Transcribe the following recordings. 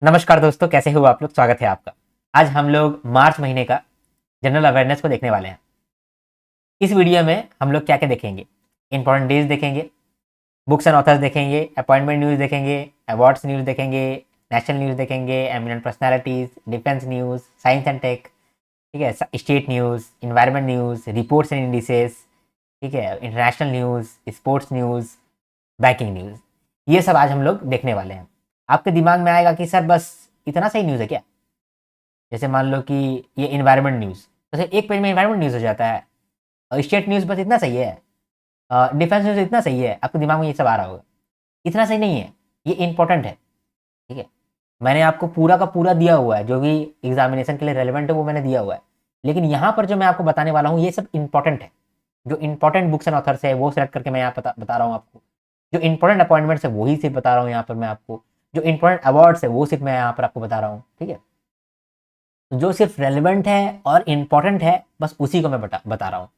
नमस्कार दोस्तों, कैसे हो आप लोग। स्वागत है आपका। आज हम लोग मार्च महीने का जनरल अवेयरनेस को देखने वाले हैं। इस वीडियो में हम लोग क्या क्या देखेंगे। इंपॉर्टेंट डेज देखेंगे, बुक्स एंड ऑथर्स देखेंगे, अपॉइंटमेंट न्यूज़ देखेंगे, अवार्ड्स न्यूज़ देखेंगे, नेशनल न्यूज़ देखेंगे, eminent personalities, defence news, science and tech, ठीक है, state news, environment news, reports and indices, ठीक है, international news, sports news, banking news. ये सब आज हम लोग देखने वाले हैं। आपके दिमाग में आएगा कि सर बस इतना सही न्यूज़ है क्या। जैसे मान लो कि ये इन्वायरमेंट न्यूज़, जैसे एक पेज में इन्वायरमेंट न्यूज़ हो जाता है, और स्टेट न्यूज़ बस इतना सही है, डिफेंस न्यूज़ इतना सही है। आपके दिमाग में ये सब आ रहा होगा। इतना सही नहीं है, ये इंपॉर्टेंट है। ठीक है, मैंने आपको पूरा का पूरा दिया हुआ है, जो भी एग्जामिनेशन के लिए रेलिवेंट है वो मैंने दिया हुआ है। लेकिन यहाँ पर जो मैं आपको बताने वाला हूँ ये सब इंपॉर्टेंट है। जो इंपॉर्टेंट बुक्स एंड ऑथर्स है वो सेलेक्ट करके मैं यहाँ बता रहा हूँ आपको। जो इंपॉर्टेंट अपॉइंटमेंट्स है वही सिर्फ बता रहा हूँ यहाँ पर मैं आपको। जो इंपॉर्टेंट अवार्ड्स है वो सिर्फ मैं यहाँ पर आपको बता रहा हूँ। ठीक है, जो सिर्फ रेलेवेंट है और इम्पोर्टेंट है बस उसी को मैं बता रहा हूँ।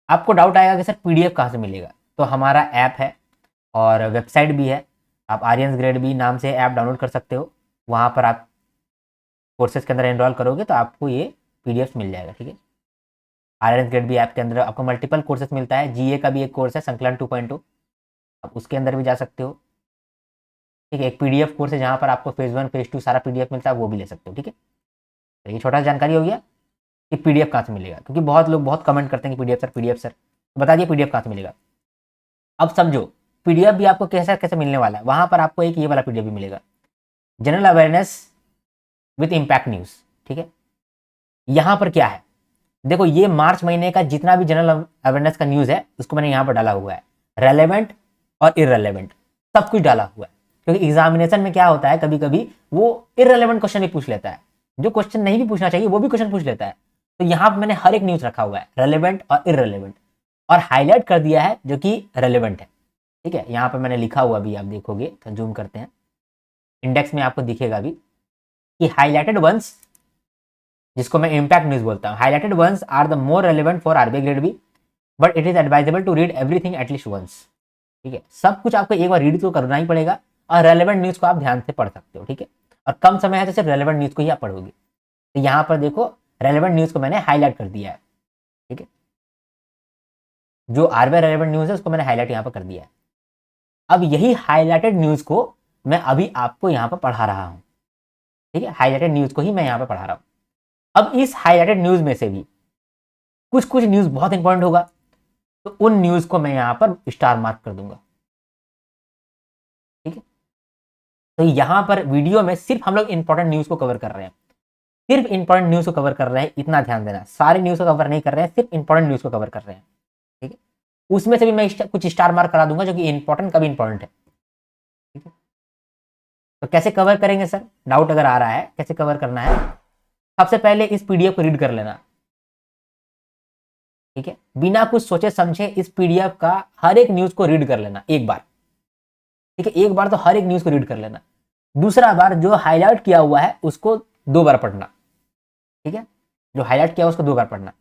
आपको डाउट आएगा कि सर पीडीएफ कहाँ से मिलेगा। तो हमारा ऐप है और वेबसाइट भी है। आप आर्यंस ग्रेड बी नाम से ऐप डाउनलोड कर सकते हो। वहाँ पर आप कोर्सेज के अंदर एनरोल करोगे तो आपको ये पीडीएफ मिल जाएगा। ठीक है, आर्यंस ग्रेड बी ऐप के अंदर आपको मल्टीपल कोर्सेज मिलता है। जीए का भी एक कोर्स है, संकलन 2.0, आप उसके अंदर भी जा सकते हो। ठीक है, एक पीडीएफ कोर्स है जहाँ पर आपको फेज 1 फेज 2 सारा पीडीएफ मिलता है, वो भी ले सकते हो। ठीक है, तो ये छोटा सा जानकारी हो गया कि पीडीएफ कहाँ से मिलेगा, क्योंकि बहुत लोग बहुत कमेंट करते हैं कि पीडीएफ सर तो बता दिए पीडीएफ कहाँ से मिलेगा। अब समझो पीडीएफ भी आपको कैसे कैसे मिलने वाला है। वहां पर आपको एक ये वाला पीडीएफ भी मिलेगा, general awareness with impact news. ठीक है, यहां पर क्या है, देखो ये मार्च महीने का जितना भी जनरल अवेयरनेस का न्यूज है उसको मैंने यहां पर डाला हुआ है। रेलेवेंट और इररेलेवेंट सब कुछ डाला हुआ है, क्योंकि एग्जामिनेशन में क्या होता है, कभी कभी वो इररेलेवेंट क्वेश्चन भी पूछ लेता है, जो क्वेश्चन नहीं भी पूछना चाहिए वो भी क्वेश्चन पूछ लेता है। तो यहां पर मैंने हर एक न्यूज रखा हुआ है, रेलेवेंट और इररेलेवेंट, और हाईलाइट कर दिया है जो कि रेलेवेंट है। ठीक है, यहाँ पर मैंने लिखा हुआ भी, आप देखोगे तो जूम करते हैं, इंडेक्स में आपको दिखेगा भी कि हाईलाइटेड वंस, जिसको मैं इम्पैक्ट न्यूज बोलता हूँ, highlighted ones are the more relevant for RBI grade B, but it is advisable to read everything at least once. ठीक है, सब कुछ आपको एक बार रीड तो करना ही पड़ेगा, और रेलेवेंट न्यूज को आप ध्यान से पढ़ सकते हो। ठीक है, और कम समय है तो सिर्फ रेलेवेंट न्यूज को ही आप पढ़ोगे। तो यहाँ पर देखो रेलेवेंट न्यूज को मैंने हाईलाइट कर दिया है। ठीक है, जो आरबीआई रेलेवेंट न्यूज है उसको मैंने हाईलाइट यहाँ पर कर दिया है। अब यही हाईलाइटेड न्यूज को मैं अभी आपको यहाँ पर पढ़ा रहा हूँ। ठीक है, हाईलाइटेड न्यूज को ही मैं यहाँ पर पढ़ा रहा हूँ। अब इस हाईलाइटेड न्यूज में से भी कुछ कुछ न्यूज बहुत इंपॉर्टेंट होगा, तो उन न्यूज को मैं यहाँ पर स्टार मार्क कर दूंगा। ठीक है, तो यहाँ पर वीडियो में सिर्फ हम लोग इंपॉर्टेंट न्यूज को कवर कर रहे हैं, सिर्फ इंपॉर्टेंट न्यूज को कवर कर रहे हैं, इतना ध्यान देना। सारे न्यूज को कवर नहीं कर रहे हैं, सिर्फ इंपॉर्टेंट न्यूज को कवर कर रहे हैं। ठीक है, उसमें से भी मैं कुछ स्टार मार्क करा दूंगा जो कि इंपॉर्टेंट कभी इंपॉर्टेंट है। ठीक है, तो कैसे कवर करेंगे सर, डाउट अगर आ रहा है कैसे कवर करना है। सबसे पहले इस पीडीएफ को रीड कर लेना। ठीक है, बिना कुछ सोचे समझे इस पीडीएफ का हर एक न्यूज को रीड कर लेना एक बार। ठीक है, एक बार तो हर एक न्यूज को रीड कर लेना। दूसरा बार जो हाईलाइट किया हुआ है उसको 2 बार पढ़ना। ठीक है, जो हाईलाइट किया उसको 2 बार पढ़ना।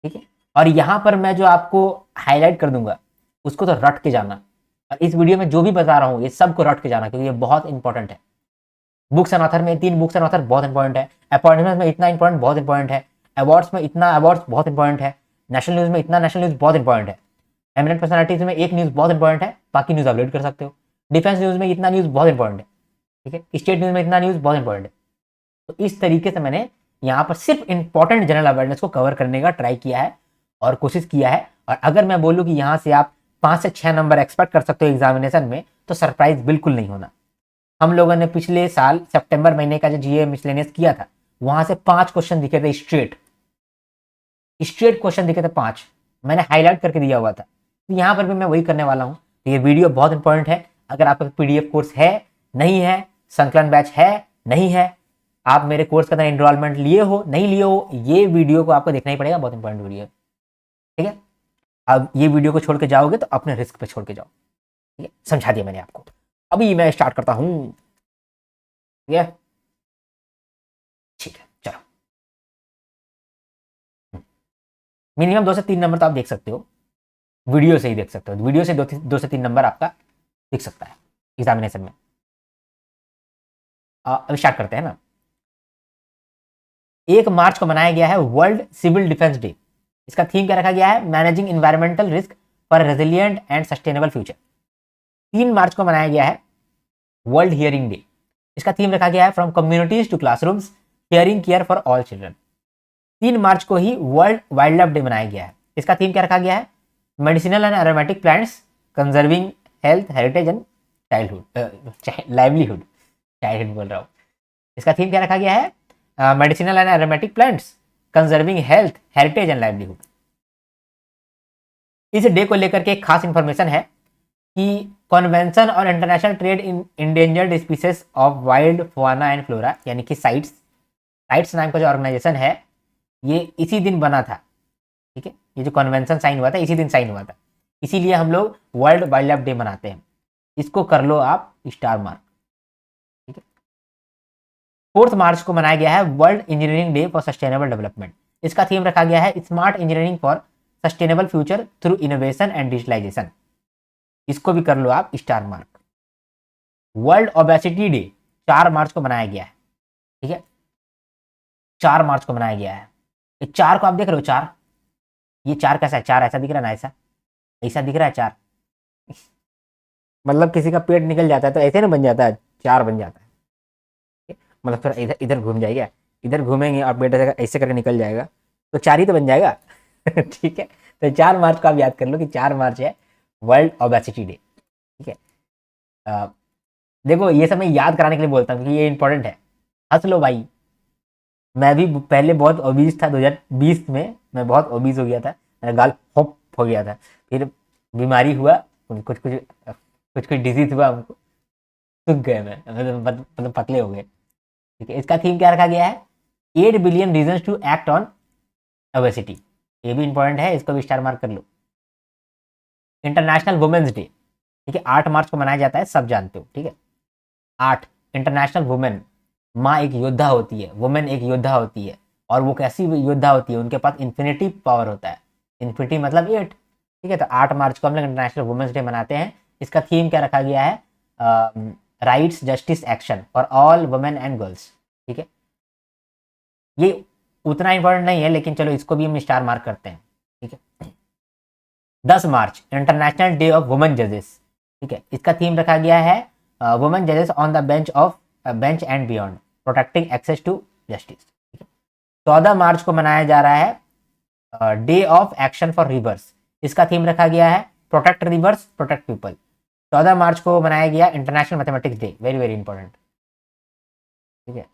ठीक है, और यहां पर मैं जो आपको हाईलाइट कर दूंगा उसको तो रट के जाना। और इस वीडियो में जो भी बता रहा हूं ये सबको रट के जाना, क्योंकि ये बहुत इंपॉर्टेंट है। बुक्स एंड ऑथर में 3 बुक्स एंड ऑथर बहुत इंपॉर्टेंट है, अपॉइंटमेंट में इतना इंपॉर्टेंट बहुत इंपॉर्टेंट है, अवार्ड्स में इतना अवार्ड्स बहुत इंपॉर्टेंट है, नेशनल न्यूज में इतना नेशनल न्यूज बहुत इंपॉर्टेंट है, एमिनेंट पर्सनालिटीज में एक न्यूज बहुत इंपॉर्टेंट है, बाकी न्यूज अपडेट कर सकते हो, डिफेंस न्यूज में इतना न्यूज बहुत इंपॉर्टेंट है। ठीक है, स्टेट न्यूज में इतना न्यूज बहुत इंपॉर्टेंट है। तो इस तरीके से मैंने यहाँ पर सिर्फ इंपॉर्टेंट जनरल अवेयरनेस को कवर करने का ट्राई किया है और कोशिश किया है। और अगर मैं बोलूँ कि यहाँ से आप 5 से 6 नंबर एक्सपेक्ट कर सकते हो एग्जामिनेशन में, तो सरप्राइज बिल्कुल नहीं होना। हम लोगों ने पिछले साल सितंबर महीने का जो जीए मिसलेनियस किया था वहां से 5 क्वेश्चन दिखे थे, स्ट्रेट क्वेश्चन दिखे थे 5, मैंने हाईलाइट करके दिया हुआ था। तो यहाँ पर भी मैं वही करने वाला हूँ। तो ये वीडियो बहुत इंपॉर्टेंट है। अगर आपका पीडीएफ कोर्स है, नहीं है, संकलन बैच है, नहीं है, आप मेरे कोर्स के अंदर एनरोलमेंट लिए हो, नहीं लिए हो, ये वीडियो को आपको देखना ही पड़ेगा, बहुत इंपॉर्टेंट वीडियो है। ठीक है, अब ये वीडियो को छोड़ के जाओगे तो अपने रिस्क पे छोड़ के जाओ। ठीक है, समझा दिया मैंने आपको। अभी मैं स्टार्ट करता हूँ। ठीक है, ठीक है, चलो। मिनिमम 2 से 3 नंबर तो आप देख सकते हो, वीडियो से ही देख सकते हो। वीडियो से 2 से 3 नंबर आपका दिख सकता है एग्जामिनेशन में। अब स्टार्ट करते हैं ना। 1 मार्च को मनाया गया है वर्ल्ड सिविल डिफेंस डे। इसका थीम क्या रखा गया है? Managing environmental risk for resilient and sustainable future. 3 मार्च को मनाया गया है वर्ल्ड हियरिंग डे। इसका थीम रखा गया है from communities to classrooms, hearing care for all children. 3 मार्च को ही वर्ल्ड वाइल्ड लाइफ डे मनाया गया है। इसका थीम क्या रखा गया है? Medicinal and aromatic plants conserving health heritage and childhood livelihood. Childhood बोल रहा हूँ। इसका थीम क्या रखा गया है? Medicinal and aromatic plants conserving health heritage and livelihood. इस डे को लेकर के एक खास इंफॉर्मेशन है कि कन्वेंशन और international trade in endangered species of wild फाना एंड फ्लोरा, यानी कि साइट्स नाम का जो ऑर्गेनाइजेशन है, ये इसी दिन बना था। ठीक है, ये जो कन्वेंशन साइन हुआ था इसी दिन साइन हुआ था, इसीलिए हम लोग वर्ल्ड वाइल्ड लाइफ डे मनाते हैं। इसको कर लो आप स्टार मार्क। ठीक है। 4 मार्च को मनाया गया है world engineering day for sustainable development. इसका थीम रखा गया है smart engineering for sustainable future through innovation and digitalisation. इसको भी कर लो आप star mark. World obesity day 4 मार्च को मनाया गया है। ठीक है, 4 मार्च को मनाया गया है। इस 4 को आप देख रहे हो, 4, ये 4 कैसा है? 4 ऐसा दिख रहा है ना, ऐसा ऐसा दिख रहा है 4। मतलब किसी का पेट निकल जाता है तो ऐसे ना बन जाता है, 4 बन जाता है। मतलब फिर इधर इधर घूम जाएगा, इधर घूमेंगे और पेट ऐसे करके निकल जाएगा, तो 4 ही तो बन जाएगा। ठीक है, तो 4 मार्च को आप याद कर लो कि 4 मार्च है वर्ल्ड ओबेसिटी डे। ठीक है, देखो ये सब मैं याद कराने के लिए बोलता हूँ क्योंकि ये इंपॉर्टेंट है। हंस लो भाई, मैं भी पहले बहुत ओबीज था। 2020 में मैं बहुत ओबीज हो गया था, मेरा गाल हॉप हो गया था, फिर बीमारी हुआ, कुछ कुछ कुछ कुछ डिजीज हुआ, हमको सूख गए, मैं मतलब पतले हो गए। ठीक है, इसका थीम क्या रखा गया है? 8 billion reasons to act on obesity. ये भी इंपॉर्टेंट है, इसको भी स्टार मार्क कर लो। इंटरनेशनल वुमेन्स डे, ठीक है, 8 मार्च को मनाया जाता है, सब जानते हो। ठीक है, 8 इंटरनेशनल वुमेन। माँ एक योद्धा होती है, वुमेन एक योद्धा होती है, और वो कैसी योद्धा होती है? उनके पास इन्फिनिटी पावर होता है। इन्फिनिटी मतलब 8। ठीक है, तो 8 मार्च को हम लोग इंटरनेशनल वुमेन्स डे मनाते हैं। इसका थीम क्या रखा गया है? Rights justice action for all women and girls. ठीक है, ये उतना इंपॉर्टेंट नहीं है, लेकिन चलो इसको भी हम स्टार मार्क करते हैं। ठीक है, 10 मार्च इंटरनेशनल डे ऑफ वुमेन जजेस। ठीक है, इसका थीम रखा गया है वुमेन जजेस on the bench and beyond protecting access to justice. 14 मार्च को मनाया जा रहा है day of action for rivers. इसका थीम रखा गया है प्रोटेक्ट रिवर्स प्रोटेक्ट पीपल। 14 मार्च को मनाया गया international mathematics day, very very important. ठीक है,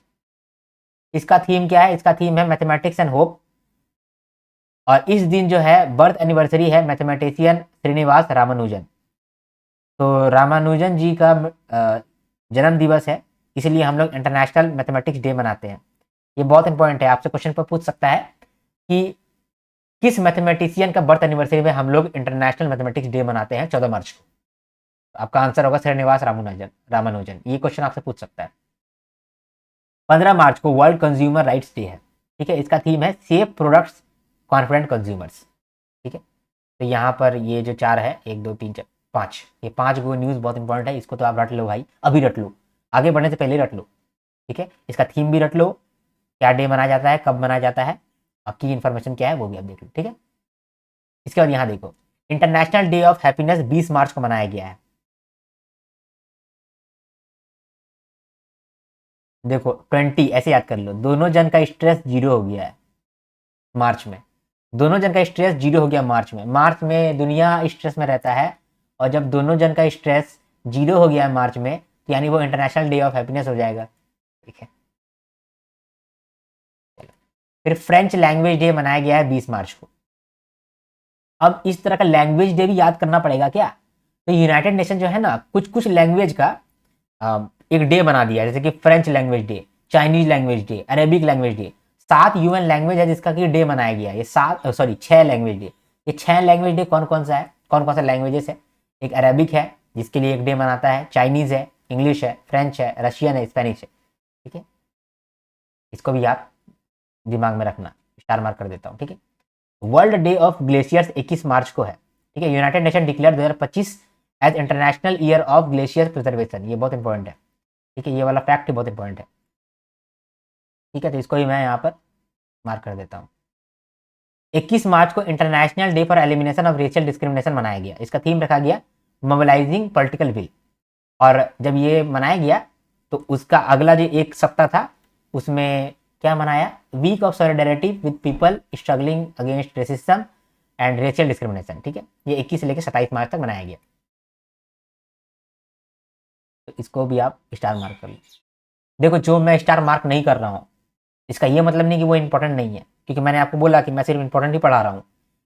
इसका थीम क्या है? इसका थीम है मैथमेटिक्स एंड होप, और इस दिन जो है बर्थ एनिवर्सरी है मैथमेटिशियन श्रीनिवास रामानुजन। तो रामानुजन जी का जन्म दिवस है, इसलिए हम लोग इंटरनेशनल मैथमेटिक्स डे मनाते हैं। ये बहुत इंपॉर्टेंट है, आपसे क्वेश्चन पर पूछ सकता है कि किस मैथमेटिशियन का बर्थ एनिवर्सरी में हम लोग इंटरनेशनल मैथमेटिक्स डे मनाते हैं 14 मार्च को? आपका आंसर होगा श्रीनिवास रामानुजन। ये क्वेश्चन आपसे पूछ सकता है। 15 मार्च को वर्ल्ड कंज्यूमर राइट्स डे है। ठीक है, इसका थीम है सेफ प्रोडक्ट्स कॉन्फिडेंट कंज्यूमर्स। ठीक है, तो यहाँ पर ये जो 4 है, 1 2 3 4 5, ये 5 गो न्यूज़ बहुत इंपॉर्टेंट है, इसको तो आप रट लो भाई, अभी रट लो, आगे बढ़ने से पहले रट लो। ठीक है, इसका थीम भी रट लो, क्या डे मनाया जाता है, कब मनाया जाता है, आपकी इन्फॉर्मेशन क्या है वो भी आप देख लो। ठीक है, इसके बाद यहाँ देखो इंटरनेशनल डे ऑफ हैप्पीनेस 20 मार्च को मनाया गया है। देखो 20 ऐसे याद कर लो, दोनों जन का स्ट्रेस 0 हो गया है मार्च में। दोनों जन का स्ट्रेस 0 हो गया मार्च में। मार्च में दुनिया स्ट्रेस में रहता है, और जब दोनों जन का स्ट्रेस 0 हो गया है मार्च में, तो यानी वो इंटरनेशनल डे ऑफ हैप्पीनेस हो जाएगा। ठीक है, फिर फ्रेंच लैंग्वेज डे मनाया गया है 20 मार्च को। अब इस तरह का लैंग्वेज डे भी याद करना पड़ेगा क्या? तो यूनाइटेड नेशन जो है ना, कुछ कुछ लैंग्वेज का एक डे बना दिया, जैसे कि French language day, Chinese language day, Arabic language day. 7 UN language है जिसका कि डे मनाया गया है। ये 6 लैंग्वेज डे। ये 6 लैंग्वेज डे कौन कौन सा है, कौन कौन सा लैंग्वेजेस है? एक अरेबिक है जिसके लिए एक डे मनाता है, चाइनीज है, इंग्लिश है, फ्रेंच है, रशियन है, स्पेनिश है। ठीक है, इसको भी आप दिमाग में रखना, स्टार मार्क कर देता हूँ। ठीक है, वर्ल्ड डे ऑफ ग्लेशियर्स 21 मार्च को है। ठीक है, United Nation declare 2025 as international year of glacier preservation. ये बहुत इंपॉर्टेंट है। ठीक है, ये वाला फैक्ट बहुत इंपॉर्टेंट है। ठीक है, तो इसको भी मैं यहाँ पर मार्क कर देता हूँ। 21 मार्च को international Day for Elimination of Racial discrimination मनाया गया। इसका थीम रखा गया मोबिलाइजिंग पॉलिटिकल विल। और जब ये मनाया गया तो उसका अगला जो एक सप्ताह था उसमें क्या मनाया, week of solidarity with people struggling against racism and racial discrimination. ठीक है, ये 21 से लेकर 27 मार्च तक मनाया गया। तो इसको भी आप स्टार मार्क कर लो। देखो, जो मैं स्टार मार्क नहीं कर रहा हूँ इसका ये मतलब नहीं कि वो इंपॉर्टेंट नहीं है, क्योंकि मैंने आपको बोला कि मैं सिर्फ इंपॉर्टेंट ही पढ़ा रहा हूँ।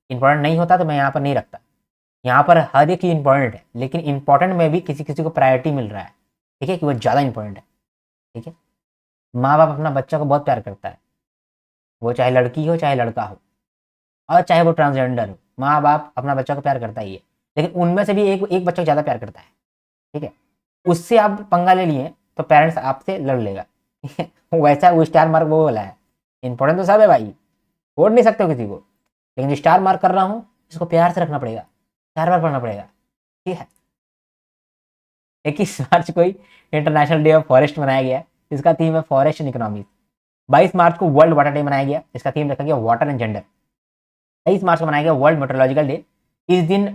इंपॉर्टेंट नहीं होता तो मैं यहाँ पर नहीं रखता। यहाँ पर हर एक चीज़ इंपॉर्टेंट है, लेकिन इंपॉर्टेंट में भी किसी किसी को प्रायोरिटी मिल रहा है। ठीक है, कि वो ज़्यादा इंपॉर्टेंट है। ठीक है, माँ बाप अपना बच्चा को बहुत प्यार करता है, वो चाहे लड़की हो चाहे लड़का हो, और चाहे वो ट्रांसजेंडर हो, माँ बाप अपना बच्चा को प्यार करता ही है। लेकिन उनमें से भी एक एक बच्चा को ज़्यादा प्यार करता है। ठीक है, उससे आप पंगा ले लिए तो पेरेंट्स आपसे लड़ लेगा। वैसा वो स्टार मार्क वो वाला है, इंपॉर्टेंट तो सब है भाई, छोड़ नहीं सकते हो किसी को, लेकिन जो स्टार मार्क कर रहा हूँ इसको प्यार से रखना पड़ेगा, 4 बार पढ़ना पड़ेगा। ठीक है, 21 मार्च को ही इंटरनेशनल डे ऑफ फॉरेस्ट मनाया गया, इसका थीम है फॉरेस्ट एंड इकोनॉमी। 22 मार्च को वर्ल्ड वाटर डे मनाया गया, इसका थीम रखा गया वाटर एंड जेंडर। 23 मार्च को मनाया गया वर्ल्ड मेट्रोलॉजिकल डे। इस दिन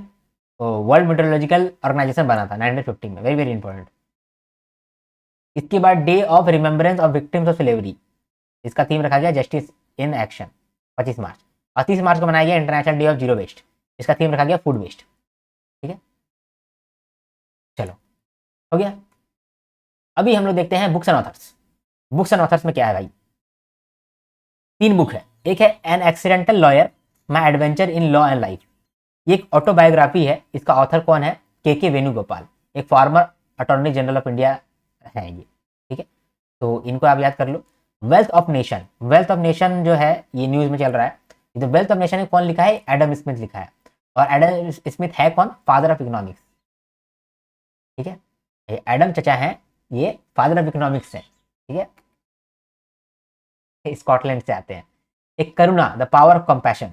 वर्ल्ड मेट्रोलॉजिकल ऑर्गेनाइजेशन बना था 1950 में, वेरी वेरी इंपॉर्टेंट। इसके बाद day of remembrance of victims of slavery, इसका थीम रखा गया जस्टिस इन एक्शन, 25 मार्च। और 30 मार्च को मनाया गया international day of zero waste, इसका थीम रखा गया फूड वेस्ट। ठीक है, चलो हो गया। अभी हम लोग देखते हैं books and authors. Books and authors में क्या है भाई, 3 बुक है। एक है an accidental lawyer, my adventure in law and life, ये एक ऑटोबायोग्राफी है। इसका ऑथर कौन है, के वेणुगोपाल, एक former attorney general of India है ये। ठीक है, तो इनको आप याद कर लो। Wealth of nation, wealth of nation जो है ये न्यूज में चल रहा है। तो वेल्थ ऑफ नेशन कौन लिखा है, एडम स्मिथ लिखा है। और एडम स्मिथ है कौन, फादर ऑफ इकोनॉमिक्स। ठीक है, ये एडम चचा है, ये फादर ऑफ इकोनॉमिक्स है। ठीक है, स्कॉटलैंड से आते हैं। एक करुणा द पावर ऑफ कंपैशन,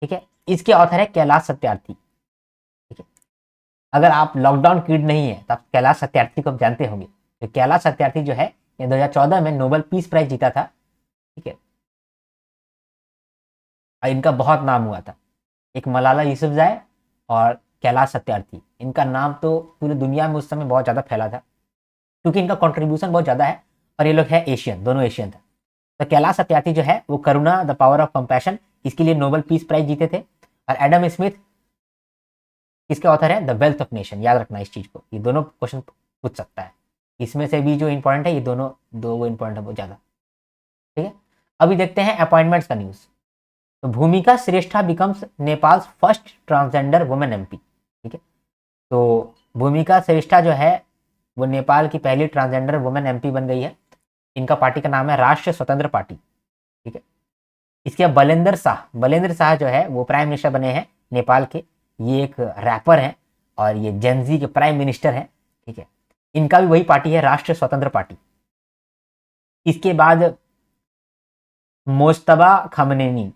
ठीक है, इसके ऑथर है कैलाश सत्यार्थी। ठीक है, अगर आप लॉकडाउन किड नहीं है तो आप कैलाश सत्यार्थी को जानते होंगे। तो कैलाश सत्यार्थी जो है ये 2014 में नोबेल पीस प्राइज जीता था। ठीक है, और इनका बहुत नाम हुआ था। एक मलाला यूसुफजई और कैलाश सत्यार्थी, इनका नाम तो पूरी दुनिया में उस समय बहुत ज़्यादा फैला था, क्योंकि इनका कंट्रीब्यूशन बहुत ज़्यादा है। और ये लोग है एशियन, दोनों एशियन था। तो कैलाश सत्यार्थी जो है वो करुणा द पावर ऑफ कंपैशन, इसके लिए नोबेल पीस प्राइज जीते थे। और एडम स्मिथ किसके ऑथर है, द वेल्थ ऑफ नेशन। याद रखना इस चीज को, ये दोनों क्वेश्चन पूछ सकता है। इसमें से भी जो इंपॉर्टेंट है ये दोनों दो इंपॉर्टेंट है बहुत ज़्यादा। ठीक है, अभी देखते हैं अपॉइंटमेंट्स का न्यूज़। तो Bhumika Shrestha becomes Nepal first transgender women MP. ठीक है, तो भूमिका श्रेष्ठा जो है वो नेपाल की पहली ट्रांसजेंडर वुमेन एमपी बन गई है। इनका पार्टी का नाम है राष्ट्रीय स्वतंत्र पार्टी। ठीक है, इसके बाद बलेंद्र शाह जो है वो प्राइम मिनिस्टर बने हैं नेपाल के। ये एक रैपर हैं और ये जेनजी के प्राइम मिनिस्टर हैं। ठीक है, इनका भी वही पार्टी है, राष्ट्रीय स्वतंत्र पार्टी। इसके बाद मोस्तबा खमनेनी,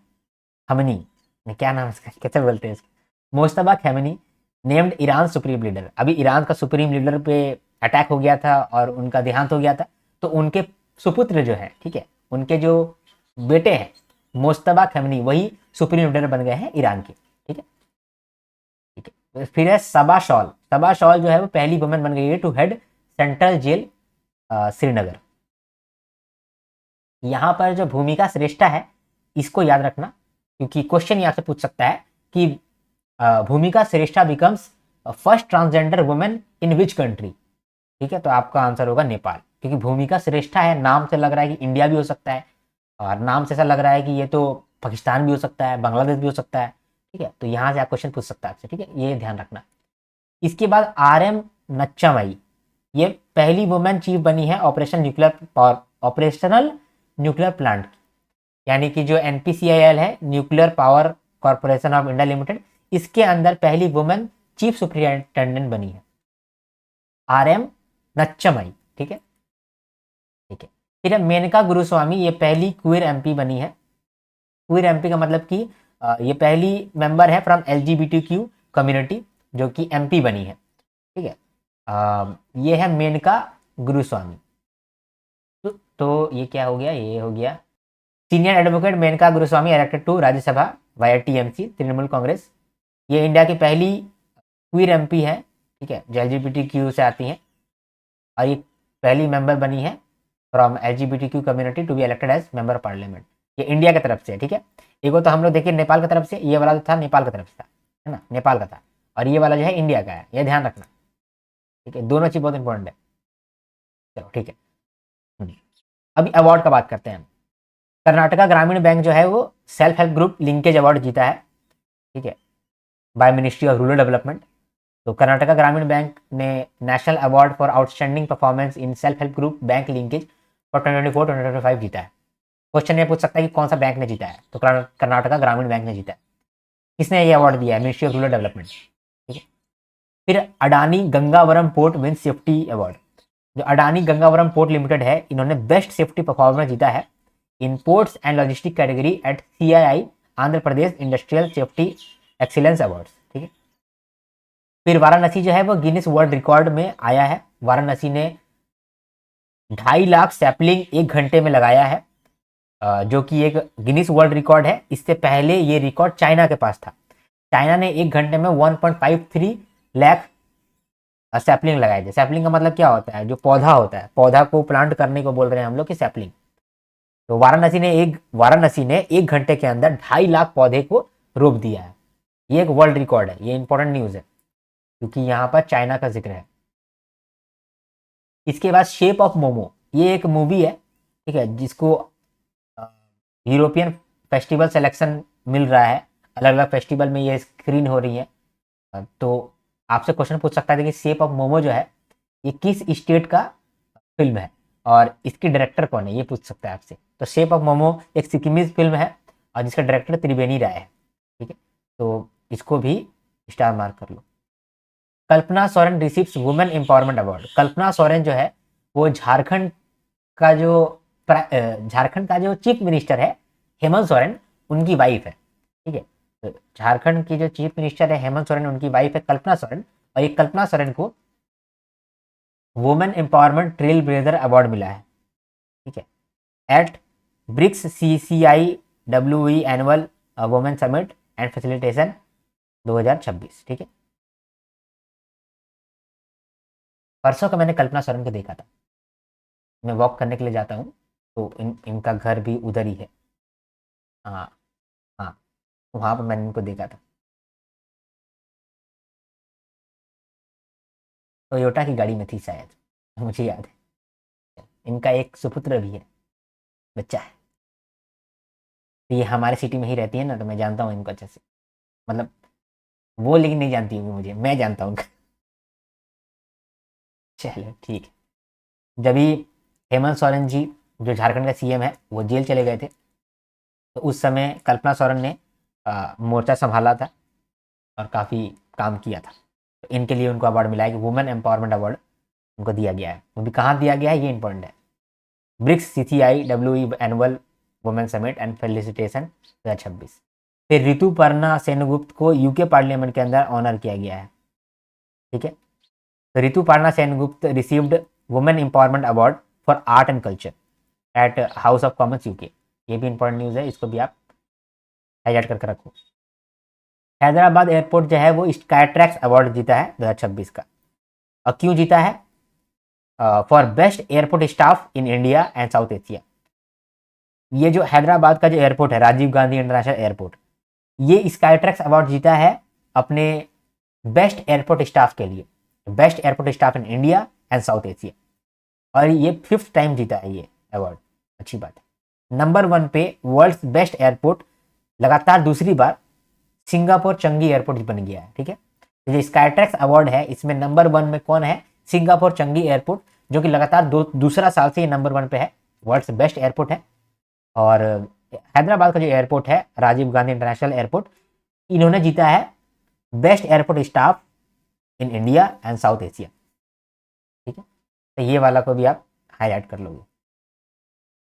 क्या नाम है इसका, कैसे बोलते हैं इसको, Mojtaba Khamenei named Iran supreme leader. अभी ईरान का सुप्रीम लीडर पे अटैक हो गया था और उनका देहांत हो गया था, तो उनके सुपुत्र जो है, ठीक है, उनके जो बेटे हैं मोस्तबा खमेनी, वही सुप्रीम लीडर बन गए हैं ईरान के। ठीक है, ठीक है, फिर है सबा शॉल जो है वो पहली वुमेन बन गई है to head central jail Srinagar. यहाँ पर जो भूमिका श्रेष्ठा है इसको याद रखना, क्योंकि क्वेश्चन यहाँ से पूछ सकता है कि Bhumika Shrestha becomes first transgender women in which country. ठीक है, तो आपका आंसर होगा नेपाल, क्योंकि भूमिका श्रेष्ठा है, नाम से लग रहा है कि इंडिया भी हो सकता है, और नाम से ऐसा लग रहा है कि ये तो पाकिस्तान भी हो सकता है, बांग्लादेश भी हो सकता है। ठीक है, तो यहाँ से आप क्वेश्चन पूछ सकता है आपसे। ठीक है, ये ध्यान रखना। इसके बाद RM नच्चामई, ये पहली वुमेन चीफ बनी है ऑपरेशनल न्यूक्लियर प्लांट, यानी कि जो NPCIL है, nuclear power corporation of India limited, इसके अंदर पहली वुमेन चीफ सुपरिटेंडेंट बनी है RM नच्चामई। ठीक है, ठीक है, फिर मेनका गुरुस्वामी, ये पहली क्वीर MP बनी है। क्वीर MP का मतलब कि ये पहली मेंबर है फ्रॉम LGBTQ कम्युनिटी जो कि MP बनी है। ठीक है, ये है मेनका गुरुस्वामी। तो ये क्या हो गया, ये हो गया senior advocate Menaka Guruswamy elected to Rajya Sabha via TMC Trinamool Congress. ये इंडिया की पहली क्वीर एमपी है, ठीक है, जो LGBTQ से आती हैं, और ये पहली मेंबर बनी है from LGBTQ community to be elected as member parliament. ये इंडिया की तरफ से है, ठीक है। एक तो हम लोग देखिए नेपाल की तरफ से, ये वाला जो था नेपाल की तरफ से था, है ना, नेपाल का था, और ये वाला जो है इंडिया का है, ये ध्यान रखना, ठीक है, दोनों चीज बहुत इंपॉर्टेंट है। चलो ठीक है, अभी अवार्ड का बात करते हैं। कर्नाटका ग्रामीण बैंक जो है वो self help group linkage award जीता है, ठीक है, by ministry of rural development. तो कर्नाटका ग्रामीण बैंक ने national award for outstanding performance in self help group bank linkage for 2024-2025 जीता है। क्वेश्चन ये पूछ सकता है कि कौन सा बैंक ने जीता है, तो कर्नाटका ग्रामीण बैंक ने जीता है। किसने ये अवार्ड दिया है? मिनिस्ट्री ऑफ रूरल डेवलपमेंट, ठीक है। फिर Adani Gangavaram port win safety award. जो अडानी गंगावरम पोर्ट लिमिटेड है, इन्होंने बेस्ट सेफ्टी परफॉर्मेंस जीता है in ports and logistic category at CII Andhra Pradesh industrial safety excellence awards, ठीक है। फिर वाराणसी जो है वो गिनीज वर्ल्ड रिकॉर्ड में आया है। वाराणसी ने 2.5 लाख सैपलिंग 1 घंटे में लगाया है, जो कि एक गिनीज वर्ल्ड रिकॉर्ड है। इससे पहले ये रिकॉर्ड चाइना के पास था। चाइना ने 1 घंटे में 1.53 लाख सैपलिंग लगाए थे। सैपलिंग का मतलब क्या होता है? जो पौधा होता है, पौधा को प्लांट करने को बोल रहे हैं हम लोग कि सैपलिंग। तो वाराणसी ने 1 घंटे के अंदर 2.5 लाख पौधे को रोप दिया है। ये एक वर्ल्ड रिकॉर्ड है, ये इंपॉर्टेंट न्यूज है क्योंकि यहाँ पर चाइना का जिक्र है। इसके बाद शेप ऑफ मोमो, ये एक मूवी है, ठीक है, जिसको यूरोपियन फेस्टिवल सिलेक्शन मिल रहा है, अलग अलग फेस्टिवल में ये स्क्रीन हो रही है। तो आपसे क्वेश्चन पूछ सकता है कि शेप ऑफ मोमो जो है ये किस स्टेट का फिल्म है और इसके डायरेक्टर कौन है, ये पूछ सकता है आपसे। तो शेप ऑफ मोमो एक सिक्किमीज फिल्म है और जिसका डायरेक्टर त्रिवेणी राय है, ठीक है। तो इसको भी स्टार मार्क कर लो। Kalpana Soren receives women empowerment award. Kalpana Soren जो है वो झारखंड का जो चीफ मिनिस्टर है हेमंत सोरेन, उनकी वाइफ है, ठीक है। तो झारखंड की जो चीफ मिनिस्टर है हेमंत सोरेन, उनकी वाइफ है कल्पना सोरेन, और ये कल्पना सोरेन को women empowerment trail blazer award मिला है, ठीक है, at BRICS CCIWE annual women summit and facilitation 2026, ठीक है। परसों का मैंने कल्पना सोरेन को देखा था, मैं वॉक करने के लिए जाता हूँ तो इनका घर भी उधर ही है। हाँ हाँ, वहाँ पर मैंने इनको देखा था। टोयोटा की गाड़ी में थी शायद, मुझे याद है। इनका एक सुपुत्र भी है, बच्चा है। तो ये हमारे सिटी में ही रहती है ना, तो मैं जानता हूँ इनको अच्छे से, मतलब वो लेकिन नहीं जानती होगी मुझे, मैं जानता हूँ उनका। चलो ठीक है। जब ही हेमंत सोरेन जी जो झारखंड का CM है वो जेल चले गए थे, तो उस समय कल्पना सोरेन ने मोर्चा संभाला था और काफ़ी काम किया था। तो इनके लिए उनको अवार्ड मिला है कि वुमेन एम्पावरमेंट अवार्ड उनको दिया गया है। वो भी कहाँ दिया गया है ये इंपॉर्टेंट है, BRICS CCIWE annual women summit and felicitation 2026। फिर ऋतुपर्णा सेनगुप्त को UK पार्लियामेंट के अंदर ऑनर किया गया है, ठीक है। तो Rituparna Sengupta received women empowerment award for art and culture eight house of Commons UK। ये भी इंपॉर्टेंट न्यूज़ है, इसको भी आप हाईलाइट करके रखो। हैदराबाद एयरपोर्ट जो है वो स्काईट्रैक्स अवार्ड जीता है 2026 का। और क्यों जीता है? For best airport staff in India and south Asia. ये जो हैदराबाद का जो एयरपोर्ट है, राजीव गांधी इंटरनेशनल एयरपोर्ट, ये स्काईट्रैक्स अवार्ड जीता है अपने बेस्ट एयरपोर्ट स्टाफ के लिए, best airport staff in India and south Asia, और ये 5th टाइम जीता है ये अवार्ड, अच्छी बात है। नंबर 1 पे वर्ल्ड्स बेस्ट एयरपोर्ट लगातार दूसरी बार सिंगापुर चंगी एयरपोर्ट बन गया है, ठीक है। तो जो स्काईट्रैक्स अवार्ड है इसमें नंबर 1 में कौन है? सिंगापुर चंगी एयरपोर्ट, जो कि लगातार दूसरा साल से ये नंबर 1 पे है, वर्ल्ड्स बेस्ट एयरपोर्ट है। और हैदराबाद का जो एयरपोर्ट है राजीव गांधी इंटरनेशनल एयरपोर्ट, इन्होंने जीता है best airport staff in India and south Asia, ठीक है। तो ये वाला को भी आप हाईलाइट कर लोगे।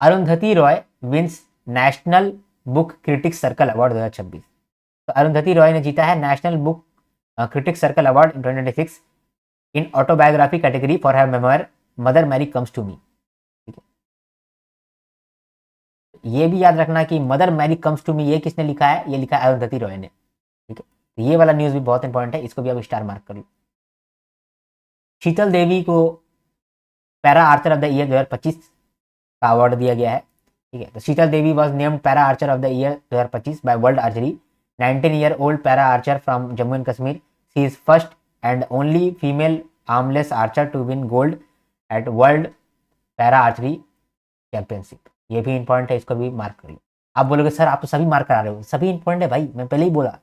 Arundhati Roy wins National Book Critics circle Award 2026। तो अरुंधति रॉय ने जीता है National Book Critics circle Award 2026 in autobiography category for her memoir mother Mary comes to मी। ठीक है, ये भी याद रखना कि Mother Mary comes to Me ये किसने लिखा है, ये लिखा है अरुंधति रॉय ने। ठीक है, तो ये वाला न्यूज़ भी बहुत इंपॉर्टेंट है, इसको भी आप स्टार मार्क कर लो। शीतल देवी को para archer of the year 2025 का अवार्ड दिया गया है। ठीक है, तो Sheetal Devi was named para archer of the year 2025 by world archery. 19-year-old para archer from Jammu and Kashmir, she is first and only female armless archer to win gold at world para archery championship. ये भी important है, इसको भी mark कर लो। आप बोलोगे sir आप तो सभी मार्क करा रहे हो, सभी इंपॉर्टेंट है भाई, मैं पहले ही बोला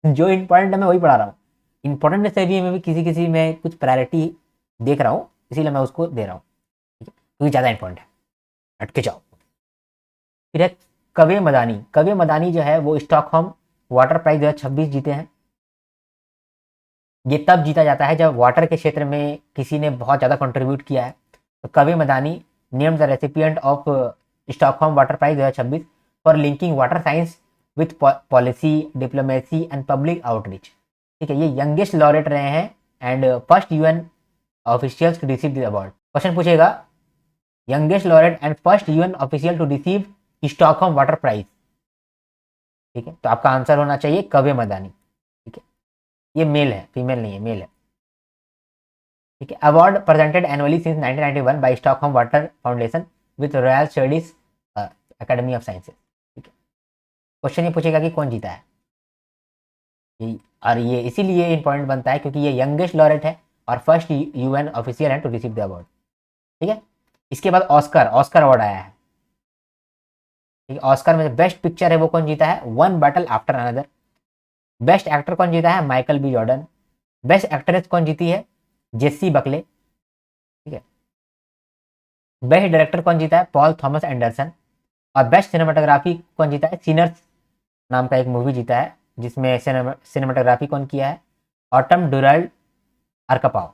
जो इंपॉर्टेंट है मैं वही पढ़ा रहा हूँ। इंपॉर्टेंट से भी मैं भी किसी किसी में कुछ प्रायोरिटी देख रहा हूँ, इसीलिए मैं उसको दे रहा हूँ। ठीक है, क्योंकि ज़्यादा इंपॉर्टेंट है, अटके जाओ। फिर है कवे मदानी। कवे मदानी जो है वो स्टॉकहोम वाटर प्राइज 2026 जीते हैं। ये तब जीता जाता है जब वाटर के क्षेत्र में किसी ने बहुत ज़्यादा कंट्रीब्यूट किया है। तो Kaveh Madani named the recipient of Stockholm water prize 2026 for linking water science with policy, diplomacy and public outreach. ठीक है, ये यंगेस्ट लॉरेट रहे हैं and first UN officials to receive the award. Question पूछेगा youngest laureate and first UN official to receive Stockholm water prize. ठीक है, तो आपका आंसर होना चाहिए कवे मदानी। ठीक है, ये मेल है, फीमेल नहीं है, मेल है। ठीक है, award presented annually since 1991 by Stockholm Water Foundation with Royal Studies Academy of Sciences. ठीक है, क्वेश्चन ये पूछेगा कि कौन जीता है, और ये इसीलिए इंपॉर्टेंट बनता है क्योंकि ये यंगेस्ट लॉरेट है और फर्स्ट यूएन ऑफिशियल है टू रिसीव द अवार्ड। ठीक है, इसके बाद ऑस्कर अवार्ड आया है। ठीक है, ऑस्कर में बेस्ट पिक्चर है वो कौन जीता है, one battle after another. Best actor कौन जीता है, Michael B Jordan. Best actress कौन जीती है, जेसी बकले। ठीक है, बेस्ट डायरेक्टर कौन जीता है, पॉल थॉमस एंडरसन। और बेस्ट सिनेमाटोग्राफी कौन जीता है, सिनर्स नाम का एक मूवी जीता है जिसमें सिनेमाटोग्राफी कौन किया है, ऑटम डुरल्ड अरकपाव।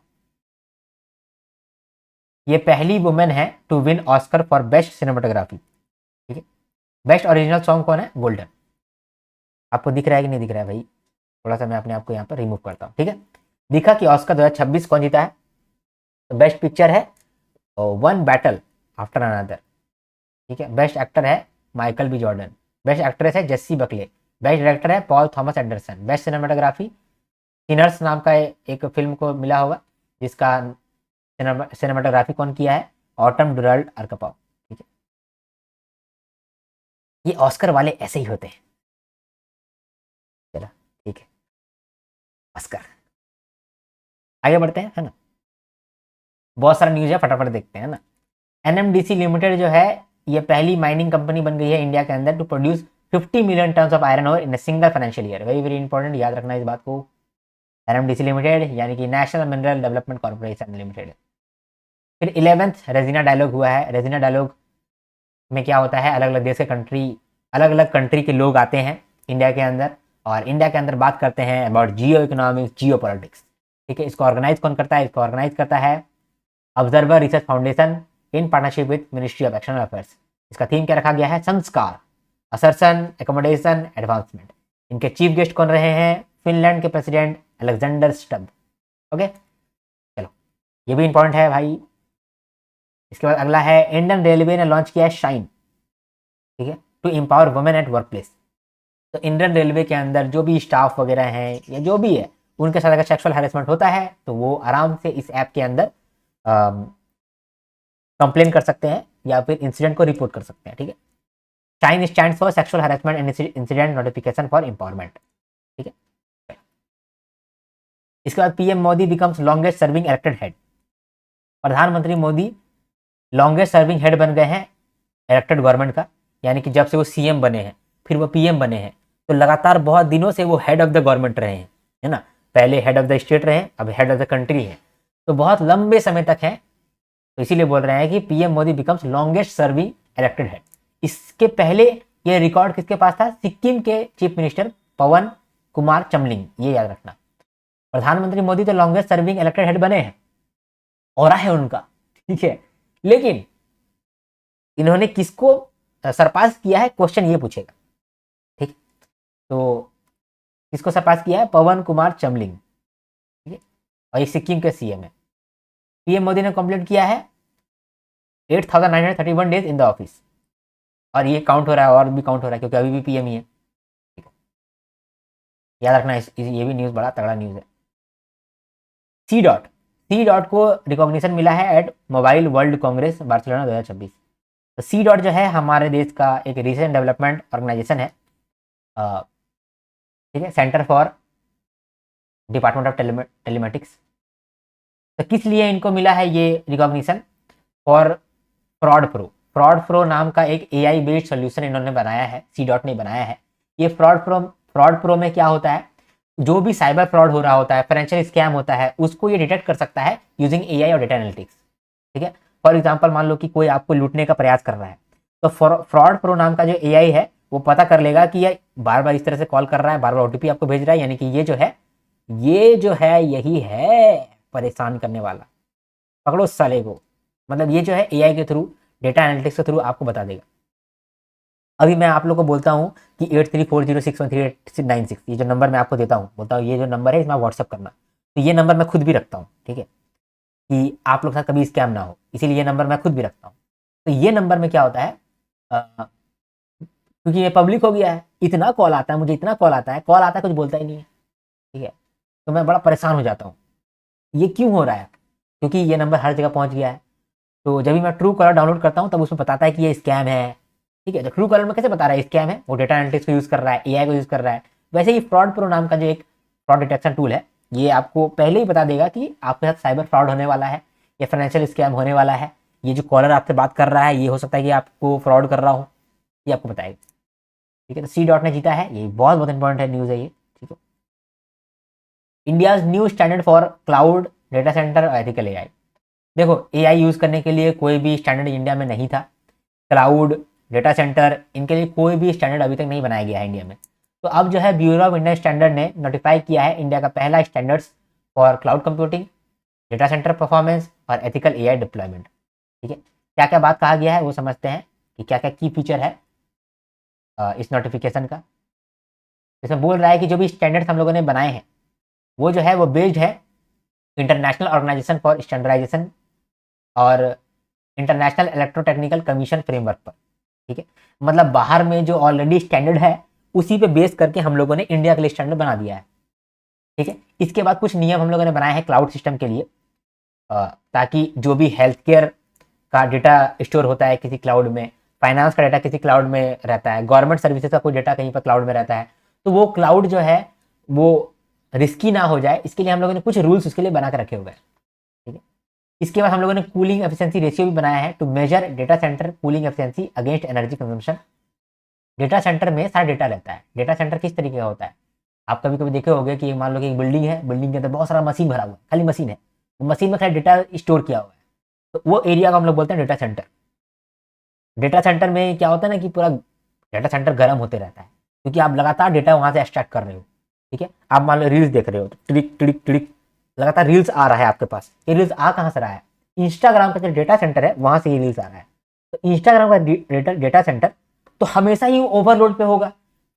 ये पहली वुमेन है to win Oscar for best cinematography. ठीक है, बेस्ट ओरिजिनल सॉन्ग कौन है, गोल्डन। आपको दिख रहा है कि नहीं दिख रहा है भाई, थोड़ा सा मैं अपने आप को यहाँ पर रिमूव करता हूँ। ठीक है, दिखा कि ऑस्कर 2026 कौन जीता है, तो बेस्ट पिक्चर है वन बैटल आफ्टर अनदर। ठीक है, बेस्ट एक्टर है Michael B Jordan. Best actress है जेसी बकले। बेस्ट डायरेक्टर है Paul Thomas Anderson. Best cinematography Sinners नाम का एक फिल्म को मिला होगा जिसका सिनेमाटोग्राफी कौन किया है, ऑटम डुरल्ड अरकपाव। ठीक है, ये ऑस्कर वाले ऐसे ही होते हैं। चलो ठीक है, ऑस्कर आगे बढ़ते हैं, है ना। बहुत सारा न्यूज है, फटाफट देखते हैं ना। एनएमडीसी लिमिटेड जो है ये पहली माइनिंग कंपनी बन गई है इंडिया के अंदर to produce 50 million tonnes of iron ore in single financial year. Very very important, याद रखना इस बात को। एनएमडीसी लिमिटेड यानी कि National Mineral Development Corporation limited. फिर 11th रेजिना डायलॉग हुआ है। रेजिना डायलॉग में क्या होता है, अलग अलग कंट्री के लोग आते हैं इंडिया के अंदर और इंडिया के अंदर बात करते हैं about Jio economics, Jio politics. ठीक है, इसको ऑर्गेनाइज कौन करता है, इसको ऑर्गेनाइज करता है observer research foundation in partnership with ministry of external affairs. इसका थीम क्या रखा गया है, संस्कार, असर्सन, एकोमोडेशन, एडवांसमेंट। इनके चीफ गेस्ट कौन रहे हैं, फिनलैंड के प्रेसिडेंट अलेक्जेंडर स्टब। ओके, चलो ये भी इंपॉर्टेंट है भाई। इसके बाद अगला है इंडियन रेलवे ने लॉन्च किया है शाइन। ठीक है, to empower women at workplace. तो इंडियन रेलवे के अंदर जो भी स्टाफ वगैरह हैं या जो भी है उनके साथ अगर सेक्सुअल हैरेसमेंट होता है तो वो आराम से इस ऐप के अंदर कंप्लेन कर सकते हैं या फिर इंसिडेंट को रिपोर्ट कर सकते हैं। ठीक है, shine stand for sexual harassment and incident notification for empowerment. ठीक है, इसके बाद PM Modi becomes longest serving elected head. प्रधानमंत्री मोदी लॉन्गेस्ट सर्विंग हेड बन गए हैं इलेक्टेड गवर्नमेंट का, यानी कि जब से वो सीएम बने हैं फिर वो पीएम बने हैं, तो लगातार बहुत दिनों से वो हेड ऑफ द गवर्नमेंट रहे हैं, है ना। पहले हेड ऑफ द स्टेट रहे, अब हेड ऑफ द कंट्री है, तो बहुत लंबे समय तक है। तो इसीलिए बोल रहे हैं कि PM Modi becomes longest serving elected head. इसके पहले ये रिकॉर्ड किसके पास था, सिक्किम के चीफ मिनिस्टर पवन कुमार चमलिंग, ये याद रखना। प्रधानमंत्री मोदी तो लॉन्गेस्ट सर्विंग इलेक्टेड हेड बने हैं, और है उनका, ठीक है, लेकिन इन्होंने किसको सरपास किया है, क्वेश्चन ये पूछेगा। ठीक, तो किसको सरपास किया है, पवन कुमार चमलिंग। ठीक है, और ये सिक्किम के सीएम है। पीएम मोदी ने कंप्लीट किया है 8,931 डेज इन द ऑफिस। और ये काउंट हो रहा है और भी काउंट हो रहा है क्योंकि अभी भी पीएम ही है। ठीक है, याद रखना, ये भी न्यूज़ बड़ा तगड़ा न्यूज़ है। सी डॉट को रिकॉग्निशन मिला है at mobile world Congress Barcelona 2026। तो सी डॉट जो है हमारे देश का एक रिसर्च डेवलपमेंट ऑर्गेनाइजेशन है। ठीक है, centre for department of telematics. तो किस लिए इनको मिला है ये रिकॉग्निशन? फॉर फ्रॉड प्रो नाम का एक एआई बेस्ड सोल्यूशन इन्होंने बनाया है, सी डॉट ने बनाया है। ये फ्रॉड प्रो में क्या होता है, जो भी साइबर फ्रॉड हो रहा होता है, फाइनेंशियल स्कैम होता है, उसको ये डिटेक्ट कर सकता है यूजिंग एआई और डेटा एनालिटिक्स। ठीक है, फॉर एग्जांपल मान लो कि कोई आपको लूटने का प्रयास कर रहा है, तो फ्रॉड प्रो नाम का जो एआई है वो पता कर लेगा कि ये बार बार इस तरह से कॉल कर रहा है, बार बार ओटीपी आपको भेज रहा है, यानी कि ये जो है यही है परेशान करने वाला, पकड़ो साले को। मतलब ये जो है एआई के थ्रू, डेटा एनालिटिक्स के थ्रू आपको बता देगा। अभी मैं आप लोग को बोलता हूँ कि 8340613896, ये जो नंबर मैं आपको देता हूँ, बोलता हूँ ये जो नंबर है इसमें व्हाट्सअप करना, तो ये नंबर मैं खुद भी रखता हूँ। ठीक है, कि आप लोग के साथ कभी स्कैम ना हो, इसीलिए ये नंबर मैं खुद भी रखता हूँ। तो ये नंबर में क्या होता है, क्योंकि ये पब्लिक हो गया है, इतना कॉल आता है मुझे, इतना कॉल आता है कुछ बोलता ही नहीं है। ठीक है, तो मैं बड़ा परेशान हो जाता हूँ, ये क्यों हो रहा है? क्योंकि ये नंबर हर जगह पहुँच गया है। तो जब भी मैं ट्रू कॉलर डाउनलोड करता हूँ तब उसमें बताता है कि ये स्कैम है। ठीक है, तो ट्रू कॉलर में कैसे बता रहा है स्कैम है? वो डेटा एनालिटिक्स को यूज़ कर रहा है, एआई को यूज़ कर रहा है। वैसे ही फ्रॉड प्रो नाम का जो एक फ्रॉड डिटेक्शन टूल है, ये आपको पहले ही बता देगा कि आपके साथ साइबर फ्रॉड होने वाला है या फाइनेंशियल स्कैम होने वाला है। ये जो कॉलर आपसे बात कर रहा है ये हो सकता है कि आपको फ्रॉड कर रहा हो, ये आपको बताएगा। ठीक है, तो सी डॉट ने जीता है, ये बहुत बहुत इंपॉर्टेंट है न्यूज़ है ये। ठीक है, India's new standard for cloud data centre और एथिकल एआई। देखो, एआई यूज़ करने के लिए कोई भी स्टैंडर्ड इंडिया में नहीं था। क्लाउड, डेटा सेंटर, इनके लिए कोई भी स्टैंडर्ड अभी तक नहीं बनाया गया है इंडिया में। तो अब जो है ब्यूरो ऑफ इंडियन स्टैंडर्ड ने नोटिफाई किया है इंडिया का पहला standards for cloud computing, data centre performance और एथिकल एआई डिप्लॉयमेंट। ठीक है, क्या क्या बात कहा गया है वो समझते हैं कि क्या क्या की फीचर है इस नोटिफिकेशन का। इसमें बोल रहा है कि जो भी स्टैंडर्ड्स हम लोगों ने बनाए हैं वो जो है वो बेस्ड है इंटरनेशनल ऑर्गेनाइजेशन फॉर स्टैंडर्डाइजेशन और इंटरनेशनल इलेक्ट्रोटेक्निकल कमीशन फ्रेमवर्क पर। ठीक है, मतलब बाहर में जो ऑलरेडी स्टैंडर्ड है उसी पे बेस करके हम लोगों ने इंडिया के लिए स्टैंडर्ड बना दिया है। ठीक है, इसके बाद कुछ नियम हम लोगों ने बनाए हैं क्लाउड सिस्टम के लिए, ताकि जो भी हेल्थ केयर का डेटा स्टोर होता है किसी क्लाउड में, फाइनेंस का डेटा किसी क्लाउड में रहता है, गवर्नमेंट सर्विसेज का कोई डेटा कहीं पर क्लाउड में रहता है, तो वो क्लाउड जो है वो रिस्की ना हो जाए, इसके लिए हम लोगों ने कुछ रूल्स उसके लिए बना कर रखे हुए हैं। ठीक है, इसके बाद हम लोगों ने कूलिंग एफिशिएंसी रेशियो भी बनाया है to measure data centre cooling efficiency against energy consumption. Data centre में सारा डेटा रहता है। डेटा सेंटर किस तरीके का होता है, आप कभी कभी देखे होंगे कि मान लो कि एक बिल्डिंग है, बिल्डिंग के अंदर बहुत सारा मशीन भरा हुआ है, खाली मशीन है, मशीन में खाली डेटा स्टोर किया हुआ है, तो वो एरिया को हम लोग बोलते हैं डेटा सेंटर। डेटा सेंटर में क्या होता है ना कि पूरा डेटा सेंटर गर्म होते रहता है, क्योंकि आप लगातार डेटा वहां से एक्सट्रैक्ट कर रहे हो। ठीक है, आप मान लो रील्स देख रहे हो तो टिड़िक टिड़िक टिड़िक लगातार रील्स आ रहा है आपके पास। ये रील्स आ कहाँ से रहा है? इंस्टाग्राम का जो डेटा सेंटर है वहां से ये रील्स आ रहा है। तो इंस्टाग्राम का डेटा सेंटर तो हमेशा ही ओवरलोड पे होगा,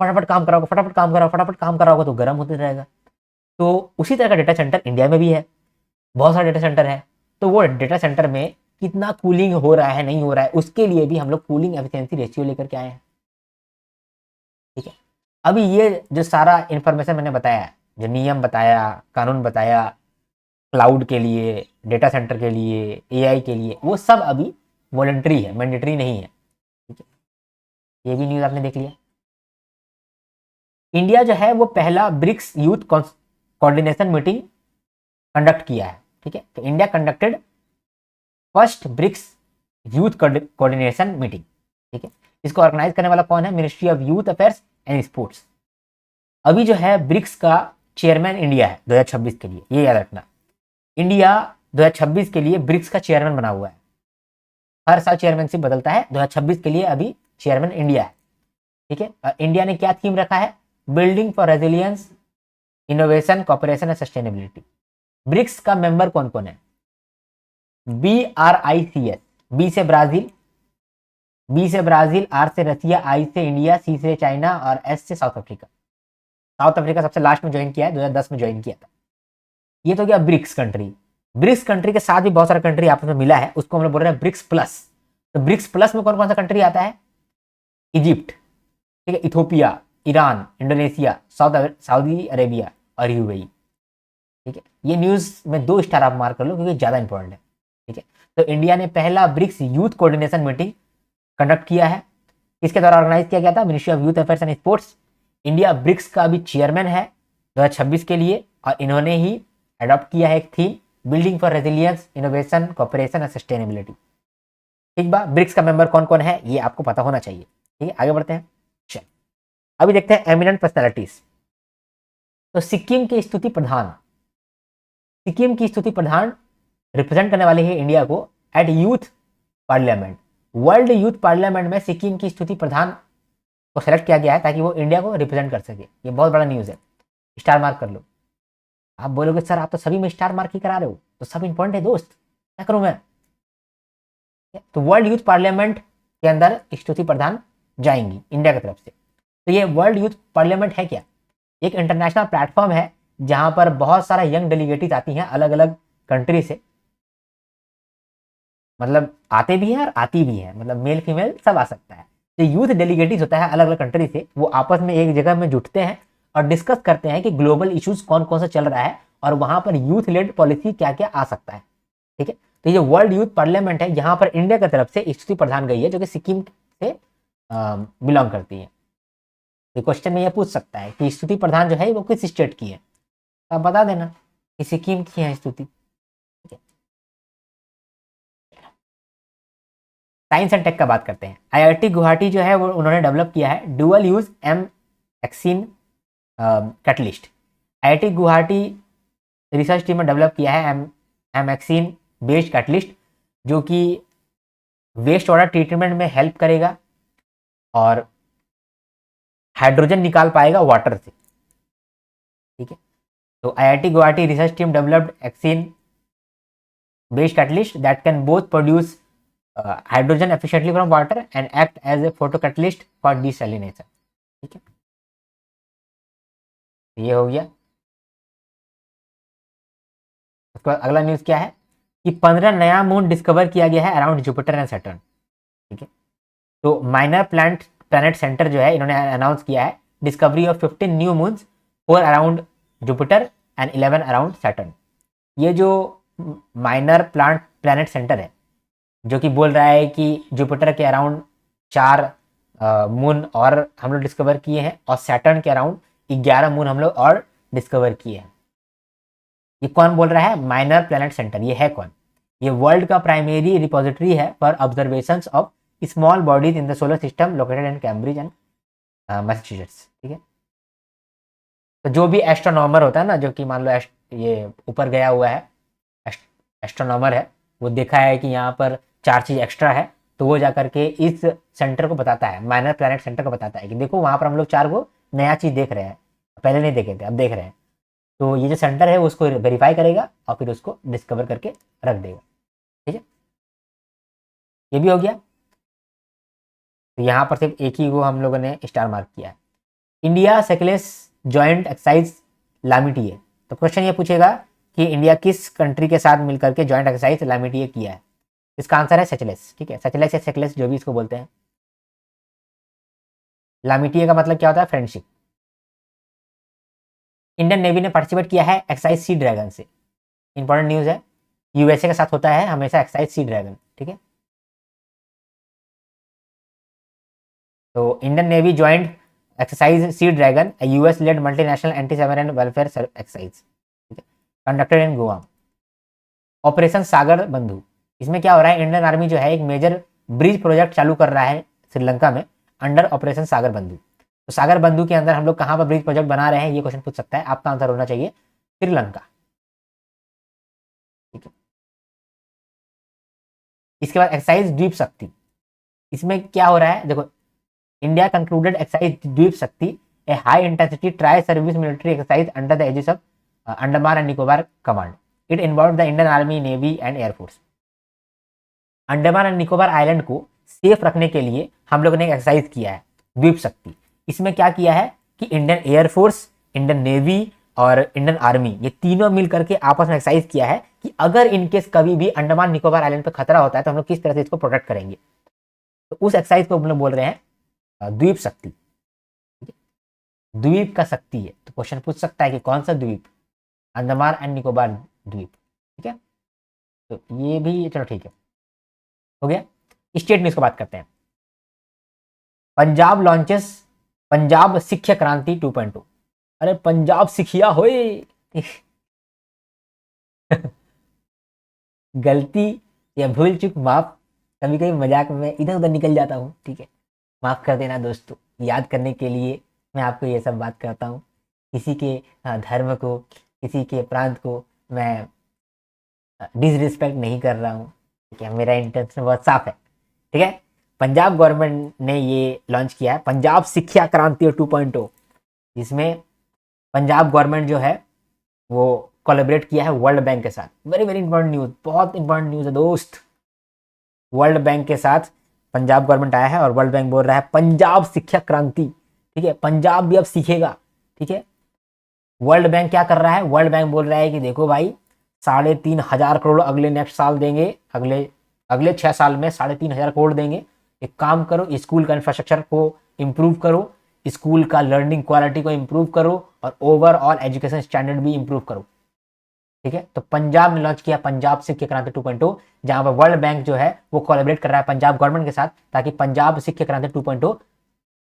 फटाफट काम कराओगे, फटाफट काम कराओ, फटाफट काम कराओगे तो गर्म होते रहेगा। तो उसी तरह का डेटा सेंटर इंडिया में भी है, बहुत सारे डेटा सेंटर है। तो वो डेटा सेंटर में कितना कूलिंग हो रहा है, नहीं हो रहा है, उसके लिए भी हम लोग कूलिंग एफिशिएंसी रेशियो लेकर के आए हैं। ठीक है, अभी ये जो सारा इंफॉर्मेशन मैंने बताया, जो नियम बताया, कानून बताया, क्लाउड के लिए, डेटा सेंटर के लिए, एआई के लिए, वो सब अभी वॉलंटरी है, मैंडेटरी नहीं है। ठीक है, ये भी न्यूज़ आपने देख लिया। इंडिया जो है वो पहला BRICS youth coordination meeting conduct किया है। ठीक है, तो India conducted first BRICS youth coordination meeting. ठीक है, इसको ऑर्गेनाइज करने वाला कौन है? Ministry of youth affairs and Sports. अभी जो है ब्रिक्स का चेयरमैन इंडिया है 2026 के लिए, ये याद रखना। इंडिया 2026 के लिए ब्रिक्स का चेयरमैन बना हुआ है। हर साल चेयरमैनशिप बदलता है, 2026 के लिए अभी चेयरमैन इंडिया है। ठीक है, इंडिया ने क्या थीम रखा है? Building for resilience, innovation, cooperation and sustainability. BRICS का मेंबर कौन कौन है? BRICS, बी से ब्राजील, आर से रसिया, आई से इंडिया, सी से चाइना और एस से साउथ अफ्रीका। साउथ अफ्रीका सबसे लास्ट में ज्वाइन किया है, 2010 में ज्वाइन किया था। ये तो क्या ब्रिक्स कंट्री। ब्रिक्स कंट्री के साथ भी बहुत सारा कंट्री आपस में मिला है, उसको हम लोग बोल रहे हैं ब्रिक्स प्लस। तो ब्रिक्स प्लस में कौन कौन सा कंट्री आता है? इजिप्ट, ठीक है, Ethiopia, Iran, Indonesia, Saudi Arabia और यूएई। ठीक है, ये न्यूज़ में 2 स्टार आप मार्क कर लो क्योंकि ज़्यादा इंपॉर्टेंट है। ठीक है, तो इंडिया ने पहला BRICS youth coordination meeting conduct किया है। इसके द्वारा ऑर्गेनाइज किया गया था Ministry of youth affairs and Sports. India BRICS का अभी चेयरमैन है 2026 के लिए, और इन्होंने ही अडॉप्ट किया है एक theme, building for resilience, innovation, cooperation and sustainability. ठीक बा, ब्रिक्स का मेंबर कौन कौन है ये आपको पता होना चाहिए। ठीक है, आगे बढ़ते हैं। चल, अभी देखते हैं एमिनेंट पर्सनैलिटीज। तो सिक्किम की स्तुति प्रधान, सिक्किम की स्तुति प्रधान रिप्रेजेंट करने वाले हैं इंडिया को at youth parliament. World youth Parliament में सिक्किम की स्तुति प्रधान को सेलेक्ट किया गया है ताकि वो इंडिया को रिप्रेजेंट कर सके। ये बहुत बड़ा न्यूज़ है, स्टार मार्क कर लो। आप बोलोगे सर आप तो सभी में स्टार मार्क ही करा रहे हो, तो सब इंपॉर्टेंट है दोस्त, क्या करूं मैं? तो वर्ल्ड यूथ पार्लियामेंट के अंदर स्तुति प्रधान जाएंगी इंडिया की तरफ से। तो ये वर्ल्ड यूथ पार्लियामेंट है क्या? एक इंटरनेशनल प्लेटफॉर्म है जहां पर बहुत सारा यंग डेलीगेट्स आती हैं अलग अलग कंट्री से, मतलब आते भी हैं और आती भी हैं, मतलब मेल फीमेल सब आ सकता है। जो यूथ डेलीगेट्स होता है अलग अलग कंट्री से, वो आपस में एक जगह में जुटते हैं और डिस्कस करते हैं कि ग्लोबल इश्यूज कौन कौन सा चल रहा है और वहां पर यूथ लेड पॉलिसी क्या क्या आ सकता है। ठीक है, तो ये वर्ल्ड यूथ पार्लियामेंट है, यहाँ पर इंडिया की तरफ से स्तुति प्रधान गई है जो कि सिक्किम से बिलोंग करती है। तो क्वेश्चन में ये पूछ सकता है कि स्तुति प्रधान जो है वो किस स्टेट की है, तो आप बता देना कि सिक्किम की है स्तुति। साइंस एंड टेक का बात करते हैं। आईआईटी गुवाहाटी जो है वो उन्होंने डेवलप किया है dual use MXene catalyst. IIT Guwahati research team ने डेवलप किया है एम एक्सिन बेस्ड कैटलिस्ट, जो कि वेस्ट वाटर ट्रीटमेंट में हेल्प करेगा और हाइड्रोजन निकाल पाएगा वाटर से। ठीक है, तो IIT Guwahati research team developed MXene based catalyst that can both produce hydrogen efficiently from water and act as a photo catalyst for desalination. ठीक है, ये हो गया। उसके बाद अगला न्यूज़ क्या है कि 15 नया मून डिस्कवर किया गया है अराउंड जुपिटर एंड सैटर्न। ठीक है, तो माइनर प्लैनेट सेंटर जो है इन्होंने अनाउंस किया है discovery of 15 new moons, 4 around Jupiter and 11 around Saturn. ये जो माइनर प्लैनेट सेंटर है जो कि बोल रहा है कि जुपिटर के अराउंड 4 मून और हम लोग डिस्कवर किए हैं और सैटर्न के अराउंड 11 मून हम लोग और डिस्कवर किए हैं। ये कौन बोल रहा है? Minor planet centre. ये है कौन? ये वर्ल्ड का प्राइमरी रिपोजिटरी है for observations of small bodies in the solar system located in Cambridge and Massachusetts. ठीक है, तो जो भी एस्ट्रोनॉमर होता है ना, जो कि मान लो ये ऊपर गया हुआ है एस्ट्रोनॉमर है, वो देखा है कि यहाँ पर 4 चीज़ एक्स्ट्रा है, तो वो जाकर के इस सेंटर को बताता है, माइनर प्लैनेट सेंटर को बताता है कि देखो वहाँ पर हम लोग 4 को नया चीज़ देख रहे हैं, पहले नहीं देखे थे अब देख रहे हैं। तो ये जो सेंटर है उसको वेरीफाई करेगा और फिर उसको डिस्कवर करके रख देगा। ठीक है, ये भी हो गया। तो यहाँ पर सिर्फ एक ही को हम लोगों ने स्टार मार्क किया है। India Seychelles joint exercise Lamitiye. तो क्वेश्चन ये पूछेगा कि इंडिया किस कंट्री के साथ मिलकर के जॉइंट एक्सरसाइज लामिटिए किया है। इसका आंसर है सेचलेस। ठीक है, सेचलेस या सेकलेस जो भी इसको बोलते हैं। लामिटिए का मतलब क्या होता है? फ्रेंडशिप। इंडियन नेवी ने पार्टिसिपेट किया है एक्सरसाइज सी ड्रैगन से। इंपॉर्टेंट न्यूज़ है, यूएसए के साथ होता है हमेशा एक्सरसाइज सी ड्रैगन। ठीक है, तो Indian Navy joint exercise sea dragon, US led multinational anti submarine welfare exercise conducted in Goa. Operation Sagar Bandhu, इसमें क्या हो रहा है? इंडियन आर्मी जो है एक मेजर ब्रिज प्रोजेक्ट चालू कर रहा है श्रीलंका में अंडर ऑपरेशन सागर बंधु। तो सागर बंधु के अंदर हम लोग कहाँ पर ब्रिज प्रोजेक्ट बना रहे हैं, ये क्वेश्चन पूछ सकता है। आपका आंसर होना चाहिए श्रीलंका। ठीक है, इसके बाद एक्सरसाइज द्वीप शक्ति। इसमें क्या हो रहा है? देखो, India concluded exercise Dweep Shakti, a high intensity tri service military exercise under the aegis of Andaman and Nicobar command. It involve the Indian army, navy and air force. Andaman and Nicobar island को सेफ रखने के लिए हम लोगों ने एक एक्सरसाइज किया है द्वीप शक्ति। इसमें क्या किया है कि इंडियन एयरफोर्स, इंडियन नेवी और इंडियन आर्मी, ये तीनों मिल करके आपस में एक्सरसाइज किया है कि अगर इनकेस कभी भी अंडमान निकोबार आइलैंड पे खतरा होता है तो हम लोग किस तरह से इसको प्रोटेक्ट करेंगे। तो उस एक्सरसाइज को हम लोग बोल रहे हैं द्वीप शक्ति। ठीक है, द्वीप का शक्ति है। तो क्वेश्चन पूछ सकता है कि कौन सा द्वीप, अंडमान एंड निकोबार द्वीप। ठीक है, तो ये भी चलो ठीक है, हो गया। स्टेट न्यूज की बात करते हैं। पंजाब लॉन्चेस पंजाब शिक्षा क्रांति 2.2। अरे पंजाब सिखिया होए गलती या भूल चूक माफ, कभी कभी मजाक में इधर उधर निकल जाता हूँ, ठीक है, माफ कर देना दोस्तों। याद करने के लिए मैं आपको ये सब बात करता हूँ। किसी के धर्म को, किसी के प्रांत को मैं डिसरिस्पेक्ट नहीं कर रहा हूँ, ठीक है, मेरा इंटेंशन बहुत साफ है। ठीक है, पंजाब गवर्नमेंट ने ये लॉन्च किया है पंजाब शिक्षा क्रांति 2.0, जिसमें पंजाब गवर्नमेंट जो है वो कोलैबोरेट किया है वर्ल्ड बैंक के साथ। वेरी वेरी इंपॉर्टेंट न्यूज़, बहुत इंपॉर्टेंट न्यूज़ है दोस्त। वर्ल्ड बैंक के साथ पंजाब गवर्नमेंट आया है और वर्ल्ड बैंक बोल रहा है पंजाब शिक्षा क्रांति। ठीक है, पंजाब भी अब सीखेगा। ठीक है, वर्ल्ड बैंक क्या कर रहा है, वर्ल्ड बैंक बोल रहा है कि देखो भाई 3,500 करोड़ अगले नेक्स्ट साल देंगे, अगले 6 साल में 3,500 करोड़ देंगे। एक काम करो, स्कूल का इंफ्रास्ट्रक्चर को इम्प्रूव करो, स्कूल का लर्निंग क्वालिटी को इम्प्रूव करो और ओवरऑल एजुकेशन स्टैंडर्ड भी इम्प्रूव करो। ठीक है, तो पंजाब ने लॉन्च किया पंजाब शिक्षा क्रांति 2.0, जहां पर वर्ल्ड बैंक जो है वो कोलैबोरेट कर रहा है पंजाब गवर्नमेंट के साथ, ताकि पंजाब शिक्षा क्रांति 2.0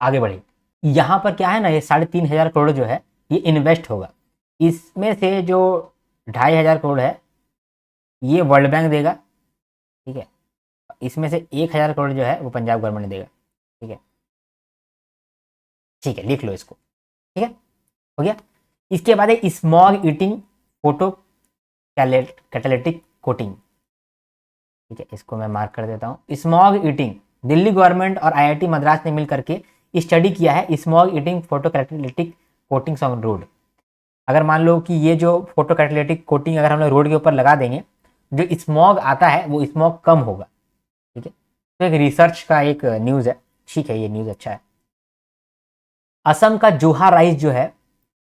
आगे बढ़े। यहाँ पर क्या है ना, ये 3,500 करोड़ जो है ये इन्वेस्ट होगा। इसमें से जो 2,500 करोड़ है ये वर्ल्ड बैंक देगा। ठीक है, इसमें से 1,000 करोड़ जो है वो पंजाब गवर्नमेंट देगा। ठीक है, ठीक है, लिख लो इसको। ठीक है, हो गया। इसके बाद है smog eating photo catalytic coating. ठीक है, इसको मैं मार्क कर देता हूँ। स्मॉग ईटिंग, दिल्ली गवर्नमेंट और आईआईटी मद्रास ने मिल करके स्टडी किया है smog eating photo catalytic coatings on road. अगर मान लो कि ये जो फोटो कैटालिटिक कोटिंग अगर हम लोग रोड के ऊपर लगा देंगे, जो स्मॉग आता है वो स्मॉग कम होगा। ठीक है, तो एक रिसर्च का एक न्यूज़ है। ठीक है, ये न्यूज़ अच्छा है। असम का जोहा राइस जो है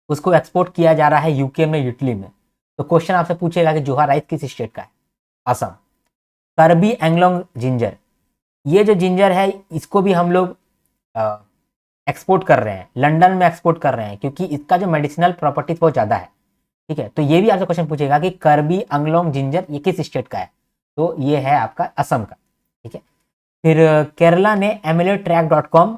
उसको एक्सपोर्ट किया जा रहा है यूके में, इटली में। तो क्वेश्चन आपसे पूछेगा कि जोहा राइस किस स्टेट का है, असम। कार्बी एंगलोंग जिंजर, ये जो जिंजर है इसको भी हम लोग एक्सपोर्ट कर रहे हैं, लंदन में एक्सपोर्ट कर रहे हैं, क्योंकि इसका जो मेडिसिनल प्रॉपर्टीज बहुत ज़्यादा है। ठीक है, तो ये भी आपसे क्वेश्चन पूछेगा कि कार्बी एंगलोंग जिंजर ये किस स्टेट का है, तो ये है आपका असम का। ठीक है, फिर केरला ने MLAtrack.com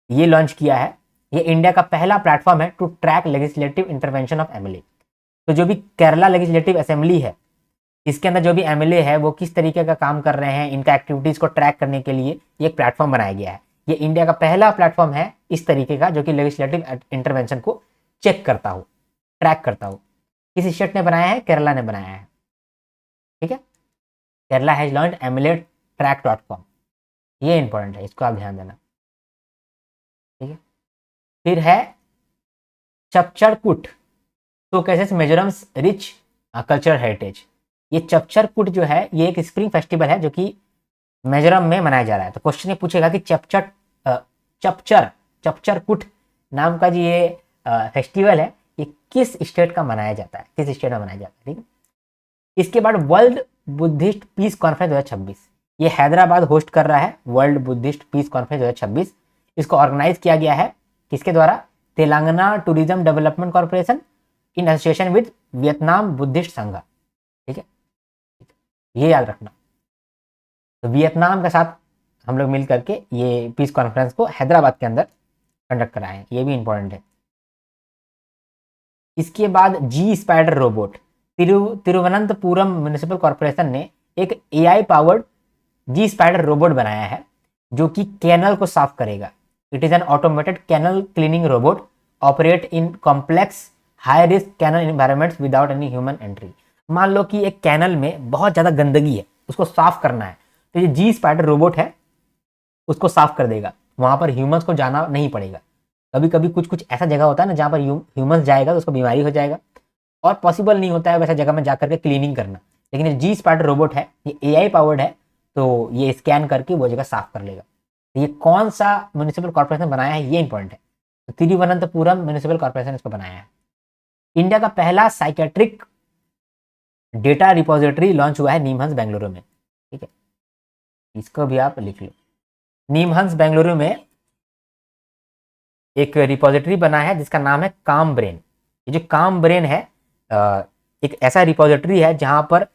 ये लॉन्च किया है। ये इंडिया का पहला प्लेटफॉर्म है to track legislative intervention of MLA। तो जो भी केरला लेजिस्लेटिव असेंबली है, इसके अंदर जो भी MLA है वो किस तरीके का काम कर रहे हैं, इनका एक्टिविटीज को ट्रैक करने के लिए ये एक प्लेटफॉर्म बनाया गया है। ये इंडिया का पहला प्लेटफॉर्म है इस तरीके का जो कि लेजिस्लेटिव इंटरवेंशन को चेक करता हो, ट्रैक करता हो। किस स्टेट ने बनाया है, केरला ने बनाया है। ठीक है, केरला हैज लॉन्च MLAtrack.com, ये इंपॉर्टेंट है, इसको आप ध्यान देना। ठीक है, फिर है चपचरकुट, तो कैसे मेजोरम्स रिच कल्चरल हेरिटेज। ये चपचरकुट जो है ये एक स्प्रिंग फेस्टिवल है जो कि मिजोरम में मनाया जा रहा है। तो क्वेश्चन ये पूछेगा कि चपचरकुट नाम का जो ये फेस्टिवल है ये किस स्टेट का मनाया जाता है, किस स्टेट में मनाया जाता है। ठीक है, इसके बाद वर्ल्ड बुद्धिस्ट पीस कॉन्फ्रेंस 2026, ये हैदराबाद होस्ट कर रहा है वर्ल्ड बुद्धिस्ट पीस कॉन्फ्रेंस 2026। इसको ऑर्गेनाइज किया गया है किसके द्वारा, Telangana tourism development corporation in association with Vietnam Buddhist संघ। ठीक है, ये याद रखना। तो वियतनाम के साथ हम लोग मिल करके ये पीस कॉन्फ्रेंस को हैदराबाद के अंदर कंडक्ट कराए हैं, ये भी इंपॉर्टेंट है। इसके बाद G spider robot, Thiruvananthapuram municipal corporation ने एक AI powered G spider robot बनाया है जो कि कैनल को साफ करेगा। It is an automated canal cleaning robot operate in complex high risk canal environments without any human entry. मान लो कि एक कैनल में बहुत ज़्यादा गंदगी है, उसको साफ करना है, तो ये जी स्पाइडर रोबोट है उसको साफ कर देगा, वहां पर ह्यूमंस को जाना नहीं पड़ेगा। कभी कभी कुछ कुछ ऐसा जगह होता है ना जहाँ पर ह्यूमंस जाएगा तो उसको बीमारी हो जाएगा और पॉसिबल नहीं होता है वैसा जगह में जाकर के क्लीनिंग करना। लेकिन ये जी स्पाइडर रोबोट है, ये AI पावर्ड है, तो ये स्कैन करके वो जगह साफ कर लेगा। तो ये कौन सा म्युनिसिपल कॉर्पोरेशन बनाया है ये इंपॉर्टेंट है, तो तिरुवनंतपुरम म्युनिसिपल कॉर्पोरेशन इसको बनाया है। इंडिया का पहला साइकेट्रिक डेटा रिपोजिटरी लॉन्च हुआ है नीमहंस बेंगलुरु में। ठीक है, इसको भी आप लिख लो। नीमहंस बेंगलुरु में एक रिपोजिटरी बना है जिसका नाम है काम ब्रेन। ये जो काम ब्रेन है एक ऐसा रिपोजिटरी है जहां पर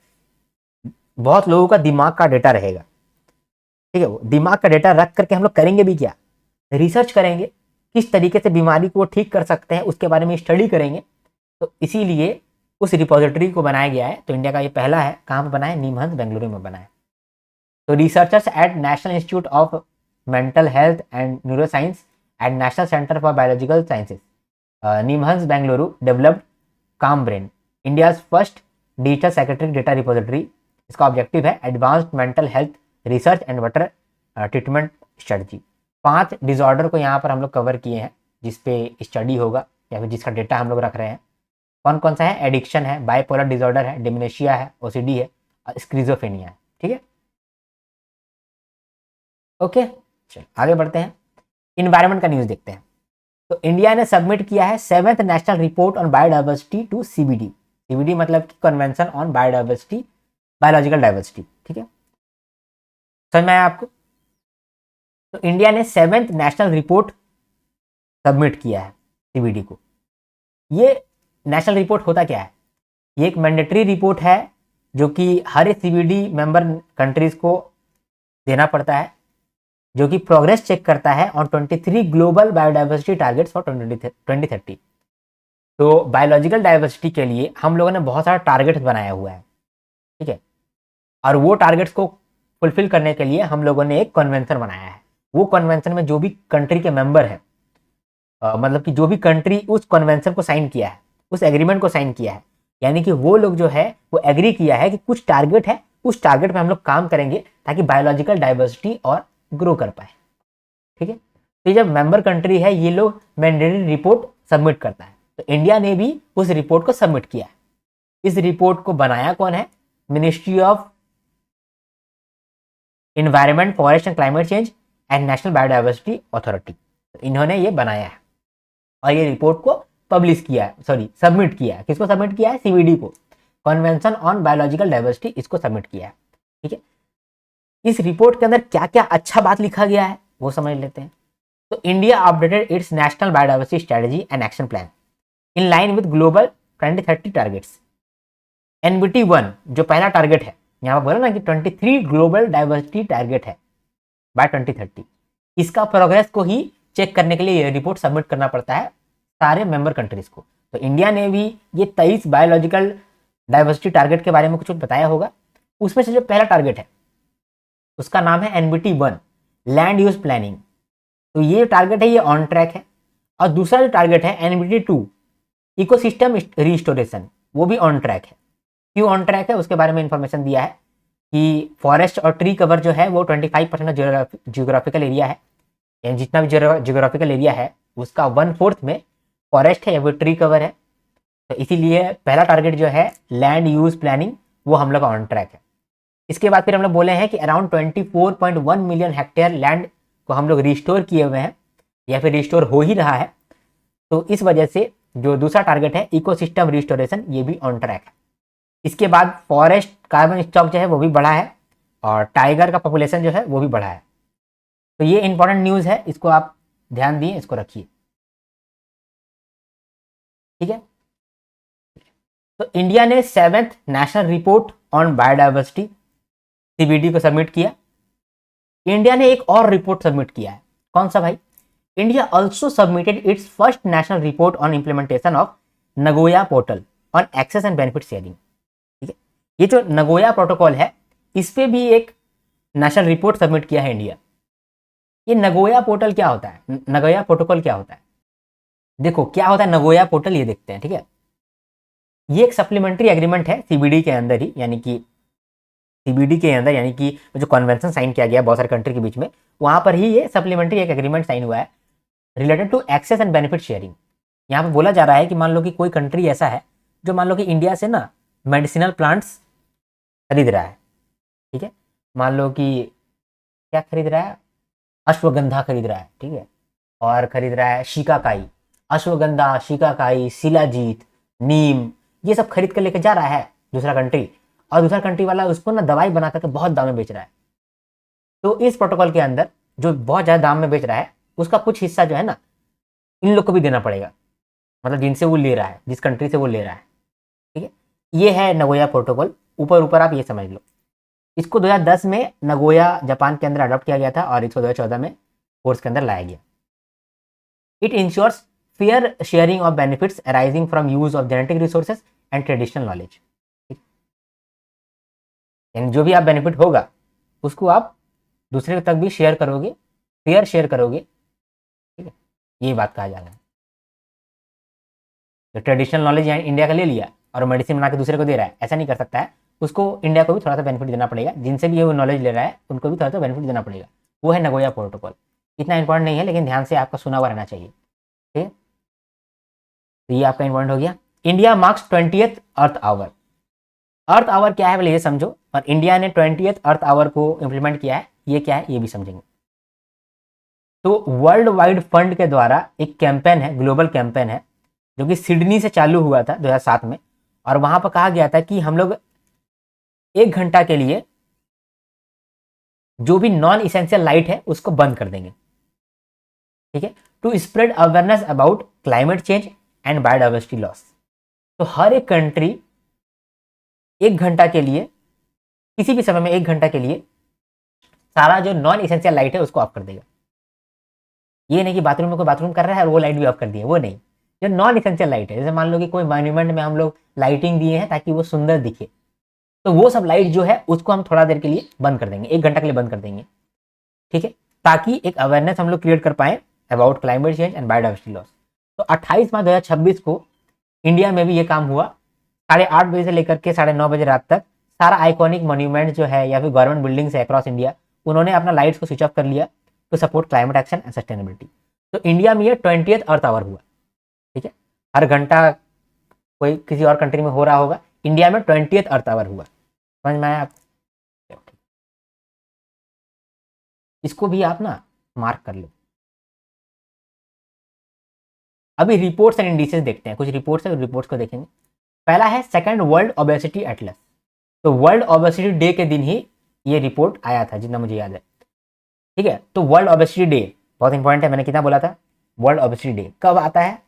बहुत लोगों का दिमाग का डेटा रहेगा। ठीक है, वो दिमाग का डेटा रख करके हम लोग करेंगे भी क्या, रिसर्च करेंगे, किस तरीके से बीमारी को ठीक कर सकते हैं उसके बारे में स्टडी करेंगे। तो इसीलिए उस रिपोजिटरी को बनाया गया है। तो इंडिया का ये पहला है। कहाँ पर बना है? नीमहंस बेंगलुरु में बना है। तो researchers at national institute of mental health and neuroscience and national centre for biological sciences NIMHANS Bengaluru developed cam brain, India first digital psychiatric data repository. इसका ऑब्जेक्टिव है advanced mental health research and water treatment strategy. 5 disorder को यहाँ पर हम लोग cover किए हैं जिसपे स्टडी होगा या फिर जिसका डेटा हम लोग रख रहे हैं। कौन कौन सा है? एडिक्शन है, बाइपोलर डिसऑर्डर है, डिमेंशिया है, ओसीडी है और स्क्रीजोफेनिया है। ठीक है, ओके, चलो आगे बढ़ते हैं। इन्वायरमेंट का न्यूज देखते हैं। तो इंडिया ने सबमिट किया है 7th national report on biodiversity to CBD. CBD मतलब कि convention on biodiversity, biological diversity. ठीक है, समझ में आया आपको? तो इंडिया ने 7th नेशनल रिपोर्ट सबमिट किया है सीबीडी को। ये नेशनल रिपोर्ट होता क्या है? ये एक मैंडेटरी रिपोर्ट है जो कि हर एक सीबीडी मेंबर कंट्रीज को देना पड़ता है, जो कि प्रोग्रेस चेक करता है on 23 global biodiversity targets for 2030। तो बायोलॉजिकल डाइवर्सिटी के लिए हम लोगों ने बहुत सारा टारगेट्स बनाया हुआ है। ठीक है, और वो टारगेट्स को फुलफिल करने के लिए हम लोगों ने एक कन्वेंशन बनाया है। वो कन्वेंशन में जो भी कंट्री के मेंबर है, मतलब कि जो भी कंट्री उस कन्वेंशन को साइन किया है, उस एग्रीमेंट को साइन किया है, यानी कि वो लोग जो है वो एग्री किया है कि कुछ टारगेट है, उस टारगेट पे हम लोग काम करेंगे ताकि बायोलॉजिकल डाइवर्सिटी और ग्रो कर पाए। ठीक है, तो जब मेंबर कंट्री है ये लोग मैंडेटरी रिपोर्ट सबमिट करता है। तो इंडिया ने भी उस रिपोर्ट को सबमिट किया है। इस रिपोर्ट को बनाया कौन है? Ministry of environment, forest and climate change and national biodiversity authority. इन्होंने ये बनाया है और ये रिपोर्ट को पब्लिश किया है, सॉरी सबमिट किया है। किसको सबमिट किया है? सीबीडी को, कन्वेंशन ऑन बायोलॉजिकल डाइवर्सिटी, इसको सबमिट किया है। ठीक है, इस रिपोर्ट के अंदर क्या क्या अच्छा बात लिखा गया है वो समझ लेते हैं। तो India updated it's national biodiversity strategy and action plan in line with global 2030 targets. NBT 1 जो पहला टारगेट है, यहाँ पर बोला ना कि 23 ग्लोबल डाइवर्सिटी टारगेट है बाय 2030, इसका प्रोग्रेस को ही चेक करने के लिए ये रिपोर्ट सबमिट करना पड़ता है सारे मेंबर कंट्रीज को। तो इंडिया ने भी ये 23 बायोलॉजिकल डाइवर्सिटी टारगेट के बारे में कुछ बताया होगा। उसमें से जो पहला टारगेट है उसका नाम है एनबीटी 1, लैंड यूज प्लानिंग। तो ये टारगेट है ये ऑन ट्रैक है। और दूसरा जो टारगेट है एनबीटी 2, इकोसिस्टम रिस्टोरेशन, वो भी ऑन ट्रैक है। क्यों ऑन ट्रैक है उसके बारे में इंफॉर्मेशन दिया है कि फॉरेस्ट और ट्री कवर जो है वो 25% जियोग्राफिकल एरिया है, यानी जितना भी जियोग्राफिकल एरिया है उसका 1/4 में फॉरेस्ट है या वो ट्री कवर है। तो इसीलिए पहला टारगेट जो है लैंड यूज प्लानिंग वो हम लोग का ऑन ट्रैक है। इसके बाद फिर हम लोग बोले हैं कि अराउंड 24.1 मिलियन हेक्टेयर लैंड को हम लोग रिस्टोर किए हुए हैं या फिर रिस्टोर हो ही रहा है। तो इस वजह से जो दूसरा टारगेट है इकोसिस्टम रिस्टोरेशन ये भी ऑन ट्रैक है। इसके बाद फॉरेस्ट कार्बन स्टॉक जो है वो भी बढ़ा है और टाइगर का पॉपुलेशन जो है वो भी बढ़ा है। तो ये इंपॉर्टेंट न्यूज़ है, इसको आप ध्यान दिए, इसको रखिए। ठीक है, तो इंडिया ने 7th national report on biodiversity CBD को सबमिट किया। इंडिया ने एक और रिपोर्ट सबमिट किया है। कौन सा भाई? India also submitted its first national report on implementation of Nagoya portal on access and benefit sharing. ठीक है, ये जो नगोया प्रोटोकॉल है इस पे भी एक नेशनल रिपोर्ट सबमिट किया है इंडिया। ये नगोया पोर्टल क्या होता है? नगोया प्रोटोकॉल क्या होता है? देखो क्या होता है नगोया पोर्टल, ये देखते हैं। ठीक है, ये एक सप्लीमेंट्री एग्रीमेंट है सीबीडी के अंदर ही, यानी कि सीबीडी के अंदर, यानी कि जो कन्वेंशन साइन किया गया बहुत सारे कंट्री के बीच में, वहां पर ही ये सप्लीमेंट्री एक एग्रीमेंट साइन हुआ है related to access and benefit sharing. यहाँ पे बोला जा रहा है कि मान लो कि कोई कंट्री ऐसा है जो मान लो कि इंडिया से ना मेडिसिनल प्लांट्स खरीद रहा है। ठीक है, मान लो कि क्या खरीद रहा है? अश्वगंधा खरीद रहा है। ठीक है, और खरीद रहा है शिकाकाई, अश्वगंधा, शिकाकाई, शिलाजीत, नीम, ये सब खरीद कर लेके जा रहा है दूसरा कंट्री, और दूसरा कंट्री वाला उसको ना दवाई बना करके बहुत दाम में बेच रहा है। तो इस प्रोटोकॉल के अंदर जो बहुत ज़्यादा दाम में बेच रहा है उसका कुछ हिस्सा जो है ना इन लोग को भी देना पड़ेगा, मतलब जिनसे वो ले रहा है, जिस कंट्री से वो ले रहा है। ठीक है, ये है नगोया प्रोटोकॉल। ऊपर ऊपर आप ये समझ लो। इसको 2010 में नगोया जापान के अंदर अडॉप्ट किया गया था और इसको 2014 में कोर्स के अंदर लाया गया। It ensures fair sharing of benefits arising from use of genetic resources and traditional knowledge. यानी जो भी आप बेनिफिट होगा उसको आप दूसरे तक भी शेयर करोगे, फेयर शेयर करोगे। ठीक है, ये बात कहा जा रहा है। तो ट्रेडिशनल नॉलेज यहाँ इंडिया का ले लिया और मेडिसिन बना के दूसरे को दे रहा है, ऐसा नहीं कर सकता है। उसको इंडिया को भी थोड़ा सा बेनिफिट देना पड़ेगा, जिनसे भी ये वो नॉलेज ले रहा है उनको भी थोड़ा सा बेनिफिट देना पड़ेगा। वो है नगोया प्रोटोकॉल। इतना इंपॉर्टेंट नहीं है लेकिन ध्यान से आपका सुना हुआ रहना चाहिए। ठीक है, तो ये आपका इंपॉर्टेंट हो गया। India marks 20th Earth Hour. Earth Hour क्या है पहले ये समझो, और इंडिया ने 20th अर्थ आवर को इंप्लीमेंट किया है, ये क्या है ये भी समझेंगे। तो वर्ल्ड वाइड फंड के द्वारा एक कैंपेन है, ग्लोबल कैंपेन है, जो कि सिडनी से चालू हुआ था 2007 में। और वहां पर कहा गया था कि हम लोग 1 घंटा के लिए जो भी नॉन इसेंशियल लाइट है उसको बंद कर देंगे। ठीक है, to spread awareness about climate change and biodiversity loss. तो हर एक कंट्री 1 घंटा के लिए, किसी भी समय में 1 घंटा के लिए सारा जो नॉन इसेंशियल लाइट है उसको ऑफ कर देगा। ये नहीं कि बाथरूम में कोई बाथरूम कर रहा है और वो लाइट भी ऑफ कर दिए, वो नहीं। जो नॉन इसेंशियल लाइट है, जैसे मान लो कि कोई मॉन्यूमेंट में हम लोग लाइटिंग दिए हैं ताकि वो सुंदर दिखे, तो वो सब लाइट जो है उसको हम थोड़ा देर के लिए बंद कर देंगे, 1 घंटा के लिए बंद कर देंगे। ठीक है, ताकि एक अवेयरनेस हम लोग क्रिएट कर पाए about climate change and biodiversity loss. तो 28 मार्च 2026 को इंडिया में भी ये काम हुआ। 8:30 बजे से लेकर के 9:30 बजे रात तक सारा आइकॉनिक मॉन्यूमेंट जो है या फिर गवर्नमेंट बिल्डिंग्स है अक्रॉस इंडिया, उन्होंने अपना लाइट्स को स्विच ऑफ कर लिया to support climate action and sustainability. तो इंडिया में ये 20th अर्थ आवर हुआ। ठीक है, हर घंटा कोई किसी और कंट्री में हो रहा होगा, इंडिया में 20th अर्थ आवर हुआ। समझ में आया आप? इसको भी आप ना मार्क कर लो। अभी रिपोर्ट्स एंड इंडिसेस देखते हैं, कुछ रिपोर्ट्स है, रिपोर्ट्स को देखेंगे। पहला है सेकंड वर्ल्ड ओबेसिटी एटलस। तो वर्ल्ड ओबेसिटी डे के दिन ही ये रिपोर्ट आया था जितना मुझे याद है। ठीक है, तो वर्ल्ड ओबेसिटी डे बहुत इंपॉर्टेंट है। मैंने कितना बोला था? वर्ल्ड ओबेसिटी डे कब आता है?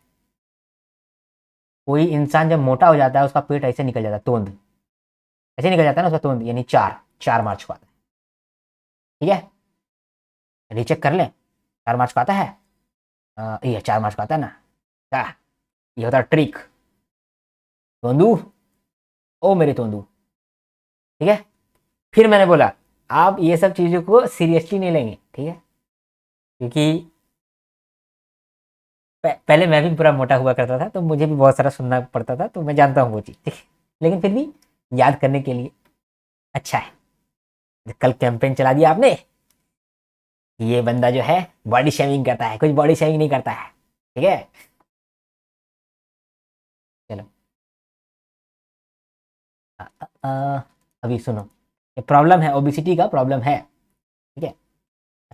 कोई इंसान जब मोटा हो जाता है उसका पेट ऐसे निकल जाता है, तोंद ऐसे निकल जाता है ना उसका तोंद, यानी 4 मार्च को आता है। ठीक है, रीचेक कर लें, 4 मार्च को आता है। ये 4 मार्च को आता है ना, क्या ये होता है ट्रिक, तोंदू, ओ मेरे तोंदू। ठीक है, फिर मैंने बोला आप ये सब चीज़ों को सीरियसली नहीं लेंगे। ठीक है, क्योंकि पहले मैं भी पूरा मोटा हुआ करता था तो मुझे भी बहुत सारा सुनना पड़ता था, तो मैं जानता हूँ वो चीज़। ठीक है, लेकिन फिर भी याद करने के लिए अच्छा है। कल कैंपेन चला दिया आपने, ये बंदा जो है बॉडी शेविंग करता है, कुछ बॉडी शेविंग नहीं करता है। ठीक है, चलो अ, अ, अभी सुनो, ये प्रॉब्लम है, ओबिसिटी का प्रॉब्लम है। ठीक है,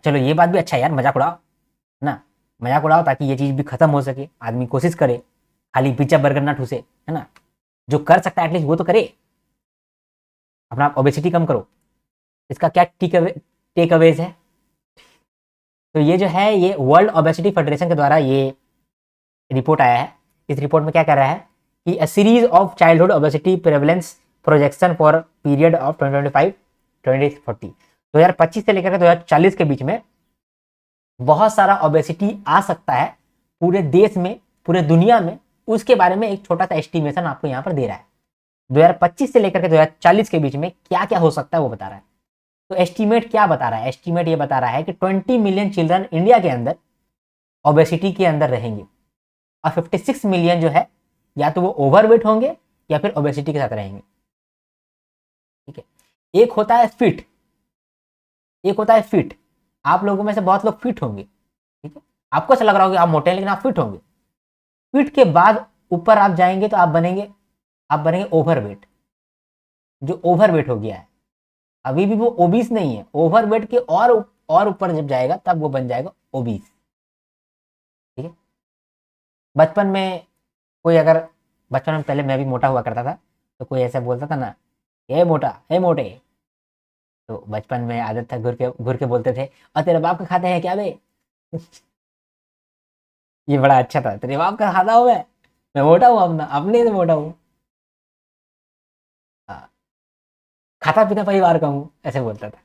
चलो ये बात भी अच्छा है यार, मजाक उड़ाओ ना, मजाक उड़ाओ ताकि ये चीज़ भी खत्म हो सके, आदमी कोशिश करे, खाली पिज्जा बर्गर ना ठूसे, है ना। जो कर सकता है एटलीस्ट वो तो करे, अपना ओबेसिटी कम करो। इसका क्या टेक अवेज है? तो ये जो है ये वर्ल्ड ओबेसिटी फेडरेशन के द्वारा ये रिपोर्ट आया है। इस रिपोर्ट में क्या कह रहा है कि a series of childhood obesity prevalence projection for period of 2025 2040, 2025 से लेकर 2040 के बीच में बहुत सारा ओबेसिटी आ सकता है पूरे देश में, पूरे दुनिया में। उसके बारे में एक छोटा सा एस्टिमेशन आपको यहाँ पर दे रहा है। 2025 से लेकर के 2040 के बीच में क्या क्या हो सकता है वो बता रहा है। तो एस्टीमेट क्या बता रहा है? एस्टीमेट ये बता रहा है कि 20 मिलियन चिल्ड्रन इंडिया के अंदर ओबेसिटी के अंदर रहेंगे और 56 मिलियन जो है या तो वो ओवरवेट होंगे या फिर ओबेसिटी के साथ रहेंगे। ठीक है, एक होता है फिट, एक होता है फिट। आप लोगों में से बहुत लोग फिट होंगे। ठीक है, आपको ऐसा लग रहा होगा कि आप मोटे हैं लेकिन आप फिट होंगे। फिट के बाद ऊपर आप जाएंगे तो आप बनेंगे ओवरवेट। जो ओवरवेट हो गया है अभी भी वो ओबीस नहीं है, ओवरवेट के और ऊपर जब जाएगा तब वो बन जाएगा ओबीस। ठीक है, बचपन में कोई अगर बचपन में पहले मैं भी मोटा हुआ करता था तो कोई ऐसा बोलता था ना, ए मोटा, ए मोटे, तो बचपन में आदत था, घुर के बोलते थे, और तेरे बाप का खाते हैं क्या बे? ये बड़ा अच्छा था, तेरे बाप का खाता हूँ मैं मोटा हूँ, अपना अपने से मोटा हूँ। हाँ, खाता पीता परिवार का हूँ, ऐसे बोलता था।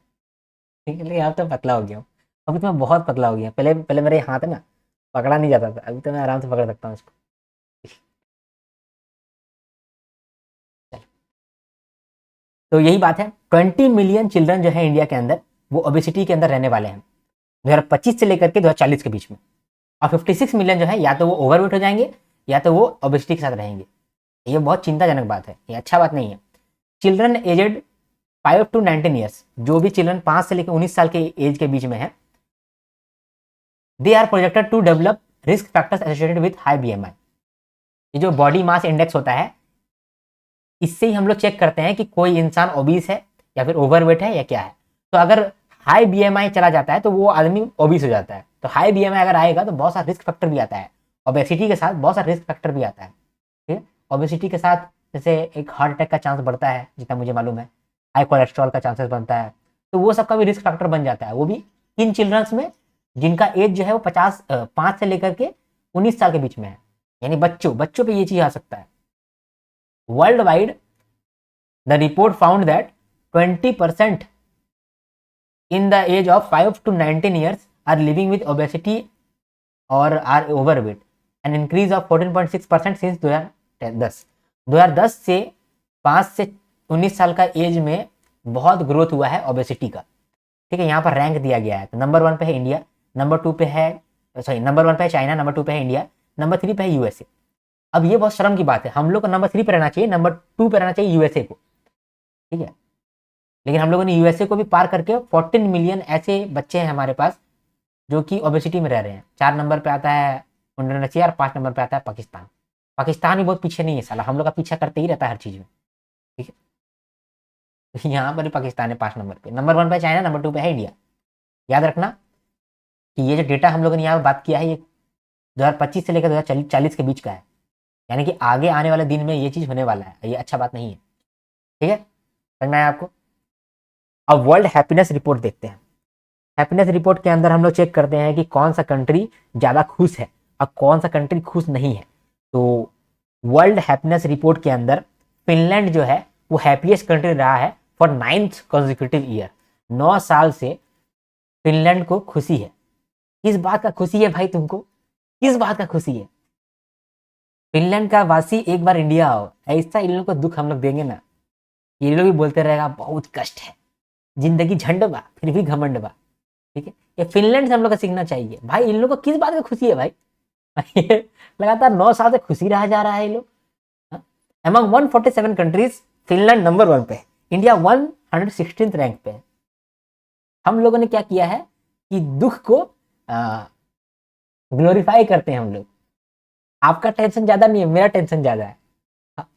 ठीक है, लेकिन अब तो पतला हो गया हूँ। अभी तो मैं बहुत पतला हो गया, पहले पहले मेरे हाथ है ना, पकड़ा नहीं जाता था, अभी तो मैं आराम से पकड़ सकता हूँ इसको। तो यही बात है, 20 मिलियन चिल्ड्रन जो है इंडिया के अंदर, वो ओबेसिटी के अंदर रहने वाले हैं 2025 से लेकर के 2040 के बीच में। और 56 मिलियन जो है, या तो वो ओवरवेट हो जाएंगे, या तो वो ओबेसिटी के साथ रहेंगे। ये बहुत चिंताजनक बात है, ये अच्छा बात नहीं है। चिल्ड्रन एजेड 5 to 19 ईयर्स, जो भी चिल्ड्रन 5 से लेकर 19 साल के एज के बीच में है, they are projected to develop risk factors associated with high BMI. ये जो बॉडी मास इंडेक्स होता है, इससे ही हम लोग चेक करते हैं कि कोई इंसान ओबीस है या फिर ओवरवेट है या क्या है। तो अगर हाई बीएमआई चला जाता है तो वो आदमी ओबीस हो जाता है। तो हाई बीएमआई अगर आएगा तो बहुत सारा रिस्क फैक्टर भी आता है, ओबेसिटी के साथ बहुत सारा रिस्क फैक्टर भी आता है। ठीक है, ओबेसिटी के साथ जैसे एक हार्ट अटैक का चांस बढ़ता है, जितना मुझे मालूम है, हाई कोलेस्ट्रॉल का चांसेस बनता है, तो वो सबका भी रिस्क फैक्टर बन जाता है, वो भी इन चिल्ड्रंस में जिनका एज जो है वो 5 से लेकर के 19 साल के बीच में है। यानी बच्चों बच्चों पे ये चीज आ सकता है। World wide the report found that 20% in the age of 5 to 19 years are living with obesity or are overweight, an increase of 14.6% since 2010। 2010 से 5 से 19 साल का एज में बहुत ग्रोथ हुआ है ओबेसिटी का। ठीक है, यहाँ पर रैंक दिया गया है, तो नंबर 1 पे है इंडिया, नंबर 2 पे है, सॉरी नंबर 1 पे है चाइना, नंबर 2 पे है इंडिया, नंबर 3 पे है यूएसए। अब ये बहुत शर्म की बात है, हम लोग को नंबर 3 पे रहना चाहिए, नंबर 2 पे रहना चाहिए यूएसए को। ठीक है, लेकिन हम लोगों ने यूएसए को भी पार करके 14 मिलियन ऐसे बच्चे हैं हमारे पास जो कि ओबेसिटी में रह रहे हैं। 4 नंबर पे आता है इंडोनेशिया और 5 नंबर पे आता है पाकिस्तान। पाकिस्तान भी बहुत पीछे नहीं है साला, हम लोग का पीछा करते ही रहता है हर चीज में। ठीक है, तो यहाँ पर भी पाकिस्तान है 5 नंबर पे, नंबर 1 पे चाइना, नंबर 2 पे है इंडिया। याद रखना कि ये जो डेटा हम लोगों ने यहाँ पर बात किया है, ये 2025 से लेकर 2040 के बीच का है, यानी कि आगे आने वाले दिन में ये चीज होने वाला है, ये अच्छा बात नहीं है। ठीक है, समझ में आया आपको? अब वर्ल्ड हैप्पीनेस रिपोर्ट देखते हैं। हैप्पीनेस रिपोर्ट के अंदर हम लोग चेक करते हैं कि कौन सा कंट्री ज़्यादा खुश है और कौन सा कंट्री खुश नहीं है। तो वर्ल्ड हैप्पीनेस रिपोर्ट के अंदर फिनलैंड जो है वो हैप्पीएस्ट कंट्री रहा है फॉर 9th कंसेक्यूटिव ईयर। 9 साल से फिनलैंड को खुशी है। किस बात का खुशी है भाई तुमको? किस बात का खुशी है? फिनलैंड का वासी एक बार इंडिया आओ, ऐसा इन लोगों को दुख हम लोग देंगे ना, ये लोग भी बोलते रहेगा बहुत कष्ट है, जिंदगी झंड बा फिर भी घमंड बा। ठीक है, ये फिनलैंड से हम लोग को सीखना चाहिए भाई। इन लोगों को किस बात का खुशी है भाई? लगातार 9 साल से खुशी रहा जा रहा है ये लोग। अमंग 147 कंट्रीज फिनलैंड नंबर 1 पे है, इंडिया 116th रैंक पे है। हम लोगों ने क्या किया है कि दुख को ग्लोरीफाई करते हैं हम लोग। आपका टेंशन ज्यादा नहीं है, मेरा टेंशन ज्यादा है।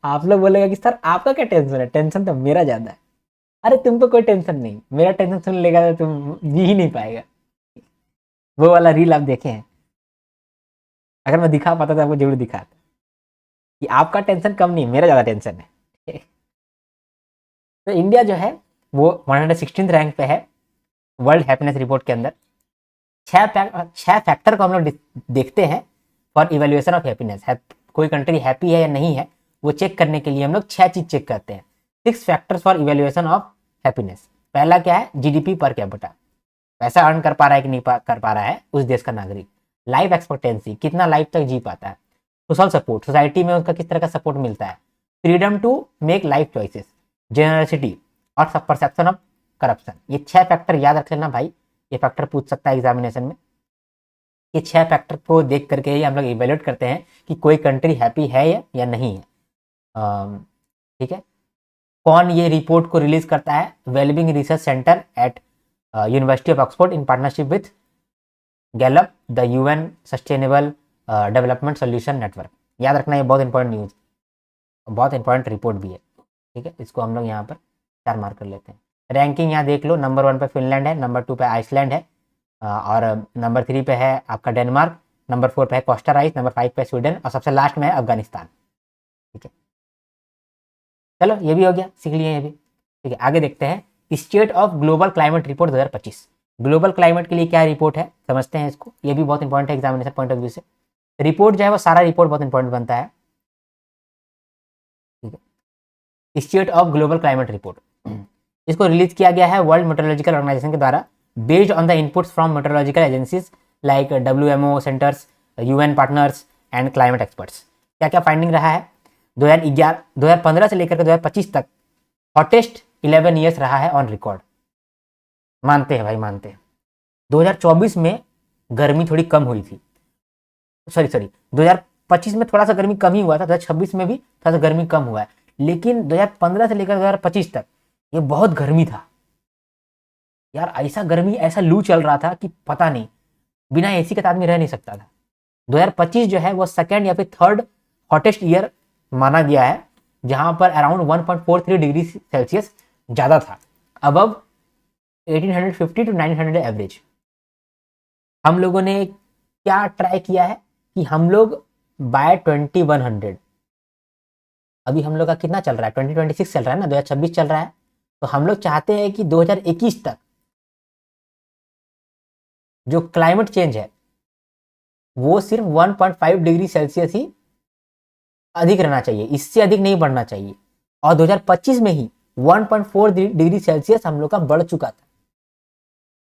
आप लोग बोलेगा कि सर आपका क्या टेंशन है? टेंशन तो मेरा ज्यादा है। अरे तुमको कोई टेंशन नहीं, मेरा टेंशन सुन लेगा तो तुम जी ही नहीं पाएगा। वो वाला रील आप देखे हैं? अगर मैं दिखा पाता तो आपको जरूर दिखाता कि आपका टेंशन कम नहीं, मेरा ज्यादा टेंशन है। तो इंडिया जो है वो 116th रैंक पे है वर्ल्ड हैप्पीनेस रिपोर्ट के अंदर। 6 फैक्टर को हम लोग देखते हैं फॉर इवेल्युएशन ऑफ हैप्पीनेस। कोई कंट्री हैप्पी है या नहीं है वो चेक करने के लिए हम लोग 6 चीज चेक करते हैं। 6 factors for evaluation of happiness. पहला क्या है? जीडीपी पर कैपिटा, पैसा अर्न कर पा रहा है कि नहीं कर पा रहा है उस देश का नागरिक। लाइफ एक्सपेक्टेंसी, कितना लाइफ तक जी पाता है। सोशल सपोर्ट, सोसाइटी में उसका किस तरह का सपोर्ट मिलता है। Freedom to make life choices, generosity और परसेप्शन ऑफ करप्शन। ये 6 फैक्टर याद रख लेना भाई, ये फैक्टर पूछ सकता है एग्जामिनेशन में। ये 6 फैक्टर को देख करके ही हम लोग इवेल्युएट करते हैं कि कोई कंट्री हैप्पी है या नहीं है। ठीक है, कौन ये रिपोर्ट को रिलीज करता है? Wellbeing research centre at university of Oxford in partnership with Gallup, the UN sustainable development solution network. याद रखना, ये बहुत इंपॉर्टेंट न्यूज, बहुत इंपॉर्टेंट रिपोर्ट भी है। ठीक है, इसको हम लोग यहाँ पर 4 मार्क कर लेते हैं। रैंकिंग यहाँ देख लो, नंबर 1 पे फिनलैंड है, नंबर 2 पे आइसलैंड है, और नंबर 3 पे है आपका डेनमार्क, नंबर 4 पे है कोस्टा राइस, नंबर 5 पे स्वीडन, और सबसे लास्ट में है अफगानिस्तान। ठीक है, चलो ये भी हो गया, सीख लिए ये भी। ठीक है, आगे देखते हैं state of Global Climate report 2025। Global climate के लिए क्या रिपोर्ट है समझते हैं इसको, ये भी बहुत इंपॉर्टेंट है एग्जामिनेशन पॉइंट ऑफ व्यू से। रिपोर्ट जो है वो सारा रिपोर्ट बहुत इंपॉर्टेंट बनता है, ठीक है। State of Global Climate report, इसको रिलीज किया गया है वर्ल्ड मेट्रोलॉजिकल ऑर्गेनाइजेशन के द्वारा, based on the inputs from meteorological agencies like WMO centres, UN partners and climate experts. क्या क्या फाइंडिंग रहा है 2015 से लेकर 2025 तक हॉटेस्ट 11 ईयर्स रहा है ऑन रिकॉर्ड। मानते हैं भाई, मानते हैं। 2024 में गर्मी थोड़ी कम हुई थी, सॉरी 2025 में थोड़ा सा गर्मी कम ही हुआ था, 2026 में भी थोड़ा सा गर्मी कम हुआ है, लेकिन 2015 से लेकर 2025 तक ये बहुत गर्मी था यार। ऐसा गर्मी, ऐसा लू चल रहा था कि पता नहीं, बिना एसी के आदमी रह नहीं सकता था। 2025 जो है वो सेकेंड या फिर थर्ड हॉटेस्ट ईयर माना गया है, जहां पर अराउंड 1.43 डिग्री सेल्सियस ज़्यादा था, अबव 1850 to 900 एवरेज। हम लोगों ने क्या ट्राई किया है कि हम लोग बाय 2100, अभी हम लोग का कितना चल रहा है, 2026 चल रहा है ना, 2026 चल रहा है, तो हम लोग चाहते हैं कि 2021 तक जो क्लाइमेट चेंज है वो सिर्फ 1.5 डिग्री सेल्सियस ही अधिक रहना चाहिए, इससे अधिक नहीं बढ़ना चाहिए। और 2025 में ही 1.4 डिग्री सेल्सियस हम लोग का बढ़ चुका था,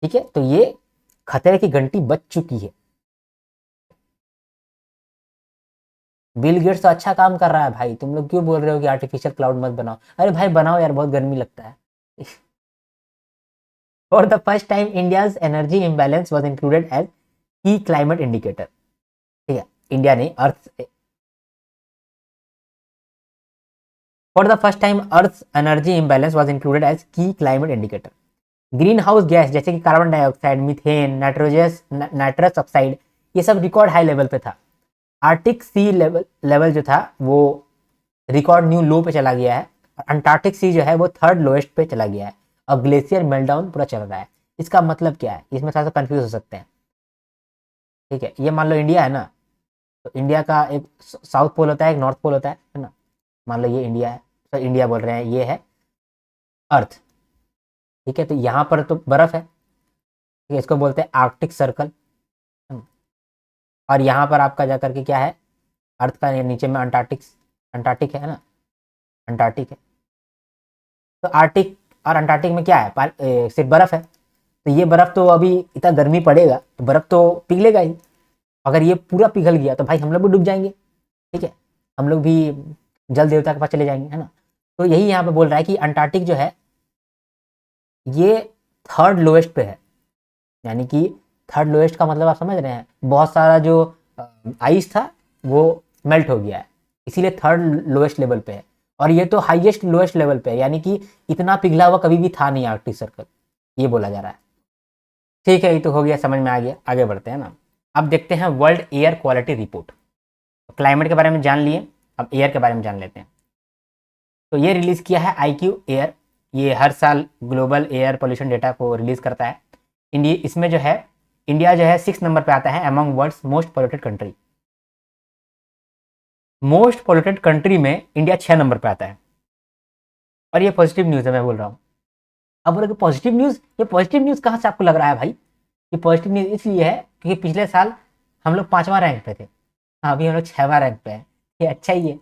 ठीक है। तो ये खतरे की घंटी बज चुकी है। बिल गेट्स तो अच्छा काम कर रहा है भाई, तुम लोग क्यों बोल रहे हो कि आर्टिफिशियल क्लाउड मत बनाओ? अरे भाई बनाओ यार, बहुत गर्मी लगता है। For the first time India's energy imbalance was included as key climate indicator, ठीक है। इंडिया ने for the first time earth energy imbalance was included as key climate indicator. Greenhouse gas जैसे कि carbon dioxide, methane, nitrous oxide, ये सब record high level पे था। Arctic सी level जो था वो रिकॉर्ड न्यू लो पे चला गया है। अंटार्कटिक सी जो है वो थर्ड लोएस्ट पे चला गया है, और ग्लेशियर मेल्टडाउन पूरा चल रहा है। इसका मतलब क्या है, इसमें थोड़ा सा कंफ्यूज हो सकते हैं, ठीक है। ये मान लो इंडिया है ना, तो इंडिया का एक साउथ पोल होता है, एक नॉर्थ पोल होता है ना। मान लो ये इंडिया है, तो इंडिया बोल रहे हैं, ये है अर्थ, ठीक है। तो यहाँ पर तो बर्फ है, ठीक है, इसको बोलते हैं आर्कटिक सर्कल। और यहाँ पर आपका जाकर के क्या है, अर्थ का नीचे में अंटार्कटिक है ना, अंटार्कटिक है। तो आर्टिक और अंटार्कटिक में क्या है, सिर्फ बर्फ है। तो ये बर्फ तो अभी इतना गर्मी पड़ेगा तो बर्फ तो पिघलेगा ही। अगर ये पूरा पिघल गया तो भाई हम लोग भी डूब जाएंगे, ठीक है, हम लोग भी जल देवता के पास चले जाएंगे, है ना। तो यही यहाँ पे बोल रहा है कि अंटार्कटिक जो है ये थर्ड लोएस्ट पे है, यानी कि थर्ड लोएस्ट का मतलब आप समझ रहे हैं, बहुत सारा जो आइस था वो मेल्ट हो गया है, इसीलिए थर्ड लोएस्ट लेवल पे है। और ये तो हाईएस्ट लोएस्ट लेवल पे है, यानी कि इतना पिघला हुआ कभी भी था नहीं आर्कटिक सर्कल, ये बोला जा रहा है, ठीक है। ये तो हो गया, समझ में आ गया, आगे बढ़ते हैं ना। अब देखते हैं world air quality report. Climate के बारे में जान लिए, अब एयर के बारे में जान लेते हैं। तो ये रिलीज किया है IQ एयर, ये हर साल ग्लोबल एयर पोल्यूशन डेटा को रिलीज करता है। इसमें जो है इंडिया जो है 6 नंबर पे आता है among world's most polluted country. Most polluted country में इंडिया 6 नंबर पे आता है, और ये पॉजिटिव न्यूज़ है, मैं बोल रहा हूँ। अब बोलोगे पॉजिटिव न्यूज़, ये पॉजिटिव न्यूज़ कहाँ से आपको लग रहा है भाई? ये पॉजिटिव न्यूज़ इसलिए है क्योंकि पिछले साल हम लोग 5वां रैंक पे थे, हाँ अभी हम लोग 6वां रैंक पे हैं, ये अच्छा ही है।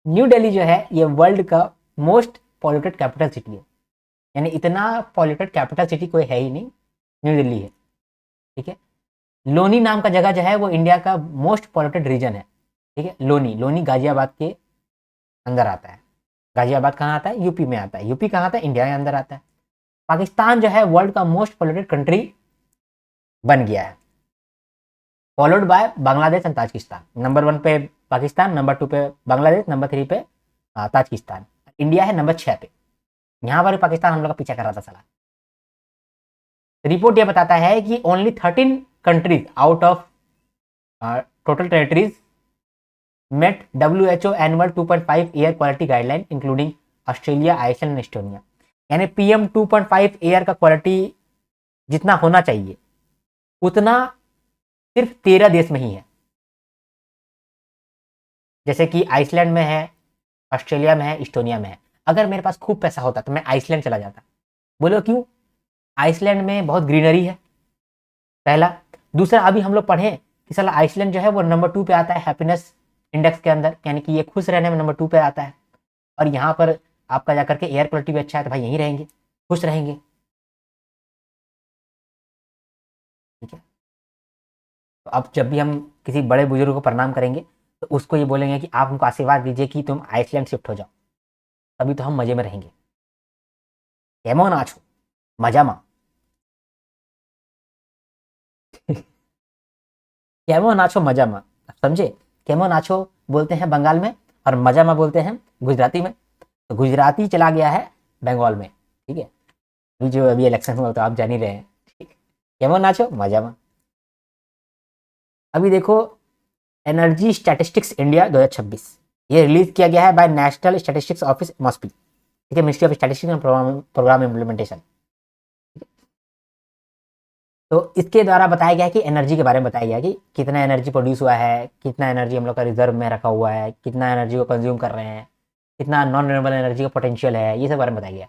न्यू दिल्ली जो है ये वर्ल्ड का मोस्ट पॉल्यूटेड कैपिटल सिटी है, यानी इतना पॉल्यूटेड कैपिटल सिटी कोई है ही नहीं, न्यू दिल्ली है, ठीक है। लोनी नाम का जगह जो है वो इंडिया का मोस्ट पॉल्यूटेड रीजन है, ठीक है। लोनी गाजियाबाद के अंदर आता है। गाजियाबाद कहाँ आता है? यूपी में आता है। यूपी कहाँ आता है? इंडिया के अंदर आता है। पाकिस्तान जो है वर्ल्ड का मोस्ट पॉल्यूटेड कंट्री बन गया है, followed by Bangladesh and Tajikistan. Number 1 पे पाकिस्तान, नंबर 2 पे बांग्लादेश, नंबर 3 पे ताजिकिस्तान। इंडिया है नंबर 6 पे, यहाँ पर पाकिस्तान हम लोग का पीछा कर रहा था साला। रिपोर्ट ये बताता है कि only 13 countries out of total territories met WHO annual 2.5 air quality guideline including Australia, Iceland, Estonia. यानी PM 2.5 एयर का क्वालिटी जितना होना चाहिए उतना सिर्फ 13 देश में ही है, जैसे कि आइसलैंड में है, ऑस्ट्रेलिया में है, इस्टोनिया में है। अगर मेरे पास खूब पैसा होता तो मैं आइसलैंड चला जाता, बोलो क्यों? आइसलैंड में बहुत ग्रीनरी है, पहला। दूसरा, अभी हम लोग पढ़े कि साला आइसलैंड जो है वो नंबर 2 पे आता है हैप्पीनेस इंडेक्स के अंदर, यानी कि ये खुश रहने में नंबर 2 पे आता है। और यहाँ पर आपका जाकर के एयर क्वालिटी भी अच्छा है, तो भाई यहीं रहेंगे, खुश रहेंगे। ठीक है, तो अब जब भी हम किसी बड़े बुजुर्ग को प्रणाम करेंगे तो उसको ये बोलेंगे कि आप हमको आशीर्वाद दीजिए कि तुम आइसलैंड शिफ्ट हो जाओ, तभी तो हम मजे में रहेंगे। केमो नाचो मजा मा। केमो नाचो मजा मा, समझे? केमो नाचो बोलते हैं बंगाल में, और मजा मा बोलते हैं गुजराती में। तो गुजराती चला गया है बंगाल में। ठीक है, अभी जो अभी इलेक्शन हुआ तो आप जान ही रहे हैं। ठीक, केमो नाचो मजा मा। अभी देखो, एनर्जी स्टैटिस्टिक्स इंडिया 2026, ये रिलीज किया गया है by National Statistics Office MoSPI. ठीक है, ministry of Statistics and Programme Implementation. तो इसके द्वारा बताया गया है कि एनर्जी के बारे में बताया गया कि कितना एनर्जी प्रोड्यूस हुआ है, कितना एनर्जी हम लोग का रिजर्व में रखा हुआ है, कितना एनर्जी को कंज्यूम कर रहे हैं, कितना नॉन रिन्यूएबल एनर्जी का पोटेंशियल है, ये सब बारे में बताया गया।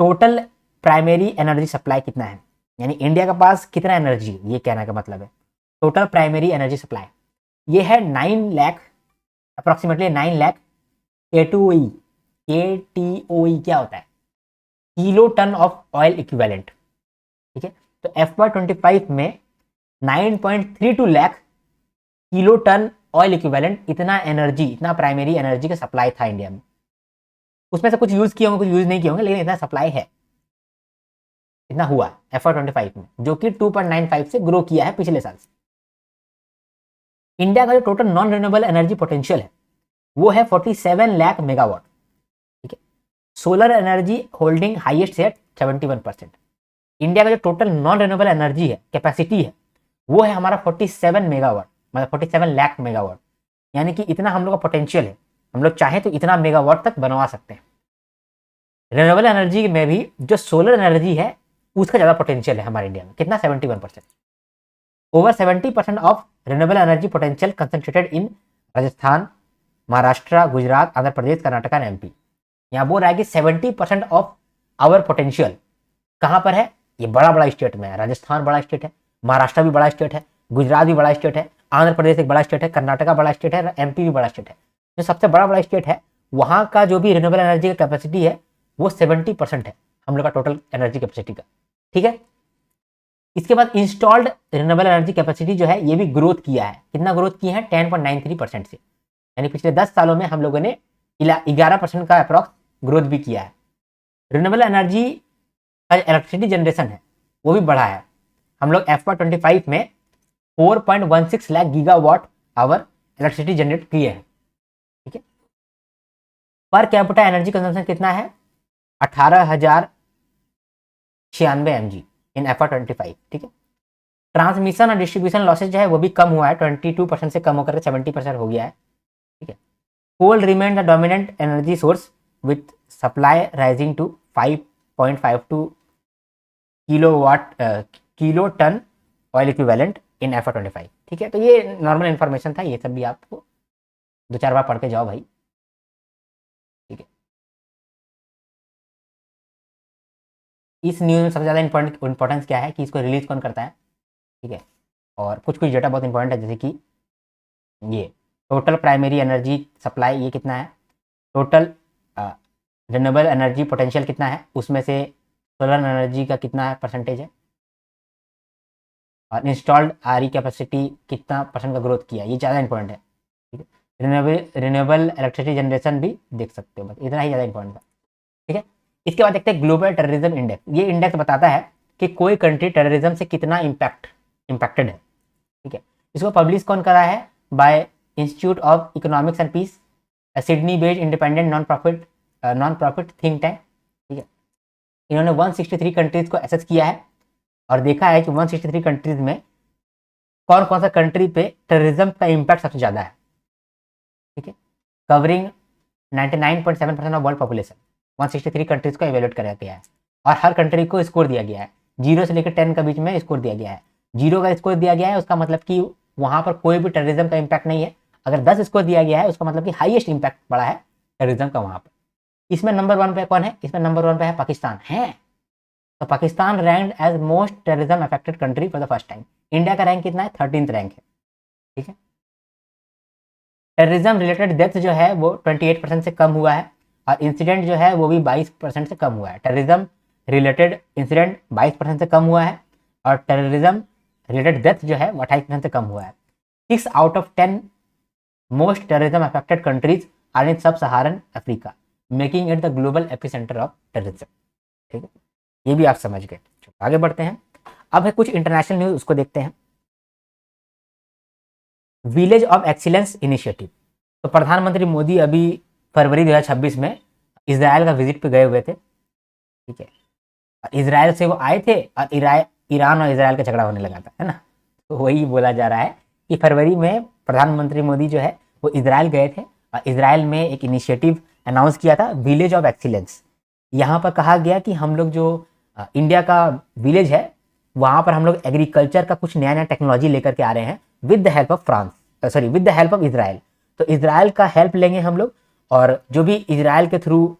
टोटल प्राइमरी एनर्जी सप्लाई कितना है, यानी इंडिया के पास कितना एनर्जी, ये कहने का मतलब है टोटल प्राइमरी एनर्जी सप्लाई। ये है 9 lakh, approximately 9 lakh KTOE। KTOE क्या होता है? Kilo ton of oil equivalent. ठीक है, तो FY25 में 9.32 lakh kilo ton oil equivalent, इतना एनर्जी, इतना प्राइमरी एनर्जी का सप्लाई था इंडिया में। उसमें से कुछ यूज किए होंगे, कुछ यूज नहीं किए होंगे, लेकिन इतना सप्लाई है, इतना हुआ FY25 में, जो कि 2.95 से ग्रो किया है पिछले साल से। इंडिया का जो total non renewable energy potential है वो है 47 लाख मेगावाट। ठीक है, सोलर एनर्जी होल्डिंग हाईएस्ट है 71%। इंडिया का जो टोटल नॉन रिन्यूएबल एनर्जी है, कैपेसिटी है, वो है हमारा 47 मेगावाट, मतलब 47 लाख मेगावाट। यानी कि इतना हम लोग का पोटेंशियल है, हम लोग चाहें तो इतना मेगावाट तक बनवा सकते हैं। रिन्यूएबल एनर्जी में भी जो सोलर एनर्जी है उसका ज़्यादा पोटेंशियल है हमारे इंडिया में, कितना? 71%। Over 70% of renewable energy potential concentrated in Rajasthan, Maharashtra, Gujarat, Andhra Pradesh, Karnataka and MP। यहाँ बोल रहा है कि 70% ऑफ आवर पोटेंशियल कहाँ पर है? ये बड़ा बड़ा स्टेट में है। राजस्थान बड़ा स्टेट है, महाराष्ट्र भी बड़ा स्टेट है, गुजरात भी बड़ा स्टेट है, आंध्र प्रदेश एक बड़ा स्टेट है, कर्नाटका बड़ा स्टेट है, MP भी बड़ा स्टेट है। जो सबसे बड़ा बड़ा स्टेट है वहाँ का जो भी रिन्यूएबल एनर्जी का कैपेसिटी है वो 70% है हम लोग का टोटल एनर्जी कैपेसिटी का। ठीक है, इसके बाद इंस्टॉल्ड रिन्यूएबल एनर्जी कैपेसिटी जो है ये भी ग्रोथ किया है। कितना ग्रोथ किया है? 10.93% से, यानी पिछले 10 सालों में हम लोगों ने 11% का अप्रॉक्स ग्रोथ भी किया है। रिन्यूएबल एनर्जी का इलेक्ट्रिसिटी जनरेशन है वो भी बढ़ा है। हम लोग FY25 में 4.16 lakh gigawatt hour electricity generate किए हैं। ठीक है, पर कैपिटा एनर्जी कंजम्पशन कितना है? 18,096 mg इन FY25। ठीक है, ट्रांसमिशन और डिस्ट्रीब्यूशन लॉसेज जो है वो भी कम हुआ है, 22% से कम होकर 70% हो गया है। ठीक है, coal remain the dominant energy source with supply rising to 5.52 kilo ton oil equivalent in FY25। ठीक है, तो ये नॉर्मल इन्फॉर्मेशन था, ये सब भी आपको 2-4 बार पढ़ के जाओ भाई। ठीक है, इस न्यूज़ में सबसे ज़्यादा इंपॉर्टेंस क्या है कि इसको रिलीज कौन करता है। ठीक है, और कुछ कुछ डेटा बहुत इंपॉर्टेंट है, जैसे कि ये टोटल प्राइमरी एनर्जी सप्लाई ये कितना है, टोटल रिन्यूएबल एनर्जी पोटेंशियल कितना है, उसमें से सोलर एनर्जी का कितना परसेंटेज है, और इंस्टॉल्ड RE कैपेसिटी कितना % का ग्रोथ किया, ये ज़्यादा इंपॉर्टेंट है। ठीक है, रिन्यूएबल इलेक्ट्रिसिटी जनरेशन भी देख सकते हो, बस इतना ही ज़्यादा इंपॉर्टेंट है। ठीक है, इसके बाद देखते हैं ग्लोबल टेररिज्म इंडेक्स। ये इंडेक्स बताता है कि कोई कंट्री टेररिज्म से कितना इम्पैक्टेड है। ठीक है, इसको पब्लिश कौन करा है? By Institute of economics and Peace, Sydney based independent non profit think tank. ठीक है, इन्होंने 163 कंट्रीज को एसेस किया है और देखा है कि 163 कंट्रीज में कौन कौन सा कंट्री पे टेररिज्म का इम्पैक्ट सबसे ज़्यादा है। ठीक है, covering 99.7% of world population, 163 countries को एवेल्यूएट कराया गया है और हर कंट्री को स्कोर दिया गया है, 0 से लेकर 10 के बीच में स्कोर दिया गया है। 0 का स्कोर दिया गया है उसका मतलब कि वहाँ पर कोई भी टेररिज्म का इम्पैक्ट नहीं है। अगर 10 स्कोर दिया गया है उसका मतलब कि हाईएस्ट इम्पैक्ट पड़ा है टेररिज्म का वहाँ पर। इसमें नंबर 1 पे कौन है? इसमें नंबर 1 पे है पाकिस्तान है। तो Pakistan ranked as most terrorism affected country for the first time. India का रैंक कितना है? 13th रैंक है। ठीक है। टेररिज्म रिलेटेड डेथ जो है वो 28% से कम हुआ है और इंसिडेंट जो है वो भी 22% से कम हुआ है। टेररिज्म रिलेटेड इंसिडेंट 22% से कम हुआ है और टेररिज्म रिलेटेड डेथ जो है वो 28% से कम हुआ है। 6 out of 10 most terrorism affected countries are in sub Saharan Africa, making it the global epicentre of terrorism. ठीक है, ये भी आप समझ गए। आगे बढ़ते हैं। अब है कुछ इंटरनेशनल न्यूज, उसको देखते हैं। Village of excellence initiative. तो प्रधानमंत्री मोदी अभी फरवरी 2026 में इसराइल का विजिट पे गए हुए थे। ठीक है, इसराइल से वो आए थे और ईरान और इसराइल का झगड़ा होने लगा था, है ना। तो वही बोला जा रहा है कि फरवरी में प्रधानमंत्री मोदी जो है वो इसराइल गए थे और इसराइल में एक इनिशिएटिव अनाउंस किया था, विलेज ऑफ एक्सीलेंस। यहाँ पर कहा गया कि हम लोग जो इंडिया का विलेज है वहाँ पर हम लोग एग्रीकल्चर का कुछ नया नया टेक्नोलॉजी लेकर के आ रहे हैं with the help of with the help of Israel. तो इसराइल का हेल्प लेंगे हम लोग और जो भी इसराइल के थ्रू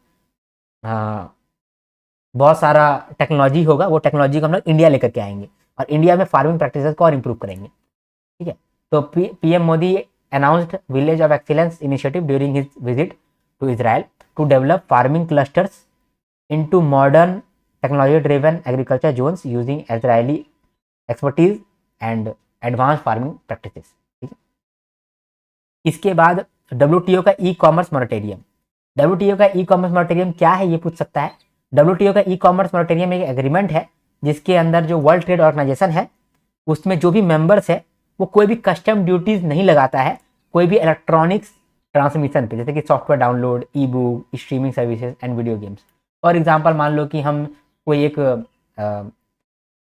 बहुत सारा टेक्नोलॉजी होगा वो टेक्नोलॉजी को हम लोग इंडिया लेकर के आएंगे और इंडिया में फार्मिंग प्रैक्टिसेस को और इम्प्रूव करेंगे। ठीक है, तो PM Modi announced village of excellence initiative during his visit to Israel to develop farming clusters into modern technology driven agriculture zones using Israeli expertise and advance farming practices. ठीक है, इसके बाद WTO का ई कॉमर्स मॉनिटरियम। WTO का e commerce मॉनिटरियम क्या है ये पूछ सकता है। WTO का ई कॉमर्स मॉनिटरियम एक एग्रीमेंट है जिसके अंदर जो वर्ल्ड ट्रेड ऑर्गेनाइजेशन है उसमें जो भी मेंबर्स है वो कोई भी कस्टम ड्यूटीज नहीं लगाता है कोई भी इलेक्ट्रॉनिक्स ट्रांसमिशन पे, जैसे कि software download, E book, streaming services and video games. For example मान लो कि हम कोई एक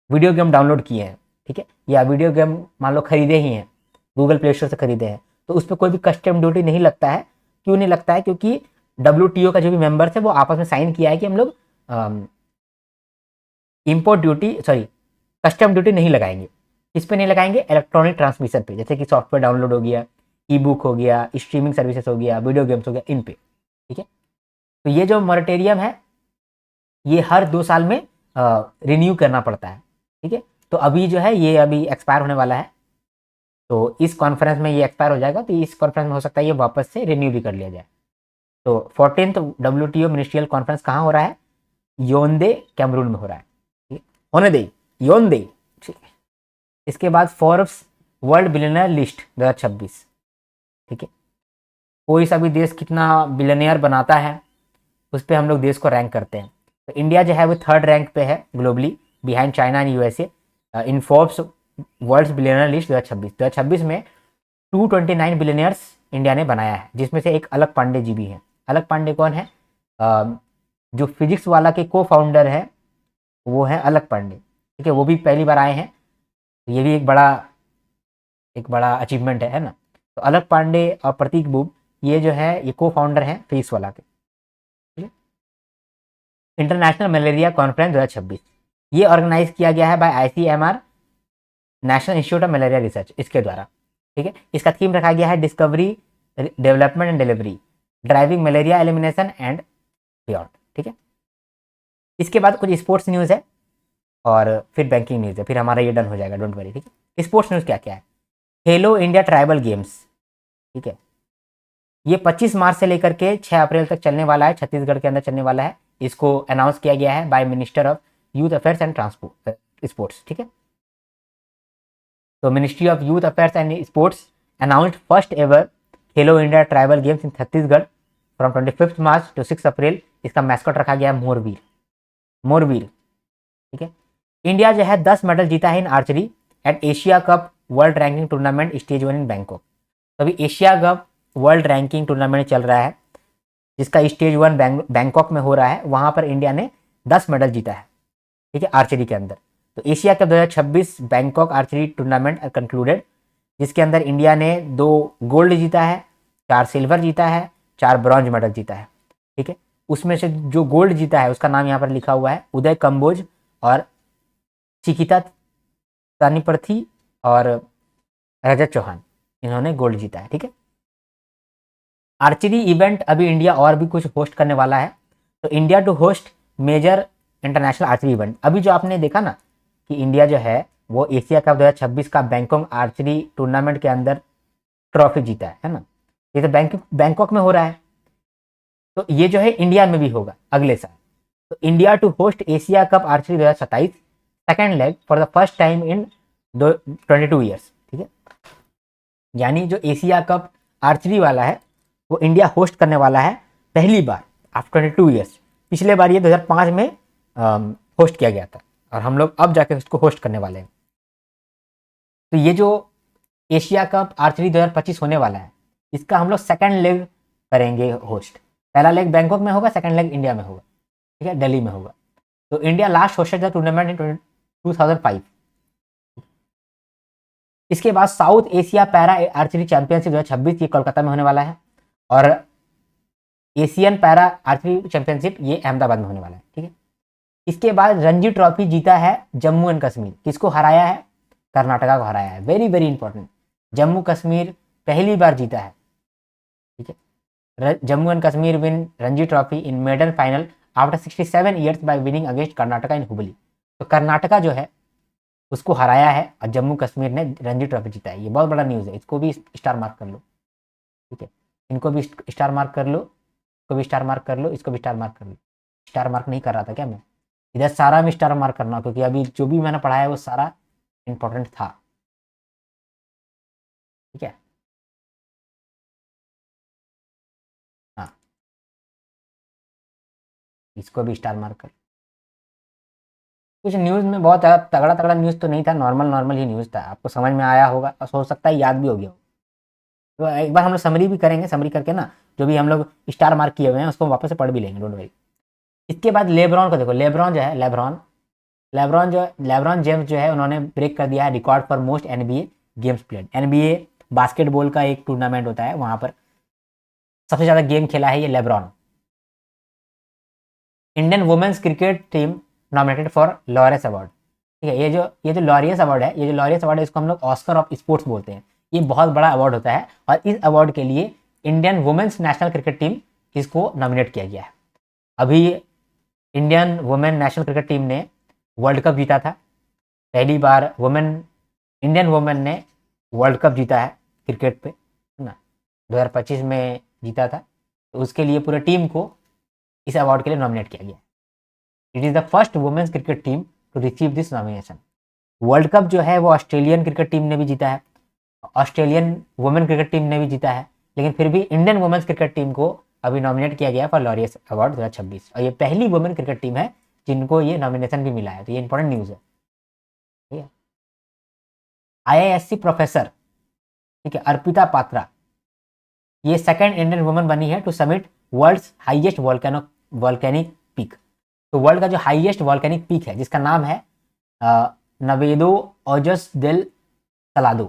वीडियो गेम डाउनलोड किए हैं, ठीक है, या वीडियो गेम मान लो खरीदे ही हैं, गूगल प्ले स्टोर से खरीदे हैं, तो उस पर कोई भी कस्टम ड्यूटी नहीं लगता है। क्यों नहीं लगता है? क्योंकि WTO का जो भी मेंबर्स है वो आपस में साइन किया है कि हम लोग इम्पोर्ट ड्यूटी कस्टम ड्यूटी नहीं लगाएंगे। इस पे नहीं लगाएंगे, इलेक्ट्रॉनिक ट्रांसमिशन पे, जैसे कि सॉफ्टवेयर डाउनलोड हो गया, ई बुक हो गया, स्ट्रीमिंग सर्विसेज हो गया, वीडियो गेम्स हो गया, इन पे। ठीक है, तो ये जो मॉरेटोरियम है ये हर 2 साल में रिन्यू करना पड़ता है। ठीक है, तो अभी जो है ये अभी एक्सपायर होने वाला है, तो इस कॉन्फ्रेंस में ये एक्सपायर हो जाएगा, तो इस कॉन्फ्रेंस में हो सकता है ये वापस से रिन्यू भी कर लिया जाए। तो 14th WTO मिनिस्ट्रियल कॉन्फ्रेंस कहाँ हो रहा है? योंदे, कैमरून में हो रहा है। होने दे, योंदे। ठीक है, इसके बाद फोर्ब्स वर्ल्ड बिलियनियर लिस्ट 2026। ठीक है, कोई सा भी देश कितना बिलियनियर बनाता है उस पर हम लोग देश को रैंक करते हैं। तो इंडिया जो है वो 3rd रैंक पे है globally, behind China and USA in Forbes world billionaire list 2026 में 229 बिलियनियर्स इंडिया ने बनाया है, जिसमें से एक अलग पांडे जी भी हैं। अलग पांडे कौन है? जो फिजिक्स वाला के को फाउंडर है वो है अलग पांडे। ठीक है, वो भी पहली बार आए हैं, ये भी एक बड़ा अचीवमेंट है ना। तो अलग पांडे और प्रतीक बुब ये जो है ये को फाउंडर हैं फिजिक्स वाला के। इंटरनेशनल मलेरिया कॉन्फ्रेंस 2026 ये ऑर्गेनाइज किया गया है by ICMR, national institute of malaria Research, इसके द्वारा। ठीक है, इसका थीम रखा गया है discovery, development and delivery, driving malaria elimination and beyond. ठीक है, इसके बाद कुछ स्पोर्ट्स न्यूज़ है और फिर बैंकिंग न्यूज़ है, फिर हमारा ये डन हो जाएगा, डोंट वरी। ठीक है, स्पोर्ट्स न्यूज़ क्या क्या है? खेलो इंडिया ट्राइबल गेम्स। ठीक है, ये 25 मार्च से लेकर के 6 अप्रैल तक चलने वाला है, छत्तीसगढ़ के अंदर चलने वाला है। इसको अनाउंस किया गया है by minister of youth affairs and transport sports. ठीक है, तो ministry of youth affairs and sports announced first ever Khelo India tribal games in Chhattisgarh from 25 March to 6 April. इसका मैस्कॉट रखा गया है मोरवीर। ठीक है, इंडिया जो है 10 मेडल जीता है in archery at Asia Cup world ranking tournament stage 1 in Bangkok. तो अभी Asia Cup world ranking tournament चल रहा है जिसका स्टेज 1 बैंकॉक में हो रहा है, वहां पर इंडिया ने 10 मेडल जीता है। ठीक है, आर्चरी के अंदर। तो Asia cup 2026 Bangkok archery tournament concluded, जिसके अंदर इंडिया ने 2 गोल्ड जीता है, 4 सिल्वर जीता है, 4 ब्रॉन्ज मेडल जीता है। ठीक है, उसमें से जो गोल्ड जीता है उसका नाम यहाँ पर लिखा हुआ है उदय कंबोज और चिकिता तानीपर्थी और रजत चौहान, इन्होंने गोल्ड जीता है। ठीक है, आर्चरी इवेंट अभी इंडिया और भी कुछ होस्ट करने वाला है, तो India to host major international archery event. अभी जो आपने देखा ना कि इंडिया जो है वो एशिया कप 2026 का बैंकॉक आर्चरी टूर्नामेंट के अंदर ट्रॉफी जीता है ना। ये तो बैंकॉक में हो रहा है, तो ये जो है इंडिया में भी होगा अगले साल। तो India to host Asia Cup archery 2027 second leg for the first time in 22 years. ठीक है, यानी जो एशिया कप आर्चरी वाला है वो इंडिया होस्ट करने वाला है पहली बार आफ्टर 22 ईयर्स। पिछले बार ये 2005 में होस्ट किया गया था और हम लोग अब जाके उसको होस्ट करने वाले हैं। तो ये जो एशिया कप आर्चरी 2025 होने वाला है इसका हम लोग सेकेंड लेग करेंगे होस्ट। पहला लेग बैंकॉक में होगा, सेकेंड लेग इंडिया में होगा। ठीक है, दिल्ली में होगा। तो India last hosted the tournament इन 2005। इसके बाद south Asia para archery championship 2026 ये कोलकाता में होने वाला है और एशियन पैरा आर्चरी चैंपियनशिप ये अहमदाबाद में होने वाला है। ठीक है, इसके बाद रणजी ट्रॉफी जीता है जम्मू एंड कश्मीर। किसको हराया है? कर्नाटका को हराया है। Very very important, Jammu Kashmir पहली बार जीता है। ठीक है, Jammu and Kashmir win Ranji trophy in maiden final after 67 years by winning against Karnataka in Hubli. तो कर्नाटका जो है उसको हराया है और जम्मू कश्मीर ने रणजी ट्रॉफी जीता है। ये बहुत बड़ा न्यूज़ है, इसको भी स्टार मार्क कर लो। ठीक है, इनको भी स्टार मार्क कर लो, इसको भी स्टार मार्क कर लो, इसको भी स्टार मार्क कर लो। स्टार मार्क नहीं कर रहा था क्या मैं? इधर सारा में स्टार मार्क करना, क्योंकि अभी जो भी मैंने पढ़ा है वो सारा इंपॉर्टेंट था। ठीक है, हाँ, इसको भी स्टार मार्क कर। कुछ न्यूज़ में बहुत तगड़ा तगड़ा न्यूज़ तो नहीं था, नॉर्मल नॉर्मल ही न्यूज़ था। आपको समझ में आया होगा और हो सकता है याद भी हो गया हो। तो एक बार हम लोग समरी भी करेंगे, समरी करके ना जो भी हम लोग स्टार मार्क किए हुए हैं उसको वापस से पढ़ भी लेंगे, डोंट वरी। इसके बाद लेब्रॉन को देखो, लेब्रॉन जो है लेब्रॉन जेम्स जो है उन्होंने ब्रेक कर दिया है record for most NBA games played. NBA basketball का एक टूर्नामेंट होता है, वहां पर सबसे ज़्यादा गेम खेला है ये LeBron. Indian women's cricket team nominated for Laureus award. ठीक है, ये जो लॉरियस अवार्ड है, ये जो लॉरियस अवार्ड है इसको हम लोग ऑस्कर ऑफ स्पोर्ट्स बोलते हैं। ये बहुत बड़ा अवार्ड होता है और इस अवार्ड के लिए Indian women's national cricket team इसको नॉमिनेट किया गया है। अभी Indian women national cricket team ने वर्ल्ड कप जीता था, पहली बार इंडियन वुमेन ने वर्ल्ड कप जीता है क्रिकेट पे, है ना, 2025 में जीता था। तो उसके लिए पूरे टीम को इस अवार्ड के लिए नॉमिनेट किया गया। It is the first women's cricket team to receive this nomination. World Cup जो है वो ऑस्ट्रेलियन क्रिकेट टीम ने भी जीता है, ऑस्ट्रेलियन वुमेन क्रिकेट टीम ने भी जीता है, लेकिन फिर भी इंडियन वुमेन्स क्रिकेट टीम को अभी नॉमिनेट किया गया फॉर लॉरियस अवार्ड 2026 और ये पहली वुमेन क्रिकेट टीम है जिनको ये नॉमिनेशन भी मिला है। तो ये इंपॉर्टेंट न्यूज़ है। ठीक है, IISc प्रोफेसर, ठीक है, अर्पिता पात्रा, ये सेकंड इंडियन वुमन बनी है to summit world's highest volcanic peak. तो वर्ल्ड का जो हाईएस्ट वॉल्केनिक पीक है जिसका नाम है नवेदो ओजस देल सलादो।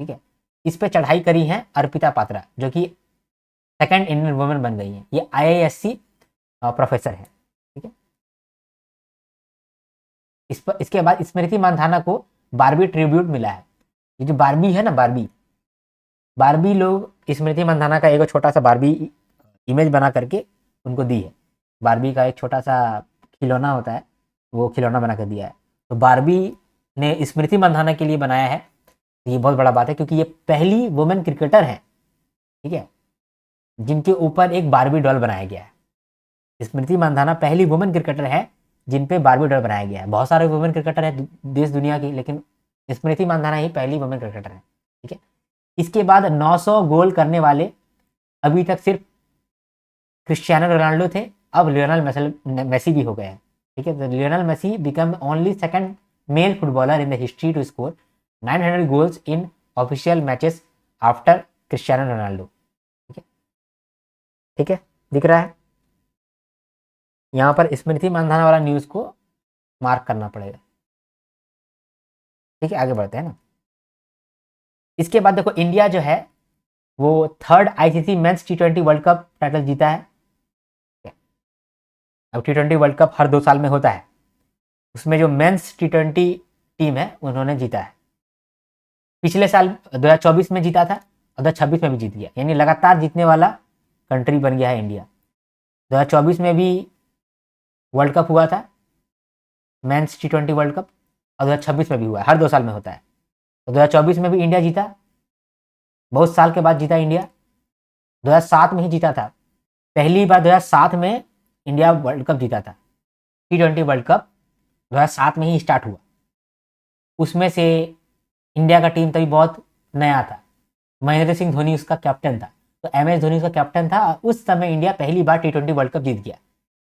ठीक है, इस पे चढ़ाई करी है अर्पिता पात्रा जो कि सेकंड इंडियन वुमन बन गई है। ये IISc प्रोफेसर है। ठीक है, इसके बाद स्मृति मंधाना को बारबी ट्रिब्यूट मिला है। ये जो बारबी है ना, बारबी लोग स्मृति मंधाना का एक छोटा सा बारबी इमेज बना करके उनको दी है। बारबी का एक छोटा सा खिलौना होता है, वो खिलौना बना कर दिया है। तो बारबी ने स्मृति मंधाना के लिए बनाया है। ये बहुत बड़ा बात है क्योंकि ये पहली वुमेन क्रिकेटर है, ठीक है, जिनके ऊपर एक बारबी डॉल बनाया गया है। स्मृति मंधाना पहली वुमेन क्रिकेटर है जिन पे बारबी डॉल बनाया गया है। बहुत सारे वुमेन क्रिकेटर है देश दुनिया की, लेकिन स्मृति मंधाना ही पहली वुमेन क्रिकेटर है। ठीक है, इसके बाद 900 गोल करने वाले अभी तक सिर्फ क्रिस्टियानो रोनाल्डो थे, अब लियोनेल मेसी भी हो गए हैं। ठीक है, तो Lionel Messi become only second male footballer in the history to score 900 goals in official matches after Cristiano Ronaldo. ठीक है, ठीक है, दिख रहा है यहाँ पर स्मृति मंधाना वाला न्यूज़ को मार्क करना पड़ेगा। ठीक है, आगे बढ़ते हैं ना। इसके बाद देखो इंडिया जो है वो third ICC men's T20 world cup title जीता है। अब T20 वर्ल्ड कप हर 2 साल में होता है, उसमें जो मेंस T20 टीम है उन्होंने जीता है। पिछले साल 2024 में जीता था और 2026 में भी जीत गया, यानी लगातार जीतने वाला कंट्री बन गया है इंडिया। 2024 में भी वर्ल्ड कप हुआ था, मेंस T20 वर्ल्ड कप, और 2026 में भी हुआ है, हर 2 साल में होता है। तो 2024 में भी इंडिया जीता, बहुत साल के बाद जीता इंडिया। 2007 में ही जीता था, पहली बार 2007 में इंडिया वर्ल्ड कप जीता था। T20 वर्ल्ड कप 2007 में ही स्टार्ट हुआ। उसमें से इंडिया का टीम तभी बहुत नया था, महेंद्र सिंह धोनी उसका कैप्टन था, तो MS धोनी उसका कैप्टन था, और उस समय इंडिया पहली बार T20 वर्ल्ड कप जीत गया।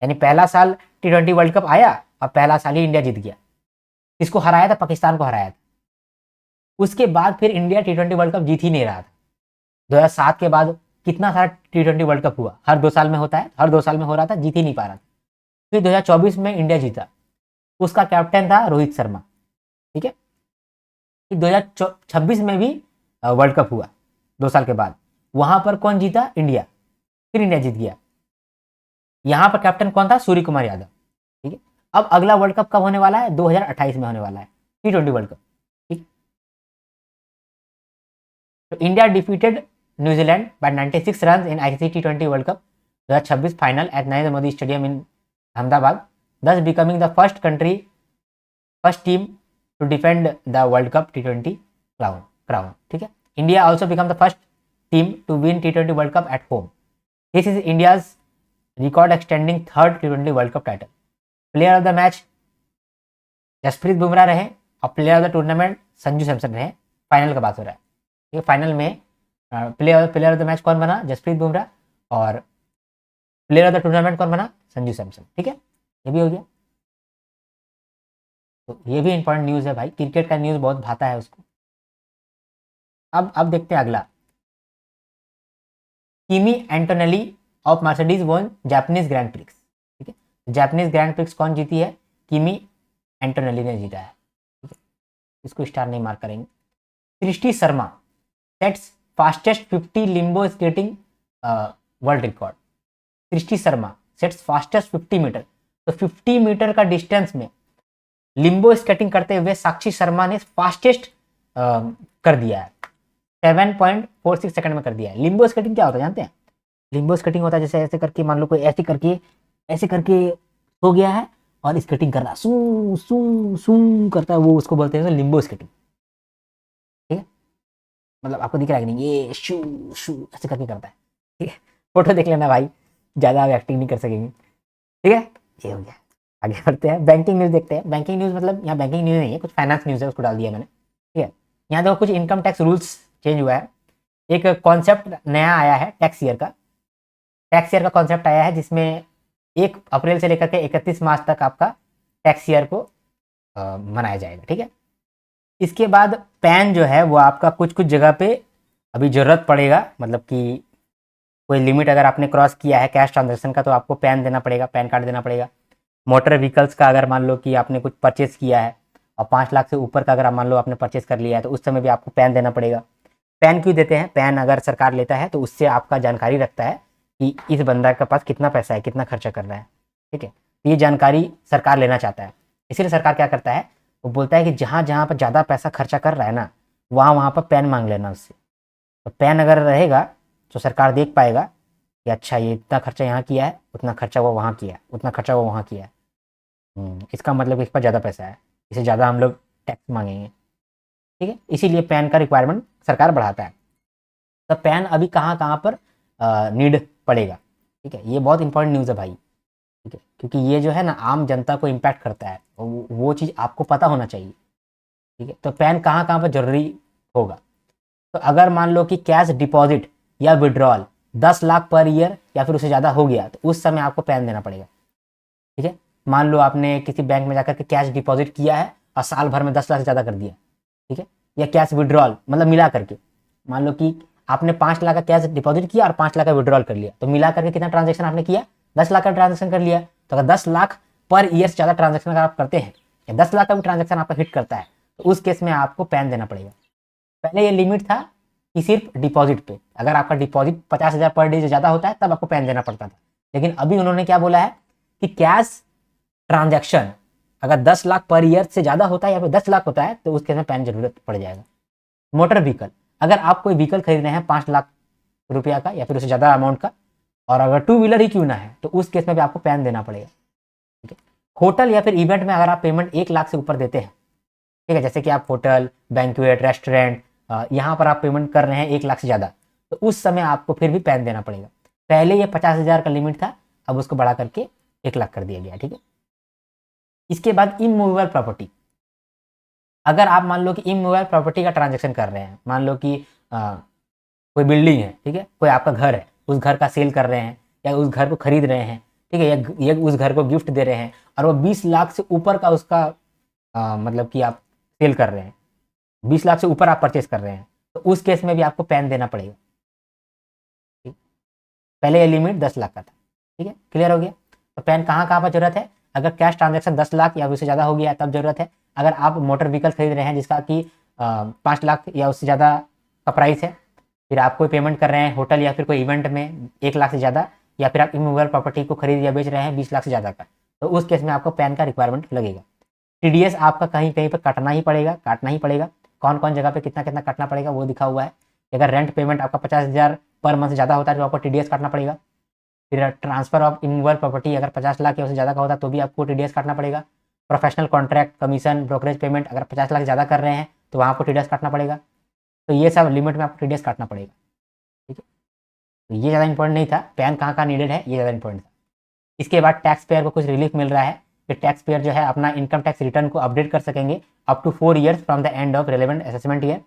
यानी पहला साल T20 वर्ल्ड कप आया और पहला साल ही इंडिया जीत गया। किसको हराया था? पाकिस्तान को हराया था। उसके बाद फिर इंडिया T20 वर्ल्ड कप जीत ही नहीं रहा था। 2007 के बाद कितना सारा T20 वर्ल्ड कप हुआ, हर 2 साल में होता है, हर 2 साल में हो रहा था, जीत ही नहीं पा रहा था। फिर 2024 में इंडिया जीता, उसका कैप्टन था रोहित शर्मा, ठीक है। फिर 2026 में भी वर्ल्ड कप हुआ 2 साल के बाद, वहां पर कौन जीता? इंडिया, फिर इंडिया जीत गया। यहां पर कैप्टन कौन था? सूर्य कुमार यादव, ठीक है। अब अगला वर्ल्ड कप कब होने वाला है? 2028 में होने वाला है, T20 वर्ल्ड कप, ठीक। तो India defeated New Zealand by 96 run in ICC T20 world cup 2026 final at Narendra Modi stadium in Ahmedabad, thus becoming the first team to defend the World Cup T20 crown, ठीक है। India also become the first team to win T20 World Cup at home. This is India's record extending third T20 World Cup title. Player of the match Jasprit Bumrah रहे, और player of the tournament Sanju Samson रहे। Final का बात हो रहा है, ठीक है। फाइनल में प्लेयर ऑफ द मैच कौन बना? जसप्रीत बुमराह, और प्लेयर ऑफ द टूर्नामेंट कौन बना? संजू सैमसन, ठीक है। ये भी हो गया। तो ये भी इंपॉर्टेंट न्यूज़ है भाई, क्रिकेट का न्यूज़ बहुत भाता है उसको। अब देखते हैं अगला। Kimi Antonelli of Mercedes won Japanese Grand Prix, ठीक है। जापानीज ग्रैंड प्रिक्स कौन जीती है? किमी एंटोनेली ने जीता है, ठीक है। इसको स्टार नहीं मार्क करेंगे। Srishti Sharma sets fastest 50 limbo skating world record. Srishti Sharma sets fastest 50 metre, तो 50 मीटर का डिस्टेंस में लिम्बो स्केटिंग करते हुए साक्षी शर्मा ने फास्टेस्ट कर दिया है, 7.46 सेकंड में कर दिया है। लिम्बो स्केटिंग क्या होता है जानते हैं? लिम्बो स्केटिंग होता है जैसे ऐसे करके, मान लो कोई ऐसे करके हो गया है और स्केटिंग कर रहा है, सू सू सू करता है, वो उसको बोलते हैं लिम्बो स्केटिंग, ठीक है। मतलब आपको दिख रहा है कि नहीं, ये शू शू ऐसे करके करता है, ठीक है। फोटो देख लेना भाई, ज़्यादा एक्टिंग नहीं कर सकेंगे, ठीक है। ये हो गया। आगे बढ़ते हैं, बैंकिंग न्यूज़ देखते हैं। बैंकिंग न्यूज़ मतलब यहाँ बैंकिंग न्यूज़ नहीं है, कुछ फाइनेंस न्यूज़ है, उसको डाल दिया मैंने, ठीक है। यहाँ देखो कुछ इनकम टैक्स रूल्स चेंज हुआ है। एक कॉन्सेप्ट नया आया है टैक्स ईयर का कॉन्सेप्ट आया है, जिसमें 1 अप्रैल से लेकर के 31 मार्च तक आपका टैक्स ईयर को मनाया जाएगा, ठीक है। इसके बाद पैन जो है वो आपका कुछ जगह पे अभी ज़रूरत पड़ेगा, मतलब कि कोई लिमिट अगर आपने क्रॉस किया है कैश ट्रांजेक्शन का, तो आपको पैन देना पड़ेगा, पैन कार्ड देना पड़ेगा। मोटर व्हीकल्स का अगर मान लो कि आपने कुछ परचेस किया है और 5 लाख से ऊपर का अगर मान लो आपने परचेस कर लिया है, तो उस समय भी आपको पैन देना पड़ेगा। पैन क्यों देते हैं? पैन अगर सरकार लेता है तो उससे आपका जानकारी रखता है कि इस बंदा के पास कितना पैसा है, कितना खर्चा कर रहा है, ठीक है। ये जानकारी सरकार लेना चाहता है, इसीलिए सरकार क्या करता है, वो बोलता है कि जहाँ जहाँ पर ज़्यादा पैसा खर्चा कर रहा है ना, वहाँ पर पैन मांग लेना उससे। तो पैन अगर रहेगा तो सरकार देख पाएगा कि अच्छा ये इतना खर्चा यहाँ किया है, उतना खर्चा वो वहाँ किया है, उतना खर्चा वो वहाँ किया है, इसका मतलब इस पर ज़्यादा पैसा है, इसे ज़्यादा हम लोग टैक्स मांगेंगे, ठीक है। इसीलिए पैन का रिक्वायरमेंट सरकार बढ़ाता है। तो पैन अभी कहाँ कहाँ पर नीड पड़ेगा, ठीक है। ये बहुत इंपॉर्टेंट न्यूज़ है भाई, ठीक है, क्योंकि ये जो है ना आम जनता को इम्पैक्ट करता है, वो चीज़ आपको पता होना चाहिए, ठीक है। तो पैन कहाँ कहाँ पर जरूरी होगा? तो अगर मान लो कि कैश डिपॉजिट या विड्रॉल 10 लाख पर ईयर या फिर उससे ज़्यादा हो गया, तो उस समय आपको पैन देना पड़ेगा, ठीक है। मान लो आपने किसी बैंक में जाकर के कैश डिपॉजिट किया है और साल भर में 10 लाख से ज़्यादा कर दिया, ठीक है, या कैश विड्रॉल मतलब मिला करके, मान लो कि आपने 5 लाख का कैश डिपॉजिट किया और 5 लाख का विड्रॉल कर लिया, तो मिला करके कितना ट्रांजेक्शन आपने किया? 10 लाख का ट्रांजेक्शन कर लिया। तो अगर 10 लाख पर ईयर से ज़्यादा ट्रांजेक्शन अगर आप करते हैं, या 10 लाख का भी ट्रांजेक्शन आपका हिट करता है, तो उस केस में आपको पैन देना पड़ेगा। पहले ये लिमिट था कि सिर्फ डिपॉजिट पे, अगर आपका डिपॉजिट 50,000 पर डे से ज़्यादा होता है तब आपको पैन देना पड़ता था, लेकिन अभी उन्होंने क्या बोला है कि कैश ट्रांजैक्शन अगर 10 लाख पर ईयर से ज़्यादा होता है या फिर 10 लाख होता है, तो उस केस में पैन जरूरत पड़ जाएगा। मोटर व्हीकल, अगर आप कोई व्हीकल खरीद रहे हैं 5 लाख रुपया का या फिर उससे ज़्यादा अमाउंट का, और अगर 2 व्हीलर ही क्यों ना है, तो उस केस में भी आपको पैन देना पड़ेगा, ठीक है। होटल या फिर इवेंट में अगर आप पेमेंट 1 लाख से ऊपर देते हैं, ठीक है, जैसे कि आप होटल, बैंक्वेट, रेस्टोरेंट, यहाँ पर आप पेमेंट कर रहे हैं 1 लाख से ज़्यादा, तो उस समय आपको फिर भी पैन देना पड़ेगा। पहले ये 50,000 का लिमिट था, अब उसको बढ़ा करके 1 लाख कर दिया गया, ठीक है। इसके बाद इमूवेबल प्रॉपर्टी, अगर आप मान लो कि इमूवेबल प्रॉपर्टी का ट्रांजेक्शन कर रहे हैं, मान लो कि कोई बिल्डिंग है, ठीक है, कोई आपका घर है, उस घर का सेल कर रहे हैं या उस घर को खरीद रहे हैं, ठीक है, या उस घर को गिफ्ट दे रहे हैं और वो 20 लाख से ऊपर का उसका मतलब कि आप सेल कर रहे हैं, 20 लाख से ऊपर आप परचेस कर रहे हैं, तो उस केस में भी आपको पैन देना पड़ेगा, ठीक। पहले ये लिमिट 10 लाख का था, ठीक है, क्लियर हो गया। तो पैन कहाँ कहाँ पर जरूरत है, अगर कैश ट्रांजेक्शन 10 लाख या उससे ज़्यादा हो गया तब जरूरत है। अगर आप मोटर व्हीकल खरीद रहे हैं जिसका कि 5 लाख या उससे ज़्यादा का प्राइस है, फिर आप कोई पेमेंट कर रहे हैं होटल या फिर कोई इवेंट में 1 लाख से ज़्यादा, या फिर आप इमूवेबल प्रॉपर्टी को खरीद या बेच रहे हैं 20 लाख से ज़्यादा का, तो उस केस में आपको पैन का रिक्वायरमेंट लगेगा। टीडीएस आपका कहीं कहीं पर काटना ही पड़ेगा। कौन कौन जगह पे कितना कितना काटना पड़ेगा वो दिखा हुआ है। अगर रेंट पेमेंट आपका 50,000 पर मंथ से ज़्यादा होता है तो आपको टीडीएस काटना पड़ेगा। फिर ट्रांसफर ऑफ इमूवेबल प्रॉपर्टी अगर 50 लाख या उससे ज़्यादा का होता है तो भी आपको टीडीएस काटना पड़ेगा। Professional contract, commission, brokerage payment अगर 50 लाख ज़्यादा कर रहे हैं तो वहाँ आपको टीडीएस काटना पड़ेगा। तो ये सब लिमिट में आपको टीडीएस काटना पड़ेगा, ठीक है। तो ये ज़्यादा इंपॉर्टेंट नहीं था, पैन कहाँ कहाँ नीडेड है ये ज़्यादा इंपॉर्टेंट था। इसके बाद टैक्स पेयर को कुछ रिलीफ मिल रहा है कि टैक्स पेयर जो है अपना इनकम टैक्स रिटर्न को अपडेट कर सकेंगे up to 4 years from the end of relevant assessment year,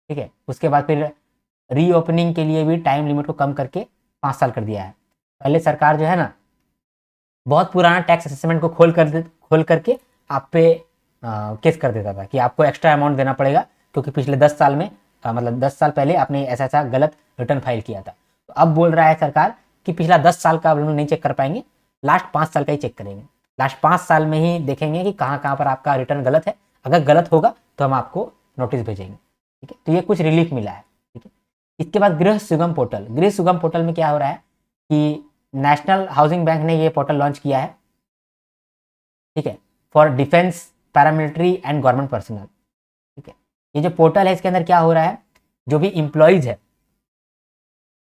ठीक है। उसके बाद फिर रीओपनिंग के लिए भी टाइम लिमिट को कम करके 5 साल कर दिया है। पहले सरकार जो है ना बहुत पुराना टैक्स असेसमेंट को खोल करके आप पे केस कर देता था कि आपको एक्स्ट्रा अमाउंट देना पड़ेगा क्योंकि पिछले 10 साल में मतलब 10 साल पहले आपने ऐसा गलत रिटर्न फाइल किया था। तो अब बोल रहा है सरकार कि पिछला 10 साल का आप लोग नहीं चेक कर पाएंगे, लास्ट 5 साल का ही चेक करेंगे। लास्ट 5 साल में ही देखेंगे कि कहाँ कहाँ पर आपका रिटर्न गलत है, अगर गलत होगा तो हम आपको नोटिस भेजेंगे, ठीक है। तो ये कुछ रिलीफ मिला है, ठीक है। इसके बाद गृह सुगम पोर्टल में क्या हो रहा है कि नेशनल हाउसिंग बैंक ने ये पोर्टल लॉन्च किया है, ठीक है, for defence, paramilitary and government personal, ठीक है। ये जो पोर्टल है इसके अंदर क्या हो रहा है, जो भी एम्प्लॉयज़ है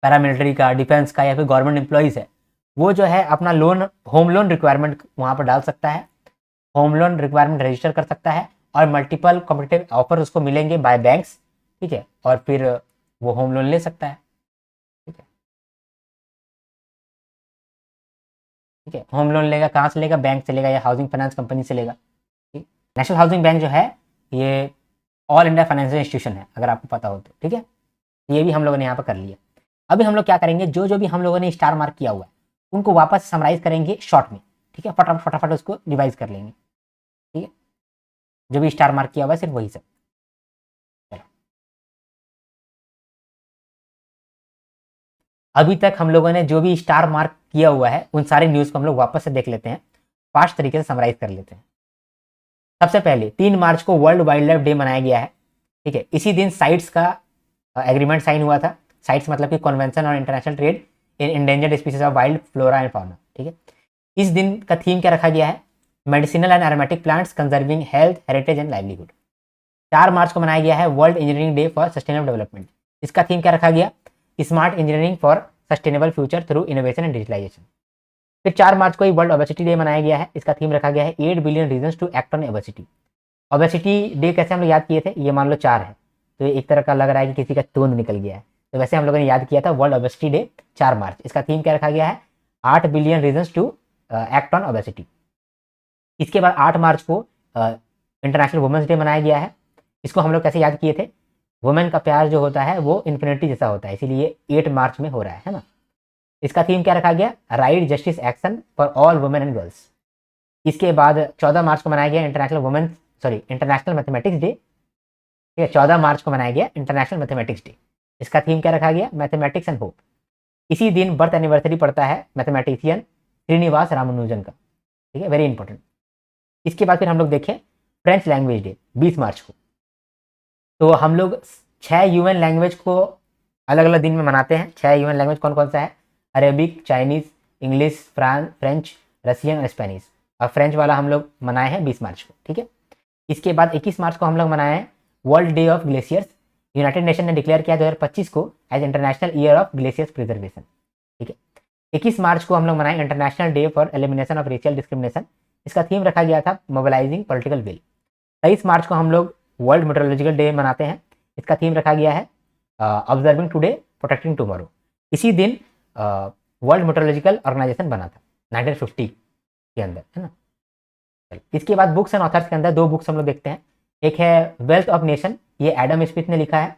पैरामिलिट्री का, डिफेंस का या फिर गवर्नमेंट एम्प्लॉयज़ है, वो जो है अपना होम लोन रिक्वायरमेंट वहाँ पर डाल सकता है, होम लोन रिक्वायरमेंट रजिस्टर कर सकता है और मल्टीपल कॉम्पिटिटिव ऑफर उसको मिलेंगे बाय बैंक्स, ठीक है, और फिर वो होम लोन ले सकता है, ठीक है। ठीक है, होम लोन लेगा, कहाँ से लेगा, बैंक से लेगा या हाउसिंग फाइनेंस कंपनी से लेगा, ठीक। नेशनल हाउसिंग बैंक जो है ये ऑल इंडिया फाइनेंशियल इंस्टीट्यूशन है अगर आपको पता हो तो, ठीक है। ये भी हम लोगों ने यहाँ पर कर लिया। अभी हम लोग क्या करेंगे, जो जो भी हम लोगों ने स्टार मार्क किया हुआ है उनको वापस समराइज करेंगे शॉर्ट में, ठीक है, फटाफट फटाफट उसको रिवाइज कर लेंगे, ठीक है। जो भी स्टार मार्क किया हुआ है सिर्फ वही सब। चलो, अभी तक हम लोगों ने जो भी स्टार मार्क किया हुआ है उन सारी न्यूज़ को हम लोग वापस से देख लेते हैं, फास्ट तरीके से समराइज कर लेते हैं। सबसे पहले 3 मार्च को वर्ल्ड वाइल्ड लाइफ डे मनाया गया है, ठीक है। इसी दिन साइट्स का एग्रीमेंट साइन हुआ था। साइट्स मतलब कि कन्वेंशन और international trade in endangered species of wild flora and fauna, ठीक है। इस दिन का थीम क्या रखा गया है, medicinal and aromatic plants conserving health, heritage and livelihood. 4 मार्च को मनाया गया है world engineering day for sustainable development. इसका थीम क्या रखा गया, smart engineering for sustainable future through innovation and digitalisation. फिर 4 मार्च को ही वर्ल्ड ओबेसिटी डे मनाया गया है। इसका थीम रखा गया है 8 billion reasons to act on obesity. Obesity day कैसे हम लोग याद किए थे, ये मान लो 4 है तो एक तरह का लग रहा है कि किसी का तोंद निकल गया है, तो वैसे हम लोगों ने याद किया था वर्ल्ड ओबेसिटी डे 4 मार्च। इसका थीम क्या रखा गया है, 8 billion reasons to act on obesity. इसके बाद 8 मार्च को इंटरनेशनल वुमेंस डे मनाया गया है। इसको हम लोग कैसे याद किए थे, वुमेन का प्यार जो होता है वो इन्फिनिटी जैसा होता है, इसीलिए 8 मार्च में हो रहा है ना। इसका थीम क्या रखा गया, right, justice, action for all women and girls. इसके बाद 14 मार्च को मनाया गया इंटरनेशनल मैथमेटिक्स डे, ठीक है। 14 मार्च को मनाया गया इंटरनेशनल मैथमेटिक्स डे। इसका थीम क्या रखा गया, मैथमेटिक्स एंड होप। इसी दिन बर्थ एनिवर्सरी पड़ता है मैथमेटिशियन श्रीनिवास रामानुजन का, ठीक है, वेरी इंपॉर्टेंट। इसके बाद फिर हम लोग देखें फ्रेंच लैंग्वेज डे 20 मार्च को। तो हम लोग 6 यूएन लैंग्वेज को अलग अलग दिन में मनाते हैं। 6 यूएन लैंग्वेज कौन कौन सा है, Arabic, Chinese, English, French, Russian और स्पेनिश। और फ्रेंच वाला हम लोग मनाए हैं 20 मार्च को, ठीक है। इसके बाद 21 मार्च को हम लोग मनाए हैं World day of Glaciers. United Nation ने डिक्लेयर किया 2025 को as international year of Glaciers preservation, ठीक है। 21 मार्च को हम लोग मनाए International Day for Elimination of Racial Discrimination इसका थीम रखा गया था मोबिलाइजिंग पॉलिटिकल विल। 23 मार्च को हम लोग वर्ल्ड मेट्रोलॉजिकल डे मनाते हैं, इसका थीम रखा गया है ऑब्जर्विंग टुडे प्रोटेक्टिंग टुमारो। इसी दिन वर्ल्ड मेट्रोलॉजिकल ऑर्गेनाइजेशन बना था 1950 के अंदर, है ना। इसके बाद बुक्स एंड ऑथर्स के अंदर 2 बुक्स हम लोग देखते हैं। एक है वेल्थ ऑफ नेशन, ये एडम स्मिथ ने लिखा है।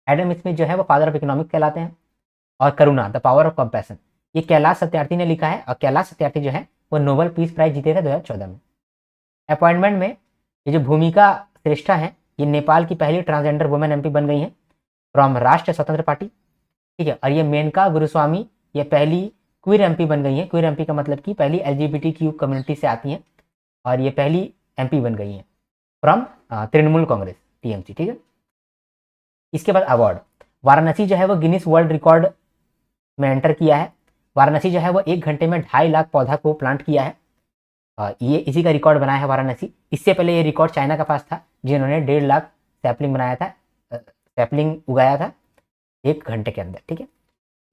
एडम स्मिथ जो है वो फादर ऑफ इकोनॉमिक्स कहलाते हैं। और करुणा द पावर ऑफ कंपैशन, ये कैलाश सत्यार्थी ने लिखा है। और कैलाश सत्यार्थी जो है वो नोबेल पीस प्राइज जीते थे 2014 में। अपॉइंटमेंट में ये जो भूमिका श्रेष्ठा है, ये नेपाल की पहली ट्रांसजेंडर वुमेन एमपी बन गई हैं फ्रॉम राष्ट्र स्वतंत्र पार्टी, ठीक है। और ये मेनका गुरुस्वामी, ये पहली क्वीर एमपी बन गई हैं। क्वीर एमपी का मतलब कि पहली LGBTQ कम्युनिटी से आती हैं, और ये पहली एमपी बन गई हैं फ्रॉम तृणमूल कांग्रेस TMC, ठीक है। इसके बाद अवार्ड, वाराणसी जो है वो गिनीज वर्ल्ड रिकॉर्ड में एंटर किया है। वाराणसी जो है वो 1 घंटे में 2.5 लाख पौधा को प्लांट किया है। ये इसी का रिकॉर्ड बनाया है वाराणसी। इससे पहले ये रिकॉर्ड चाइना का पास था, जिन्होंने 1.5 लाख सैपलिंग बनाया था, सैपलिंग उगाया था 1 घंटे के अंदर, ठीक है।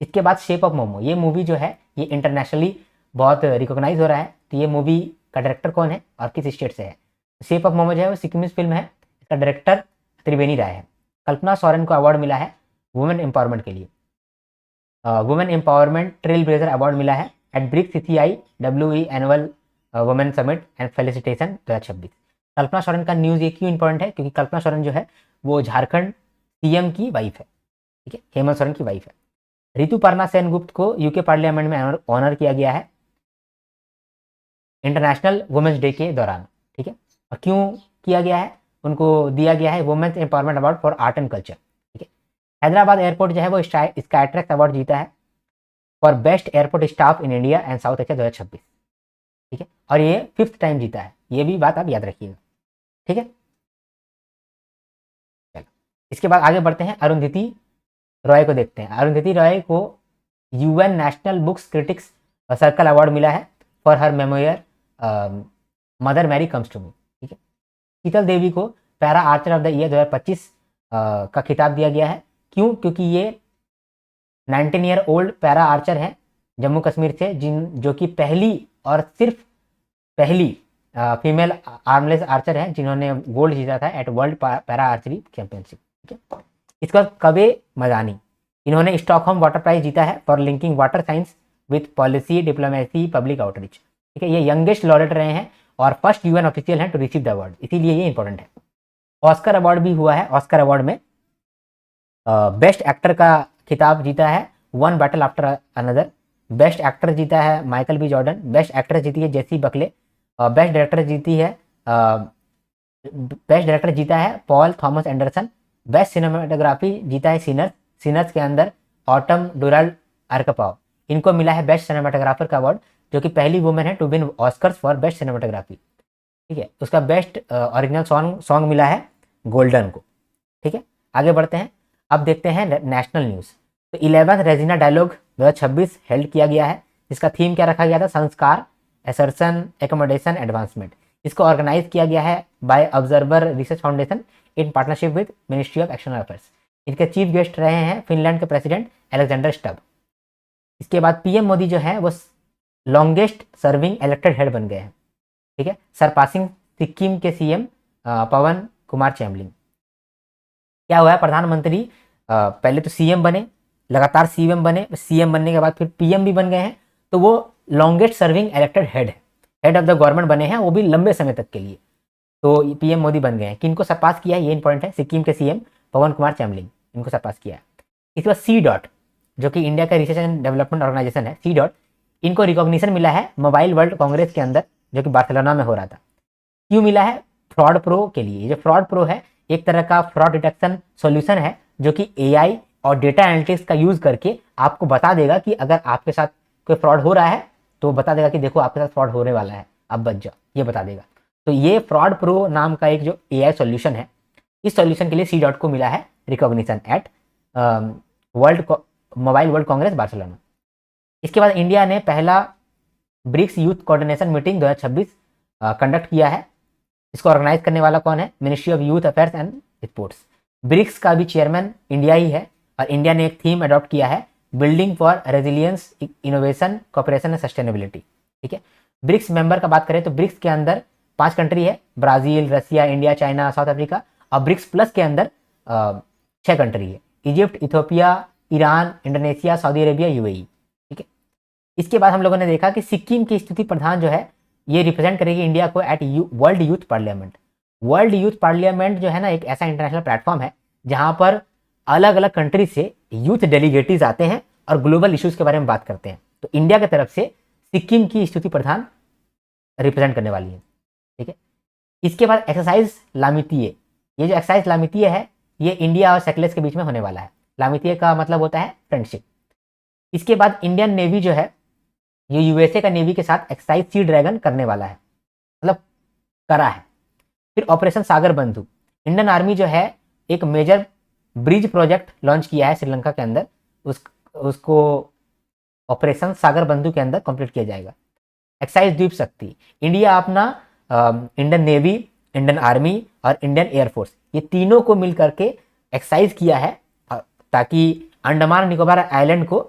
इसके बाद शेप ऑफ मोमो, ये मूवी जो है ये इंटरनेशनली बहुत रिकॉग्नाइज हो रहा है। तो ये मूवी का डायरेक्टर कौन है और किस स्टेट से है? शेप ऑफ मोमो जो है वो सिक्किमीज फिल्म है, इसका डायरेक्टर त्रिवेणी राय है। कल्पना सोरेन को अवार्ड मिला है वुमेन एम्पावरमेंट के लिए। Women empowerment trail blazer award मिला है at BRICS CCI WE annual women summit and felicitation 2026। Kalpana Soren का न्यूज़ ये क्यों इंपॉर्टेंट है? क्योंकि कल्पना सोरेन जो है वो झारखंड CM की वाइफ है, ठीक है, हेमंत सोरेन की वाइफ है। ऋतुपर्णा सेनगुप्त को UK पार्लियामेंट में ऑनर किया गया है इंटरनेशनल वुमेन्स डे के दौरान, ठीक है। और क्यों किया गया है? उनको दिया गया है women's empowerment award for art and culture, ठीक है। हैदराबाद एयरपोर्ट जो है वो स्काईट्रैक्स अवार्ड जीता है for best airport staff in India and south Asia 2026, ठीक है। और ये 5th टाइम जीता है, ये भी बात आप याद रखिएगा, ठीक है। चलो इसके बाद आगे बढ़ते हैं, अरुंधति रॉय को देखते हैं। अरुंधति रॉय को UN national books critics circle award मिला है for her memoir mother Mary comes to मी, ठीक है। शीतल देवी को para archer of the year 2025 का खिताब दिया गया है। क्यों? क्योंकि ये 19 ईयर ओल्ड पैरा आर्चर है जम्मू कश्मीर से, जो कि पहली और सिर्फ पहली फीमेल आर्मलेस आर्चर है जिन्होंने गोल्ड जीता था at world para archery championship, ठीक है। इसका कबे मदानी, इन्होंने स्टॉकहोम वाटर प्राइज जीता है for linking water science with policy diplomacy public outreach, ठीक है। ये यंगेस्ट लॉरेट रहे हैं और फर्स्ट UN ऑफिशियल हैं टू रिसीव द अवार्ड, इसीलिए ये इंपॉर्टेंट है। ऑस्कर अवार्ड भी हुआ है। ऑस्कर अवार्ड में बेस्ट एक्टर का खिताब जीता है one battle after another. Best actor जीता है Michael B. Jordan. Best actress जीती है जेसी बकले। बेस्ट डायरेक्टर जीता है Paul Thomas Anderson. Best cinematography जीता है सिनर्स के अंदर ऑटम डुरल आर्कपाव। इनको मिला है बेस्ट सिनेमाटोग्राफर का अवार्ड, जो कि पहली वुमेन है to win Oscars for best cinematography, ठीक है। उसका बेस्ट ओरिजिनल सॉन्ग मिला है गोल्डन को, ठीक है। आगे बढ़ते हैं, अब देखते हैं नेशनल न्यूज़। तो 11th रेजिना डायलॉग 2026 हेल्ड किया गया है। इसका थीम क्या रखा गया था? संस्कार, असर्शन, एकोमोडेशन, एडवांसमेंट। इसको ऑर्गेनाइज किया गया है bye observer research foundation in partnership with ministry of external affairs. इनके चीफ गेस्ट रहे हैं फिनलैंड के प्रेसिडेंट अलेक्जेंडर स्टब। इसके बाद PM मोदी जो है वो लॉन्गेस्ट सर्विंग इलेक्टेड हेड बन गए हैं, ठीक है, सरपासिंग सिक्किम के CM पवन कुमार चैमलिंग। क्या हुआ है? प्रधानमंत्री पहले तो CM बने, लगातार CM बने, CM बनने के बाद फिर PM भी बन गए हैं, तो वो लॉन्गेस्ट सर्विंग इलेक्टेड हेड है, हेड ऑफ द गवर्नमेंट बने हैं, वो भी लंबे समय तक के लिए। तो PM मोदी बन गए हैं। किनको सरपास किया है ये इंपॉर्टेंट है, सिक्किम के CM पवन कुमार चैमलिंग, इनको सरपास किया है। इसके बाद C. जो कि इंडिया का रिसर्च एंड डेवलपमेंट ऑर्गेनाइजेशन है, C. इनको रिकॉग्निशन मिला है मोबाइल वर्ल्ड कांग्रेस के अंदर, जो कि बार्सिलोना में हो रहा था। क्यों मिला है? फ्रॉड प्रो के लिए। जो फ्रॉड प्रो है एक तरह का फ्रॉड डिटेक्शन सॉल्यूशन है, जो कि AI और डेटा एनालिटिक्स का यूज करके आपको बता देगा कि अगर आपके साथ कोई फ्रॉड हो रहा है तो बता देगा कि देखो आपके साथ फ्रॉड होने वाला है, आप बच जाओ, ये बता देगा। तो ये फ्रॉड प्रो नाम का एक जो AI सॉल्यूशन है, इस सॉल्यूशन के लिए C. को मिला है recognition at mobile world Congress Barcelona. इसके बाद इंडिया ने पहला BRICS youth coordination meeting 2026 conduct किया है। इसको ऑर्गेनाइज करने वाला कौन है? Ministry of youth affairs and sports. BRICS का भी चेयरमैन इंडिया ही है, और इंडिया ने एक थीम अडॉप्ट किया है, building for resilience, innovation, cooperation and sustainability, ठीक है। ब्रिक्स मेंबर का बात करें तो ब्रिक्स के अंदर 5 कंट्री है, ब्राज़ील, रसिया, इंडिया, चाइना, साउथ अफ्रीका। और ब्रिक्स प्लस के अंदर 6 कंट्री है, Egypt, Ethiopia, Iran, Indonesia, Saudi Arabia, UAE. ठीक है। इसके बाद हम लोगों ने देखा कि सिक्किम की स्तुति प्रधान जो है ये रिप्रेजेंट करेगी इंडिया को at world youth parliament. World youth parliament जो है ना एक ऐसा इंटरनेशनल प्लेटफॉर्म है जहां पर अलग अलग कंट्री से यूथ डेलीगेटीज आते हैं और ग्लोबल इश्यूज के बारे में बात करते हैं। तो इंडिया की तरफ से सिक्किम की स्तुति प्रधान रिप्रेजेंट करने वाली है। ठीक है। इसके बाद एक्सरसाइज लामितीय। ये जो एक्सरसाइज लामितीय है ये इंडिया और सेकलेस के बीच में होने वाला है। लामितीय का मतलब होता है फ्रेंडशिप। इसके बाद इंडियन नेवी जो है ये यूएसए का नेवी के साथ एक्सरसाइज सी ड्रैगन करने वाला है, मतलब करा है। फिर ऑपरेशन सागर बंधु, इंडियन आर्मी जो है एक मेजर ब्रिज प्रोजेक्ट लॉन्च किया है श्रीलंका के अंदर, उसको ऑपरेशन सागर बंधु के अंदर कंप्लीट किया जाएगा। एक्सरसाइज द्वीप शक्ति, इंडिया अपना इंडियन नेवी, इंडियन आर्मी और इंडियन एयरफोर्स ये तीनों को मिल करके एक्सरसाइज किया है ताकि अंडमान निकोबार आइलैंड को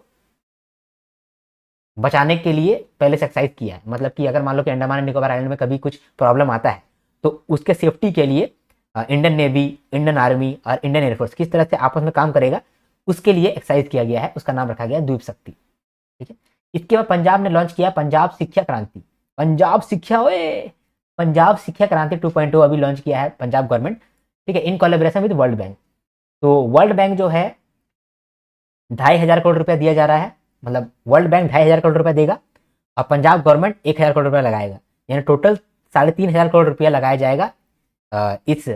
बचाने के लिए पहले से एक्सरसाइज किया है। मतलब कि अगर मान लो कि अंडमान निकोबार आइलैंड में कभी कुछ प्रॉब्लम आता है तो उसके सेफ्टी के लिए इंडियन नेवी, इंडियन आर्मी और इंडियन एयरफोर्स किस तरह से आपस में काम करेगा उसके लिए एक्सरसाइज किया गया है, उसका नाम रखा गया द्वीप शक्ति। ठीक है। इसके बाद पंजाब ने लॉन्च किया पंजाब शिक्षा क्रांति। पंजाब शिक्षा क्रांति 2.0 अभी लॉन्च किया है पंजाब गवर्नमेंट। ठीक है, in collaboration with world bank. तो वर्ल्ड बैंक जो है 2,500 करोड़ रुपया दिया जा रहा है, मतलब वर्ल्ड बैंक 2,500 करोड़ रुपया देगा और पंजाब गवर्नमेंट 1,000 करोड़ रुपया लगाएगा, यानी टोटल 3,500 करोड़ रुपया लगाया जाएगा इस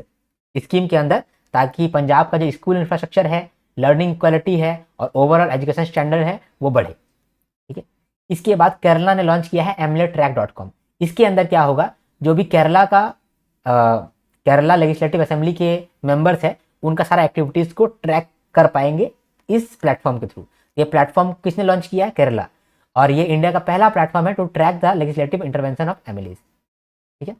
स्कीम के अंदर, ताकि पंजाब का जो स्कूल इंफ्रास्ट्रक्चर है, लर्निंग क्वालिटी है और ओवरऑल एजुकेशन स्टैंडर्ड है वो बढ़े। ठीक है। इसके बाद केरला ने लॉन्च किया है amlettrack.com। इसके अंदर क्या होगा, जो भी केरला लेजिस्लेटिव असेंबली के मेंबर्स है उनका सारा एक्टिविटीज को ट्रैक कर पाएंगे इस प्लेटफॉर्म के थ्रू। ये प्लेटफॉर्म किसने लॉन्च किया है, केरला, और ये इंडिया का पहला प्लेटफॉर्म है to track the legislative intervention of MLAs. ठीक है।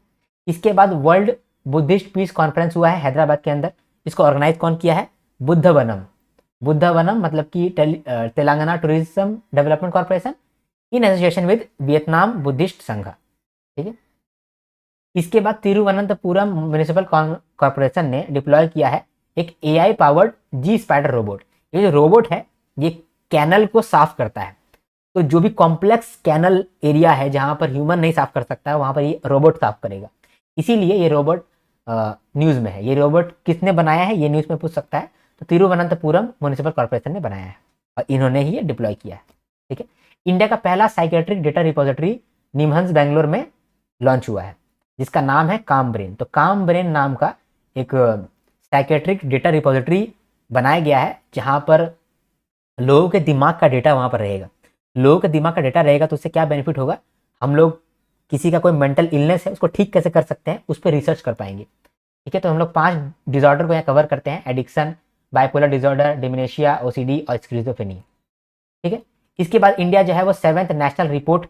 इसके बाद वर्ल्ड बुद्धिस्ट पीस कॉन्फ्रेंस हुआ है हैदराबाद के अंदर। इसको ऑर्गेनाइज कौन किया है, बुद्धवनम मतलब कि Telangana tourism development corporation in association with Vietnam Buddhist संघ। ठीक है। इसके बाद तिरुवनंतपुरम म्युनिसिपल कॉर्पोरेशन ने डिप्लॉय किया है एक AI powered G spider robot. ये जो रोबोट है ये कैनल को साफ करता है। तो जो भी कॉम्प्लेक्स कैनल एरिया है जहां पर ह्यूमन नहीं साफ कर सकता है वहां पर ये रोबोट साफ करेगा। इसीलिए ये रोबोट न्यूज में है। ये रोबोट किसने बनाया है ये न्यूज में पूछ सकता है, तो तिरुवनंतपुरम म्युनिसिपल कॉर्पोरेशन ने बनाया है और इन्होंने ही ये डिप्लॉय किया है। ठीक है। इंडिया का पहला psychiatric data repository NIMHANS Bangalore में लॉन्च हुआ है जिसका नाम है काम ब्रेन। तो काम ब्रेन नाम का एक साइकेट्रिक डेटा रिपोजिटरी बनाया गया है जहां पर लोगों के दिमाग का डेटा वहां पर रहेगा। लोगों के दिमाग का डेटा रहेगा तो उससे क्या बेनिफिट होगा, हम लोग किसी का कोई मेंटल इलनेस है उसको ठीक कैसे कर सकते हैं उस पर रिसर्च कर पाएंगे। ठीक है। तो हम लोग 5 डिसऑर्डर को यहाँ कवर करते हैं, addiction, bipolar disorder, dementia, OCD और स्किज़ोफ्रेनिया। ठीक है। इसके बाद इंडिया जो है वो 7th नेशनल रिपोर्ट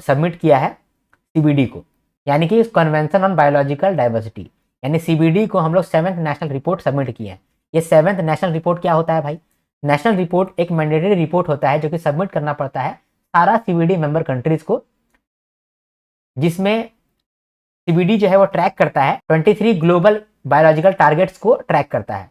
सबमिट किया है सीबीडी को, यानी कि कन्वेंशन ऑन बायोलॉजिकल डाइवर्सिटी, यानी सीबीडी को हम लोग 7th नेशनल रिपोर्ट सबमिट किए हैं। ये 7th नेशनल रिपोर्ट क्या होता है भाई, नेशनल रिपोर्ट एक मैंडेटरी रिपोर्ट होता है जो कि सबमिट करना पड़ता है सारा सीबीडी मेंबर कंट्रीज को, जिसमें सीबीडी जो है वो ट्रैक करता है 23 ग्लोबल बायोलॉजिकल टारगेट्स को ट्रैक करता है।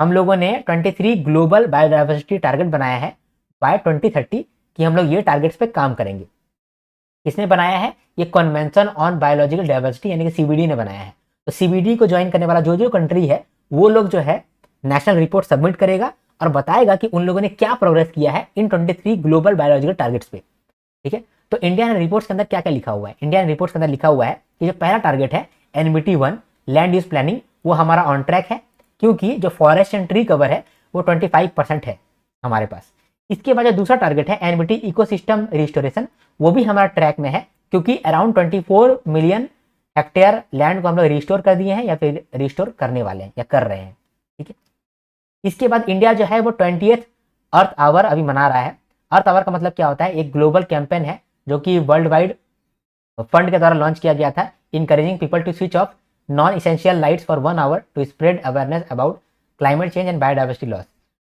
हम लोगों ने 23 ग्लोबल बायोडाइवर्सिटी टारगेट बनाया है बाय 2030 कि हम लोग ये टारगेट्स पे काम करेंगे। किसने बनाया है, ये कन्वेंशन ऑन बायोलॉजिकल डाइवर्सिटी यानी कि सीबीडी ने बनाया है। तो सीबीडी को ज्वाइन करने वाला जो जो कंट्री है वो लोग जो है नेशनल रिपोर्ट सबमिट करेगा और बताएगा कि उन लोगों ने क्या प्रोग्रेस किया है इन 23 ग्लोबल बायोलॉजिकल टारगेट्स पे। ठीक है। तो इंडियन रिपोर्ट्स के अंदर क्या क्या लिखा हुआ है, इंडियन रिपोर्ट्स के अंदर लिखा हुआ है कि जो पहला टारगेट है एनबीटी 1 लैंड यूज प्लानिंग वो हमारा ऑन ट्रैक है, क्योंकि जो फॉरेस्ट एंड ट्री कवर है वो 25% है हमारे पास। इसके बाद जो दूसरा टारगेट है एनबीटी इकोसिस्टम रिस्टोरेशन वो भी हमारा ट्रैक में है, क्योंकि अराउंड 24 मिलियन हेक्टेयर लैंड को हम लोग रिस्टोर कर दिए हैं या फिर रिस्टोर करने वाले हैं या कर रहे हैं। ठीक है। इसके बाद इंडिया जो है वो 20th अर्थ आवर अभी मना रहा है। अर्थ आवर का मतलब क्या होता है, एक ग्लोबल कैंपेन है जो कि वर्ल्ड वाइड फंड के द्वारा लॉन्च किया गया था, encouraging people to switch off non essential lights for 1 hour to spread awareness about climate change and biodiversity loss.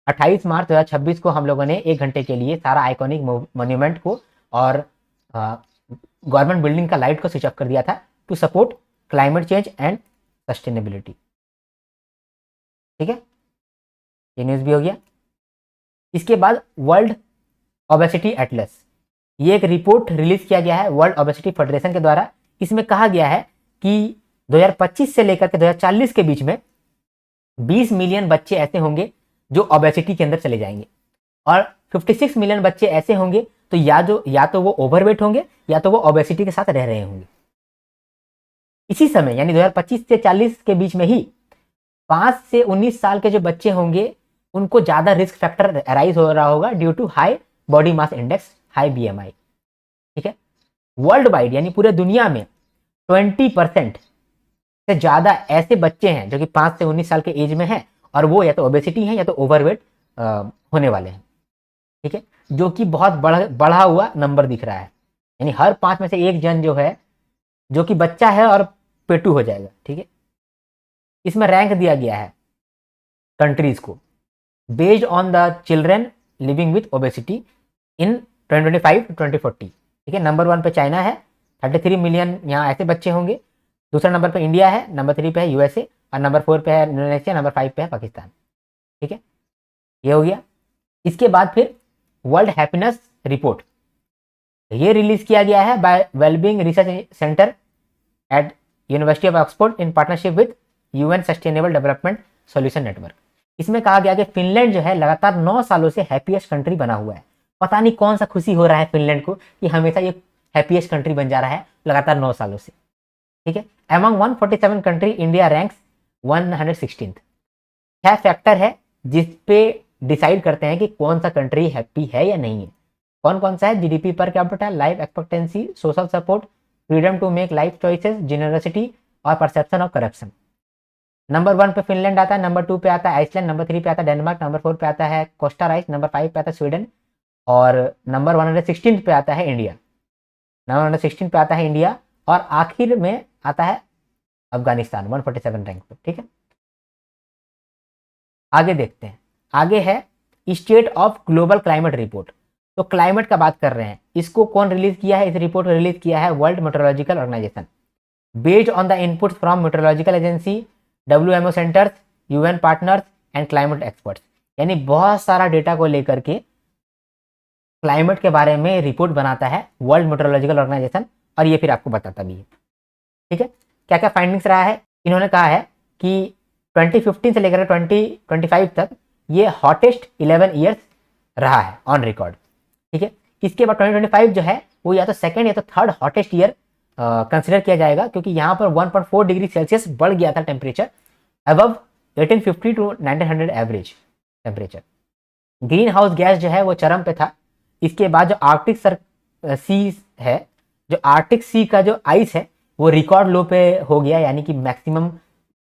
28 मार्च 2026 को हम लोगों ने 1 घंटे के लिए सारा आइकॉनिक मोन्यूमेंट को और गवर्नमेंट बिल्डिंग का लाइट को स्विच ऑफ कर दिया था to support climate change and sustainability. ठीक है, ये न्यूज़ भी हो गया। इसके बाद वर्ल्ड ओबेसिटी एटलस, ये एक रिपोर्ट रिलीज किया गया है वर्ल्ड ओबेसिटी फेडरेशन के द्वारा। इसमें कहा गया है कि 2025 से लेकर के 2040 के बीच में 20 मिलियन बच्चे ऐसे होंगे जो ओबेसिटी के अंदर चले जाएंगे, और 56 मिलियन बच्चे ऐसे होंगे तो या तो वो ओवरवेट होंगे या तो वो ओबेसिटी के साथ रह रहे होंगे। इसी समय यानी 2025 से 40 के बीच में ही 5 से 19 साल के जो बच्चे होंगे उनको ज्यादा रिस्क फैक्टर अराइज हो रहा होगा due to high body mass index, high BMI। ठीक है, वर्ल्ड वाइड यानी पूरे दुनिया में 20% से ज्यादा ऐसे बच्चे हैं जो कि 5 से 19 साल के एज में हैं और वो या तो ओबेसिटी है या तो ओवरवेट होने वाले हैं। ठीक है, जो कि बहुत बढ़ा हुआ नंबर दिख रहा है, यानी हर 5 में से एक जन जो है जो कि बच्चा है और पेटू हो जाएगा। ठीक है, इसमें रैंक दिया गया है कंट्रीज को based on the children living with obesity in 2025 to 2040। ठीक है, नंबर 1 पे चाइना है, 33 मिलियन यहाँ ऐसे बच्चे होंगे। दूसरा नंबर पे इंडिया है, नंबर 3 पे है USA, और नंबर 4 पे है इंडोनेशिया, नंबर 5 पे है पाकिस्तान। ठीक है, ये हो गया। इसके बाद फिर वर्ल्ड हैप्पीनेस रिपोर्ट, ये रिलीज किया गया है by wellbeing research centre at university of Oxford in partnership with UN sustainable development solution network. इसमें कहा गया कि फिनलैंड जो है लगातार 9 सालों से हैप्पीएस्ट कंट्री बना हुआ है। पता नहीं कौन सा खुशी हो रहा है फिनलैंड को कि हमेशा ये हैप्पीएस्ट कंट्री बन जा रहा है लगातार 9 सालों से। ठीक है, among 147 country India ranks 116th। 6 factor है जिसपे डिसाइड करते हैं कि कौन सा कंट्री हैप्पी है या नहीं है। कौन कौन सा है? GDP per capita, life expectancy, social support, freedom to make life choices, generosity और परसेप्शन ऑफ करप्शन। नंबर 1 पे फिनलैंड आता है, नंबर 2 पे आता है आइसलैंड, नंबर 3 पे आता है डेनमार्क, नंबर 4 पे आता है कोस्टा राइस, नंबर 5 पे आता है स्वीडन, और नंबर 116 पे आता है इंडिया। नंबर 116 पे आता है इंडिया, और आखिर में आता है अफगानिस्तान 147 रैंक पे। ठीक है, आगे देखते हैं। आगे है State of Global Climate report. तो क्लाइमेट का बात कर रहे हैं, इसको कौन रिलीज किया है? इस रिपोर्ट को रिलीज किया है world meteorological organisation based on the input from meteorological agency, WMO centres, UN partners and climate experts. यानी बहुत सारा डेटा को लेकर के क्लाइमेट के बारे में रिपोर्ट बनाता है वर्ल्ड मेट्रोलॉजिकल ऑर्गेनाइजेशन, और ये फिर आपको बताता भी है। ठीक है, क्या क्या फाइंडिंग्स रहा है? इन्होंने कहा है कि 2015 से लेकर 2025 तक ये हॉटेस्ट 11 ईयर्स रहा है ऑन रिकॉर्ड। ठीक है, इसके बाद 2025 जो है वो या तो सेकंड या तो थर्ड हॉटेस्ट ईयर कंसिडर किया जाएगा, क्योंकि यहाँ पर 1.4 डिग्री सेल्सियस बढ़ गया था temperature above 1850 to 1900 average temperature. Green house gas जो है वो चरम पे था। इसके बाद जो आर्कटिक सी है, जो आर्कटिक सी का जो आइस है वो रिकॉर्ड लो पे हो गया, यानी कि मैक्सिमम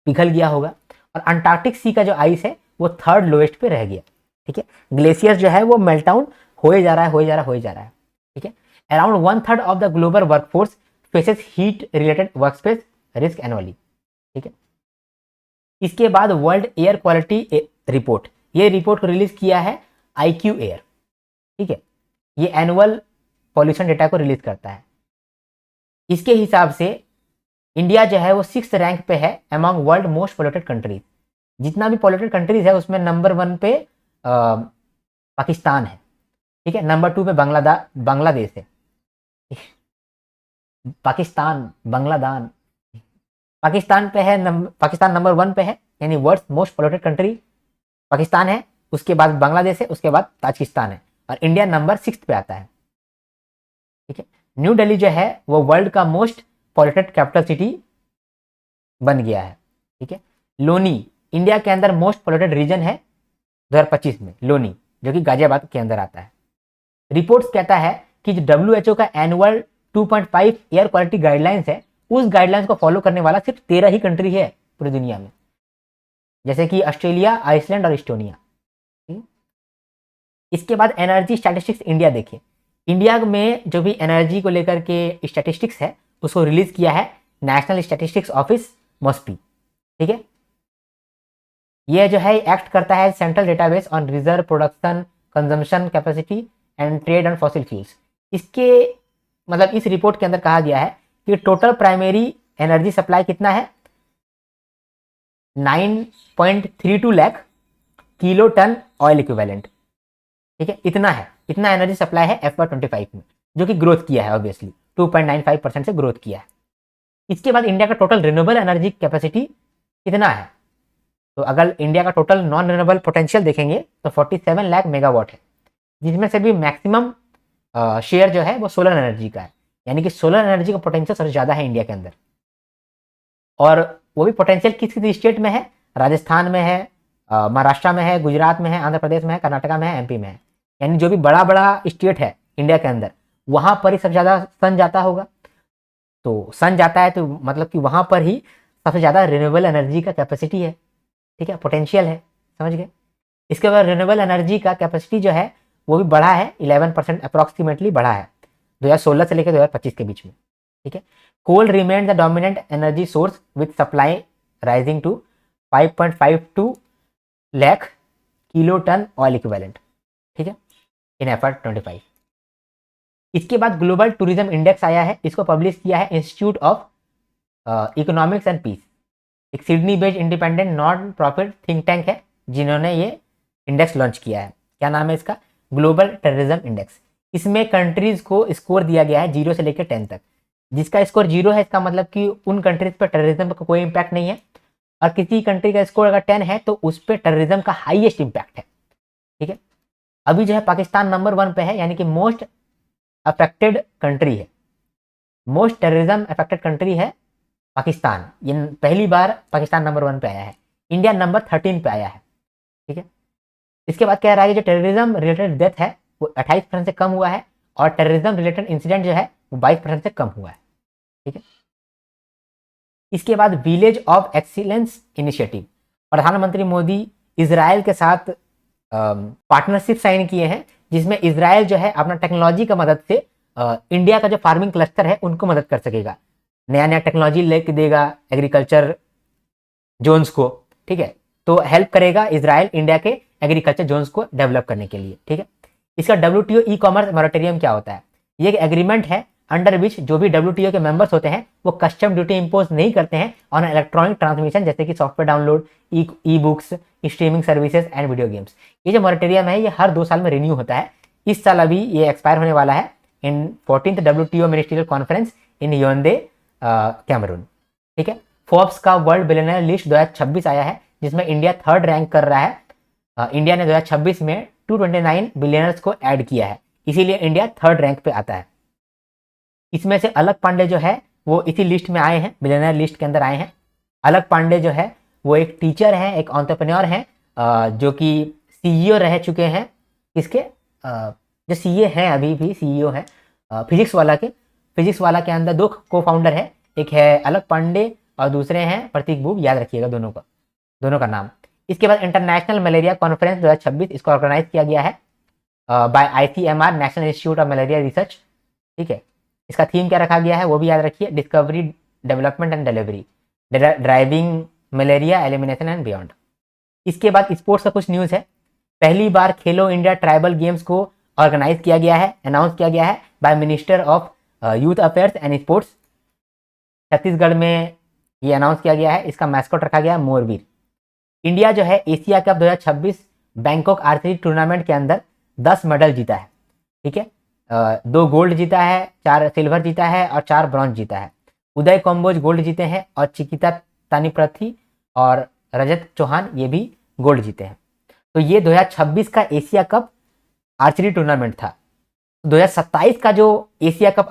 पिघल गया होगा, और अंटार्कटिक सी का जो आइस है वो थर्ड लोएस्ट पे रह गया। ठीक है, ग्लेशियर जो है वो मेल्ट डाउन हो जा रहा है। ठीक है, around 1/3 of the global workforce faces heat related workspace risk annually. ठीक है, इसके बाद वर्ल्ड एयर क्वालिटी रिपोर्ट, ये रिपोर्ट को रिलीज किया है IQ एयर। ठीक है, ये एनुअल पॉल्यूशन डेटा को रिलीज करता है। इसके हिसाब से इंडिया जो है वो 6th रैंक पे है among world most polluted countries. जितना भी पोल्यूटेड कंट्रीज है उसमें नंबर 1 पे पाकिस्तान है। ठीक है, नंबर 2 पे बांग्लादेश है। पाकिस्तान पे है, पाकिस्तान नंबर 1 पे है, यानी world most polluted country Pakistan है, उसके बाद बांग्लादेश है, उसके बाद ताजिकिस्तान है, और इंडिया नंबर 6 पे आता है। ठीक है, न्यू दिल्ली जो है वो वर्ल्ड का मोस्ट पोल्यूटेड कैपिटल सिटी बन गया है। ठीक है, लोनी इंडिया के अंदर मोस्ट पोल्यूटेड रीजन है 2025 में, लोनी, जो कि गाजियाबाद के अंदर आता है। रिपोर्ट्स कहता है कि जो WHO का एनुअल 2.5 एयर क्वालिटी गाइडलाइंस है, उस गाइडलाइंस को फॉलो करने वाला सिर्फ 13 ही कंट्री है पूरी दुनिया में, जैसे कि ऑस्ट्रेलिया, आइसलैंड और इस्टोनिया। इसके बाद एनर्जी स्टैटिस्टिक्स इंडिया देखिए। इंडिया में जो भी एनर्जी को लेकर के स्टैटिस्टिक्स है उसको रिलीज किया है नेशनल स्टैटिस्टिक्स ऑफिस मॉस्पी। ठीक है, यह जो है एक्ट करता है central database on reserve, production, consumption capacity and trade and fossil fuels. इसके मतलब इस रिपोर्ट के अंदर कहा गया है कि टोटल प्राइमरी एनर्जी सप्लाई कितना है, 9.32 lakh kilo ton oil equivalent. ठीक है, इतना है, इतना एनर्जी सप्लाई है FY25 में, जो कि ग्रोथ किया है ऑब्वियसली 2.95% से ग्रोथ किया है। इसके बाद इंडिया का टोटल रिन्यूएबल एनर्जी कैपेसिटी कितना है, तो अगर इंडिया का टोटल नॉन रिन्यूएबल पोटेंशियल देखेंगे तो 47 लाख मेगावाट है, जिसमें से भी मैक्सिमम शेयर जो है वो सोलर एनर्जी का है, यानी कि सोलर एनर्जी का पोटेंशियल सबसे ज़्यादा है इंडिया के अंदर। और वो भी पोटेंशियल किस किस स्टेट में है, राजस्थान में है, महाराष्ट्र में है, गुजरात में है, आंध्र प्रदेश में है, कर्नाटका में है, MP में है। यानी जो भी बड़ा बड़ा स्टेट है इंडिया के अंदर, वहाँ पर ही सबसे ज़्यादा सन जाता होगा। तो सन जाता है तो मतलब कि वहाँ पर ही सबसे ज़्यादा रिन्यूएबल एनर्जी का कैपेसिटी है। ठीक है, पोटेंशियल है, समझ गए। इसके बाद रिन्यूएबल एनर्जी का कैपेसिटी जो है वो भी बढ़ा है, 11% अप्रॉक्सीमेटली बढ़ा है 2016 से लेकर 2025 के बीच में। ठीक है, coal remain the dominant energy source with supply rising to 5.52 lakh kilo ton oil equivalent. ठीक है, इन FY25। इसके बाद ग्लोबल टूरिज्म इंडेक्स आया है, इसको पब्लिश किया है institute of economics and peace, एक Sydney based independent non profit think tank है जिन्होंने ये इंडेक्स लॉन्च किया है। क्या नाम है इसका, ग्लोबल टेररिज्म इंडेक्स। इसमें कंट्रीज को स्कोर दिया गया है 0 से लेकर 10 तक। जिसका स्कोर 0 है इसका मतलब कि उन कंट्रीज पर टेररिज्म का कोई इंपैक्ट नहीं है, और किसी कंट्री का स्कोर अगर 10 है तो उस पर टेररिज्म का हाईएस्ट इंपैक्ट है। ठीक है, अभी जो है पाकिस्तान नंबर 1 पे है, यानी कि मोस्ट अफेक्टेड कंट्री है, मोस्ट टेररिज्म अफेक्टेड कंट्री है पाकिस्तान। ये पहली बार पाकिस्तान नंबर 1 पे आया है, इंडिया नंबर 13 पे आया है। ठीक है, इसके बाद कह रहा है कि जो टेररिज्म रिलेटेड डेथ है वो 28% से कम हुआ है, और टेररिज्म रिलेटेड इंसिडेंट जो है वो 22% से कम हुआ है। ठीक है, इसके बाद विलेज ऑफ एक्सीलेंस इनिशिएटिव, प्रधानमंत्री मोदी इजराइल के साथ पार्टनरशिप साइन किए हैं, जिसमें इजराइल जो है अपना टेक्नोलॉजी का मदद से इंडिया का जो फार्मिंग क्लस्टर है उनको मदद कर सकेगा, नया नया टेक्नोलॉजी लेके देगा एग्रीकल्चर जोन्स को। ठीक है, तो हेल्प करेगा इजराइल इंडिया के एग्रीकल्चर जोन्स को डेवलप करने के लिए। ठीक है, इसका WTO ई कॉमर्स मॉरेटोरियम क्या होता है, ये एक एग्रीमेंट है अंडर विच जो भी WTO के मेंबर्स होते हैं वो कस्टम ड्यूटी इंपोज नहीं करते हैं ऑन इलेक्ट्रॉनिक ट्रांसमिशन, जैसे कि software download, e books, streaming services and video games. ये जो मॉरेटोरियम है ये हर 2 साल में रिन्यू होता है। इस साल अभी ये एक्सपायर होने वाला है in 14th WTO ministerial conference in Yaounde, Cameroon. ठीक है, फोर्ब्स का वर्ल्ड बिलियनर लिस्ट 2026 आया है, जिसमें इंडिया 3rd रैंक कर रहा है। इंडिया ने 2026 में 229 बिलियनर्स को ऐड किया है, इसीलिए इंडिया 3rd रैंक पे आता है। इसमें से अलग पांडे जो है वो इसी लिस्ट में आए हैं, बिलियनर लिस्ट के अंदर आए हैं। अलग पांडे जो है वो एक टीचर हैं, एक एंटरप्रेन्योर हैं, जो कि CEO रह चुके हैं। इसके जो CA हैं, अभी भी CEO हैं फिजिक्स वाला के। फिजिक्स वाला के अंदर 2 को-फाउंडर है, एक है अलग पांडे और दूसरे हैं प्रतीक बुब, याद रखिएगा दोनों का नाम। इसके बाद इंटरनेशनल मलेरिया कॉन्फ्रेंस 2026 इसको ऑर्गेनाइज किया गया है by ICMR, national institute of malaria research. ठीक है, इसका थीम क्या रखा गया है वो भी याद रखिए, discovery, development and delivery, driving malaria elimination and beyond. इसके बाद स्पोर्ट्स का कुछ न्यूज़ है। पहली बार खेलो इंडिया ट्राइबल गेम्स को ऑर्गेनाइज किया गया है, अनाउंस किया गया है by minister of youth affairs and sports. Chhattisgarh में ये अनाउंस किया गया है, इसका मैस्कॉट रखा गया है मोरवीर। इंडिया जो है Asia cup 2026 Bangkok archery tournament के अंदर 10 मेडल जीता है। ठीक है, 2 गोल्ड जीता है, 4 सिल्वर जीता है और 4 ब्रॉन्ज जीता है। उदय कॉम्बोज गोल्ड जीते हैं और चिकिता तानीप्रथी और रजत चौहान ये भी गोल्ड जीते हैं। तो ये 2026 का एशिया कप आर्चरी टूर्नामेंट था। 2027 का जो एशिया कप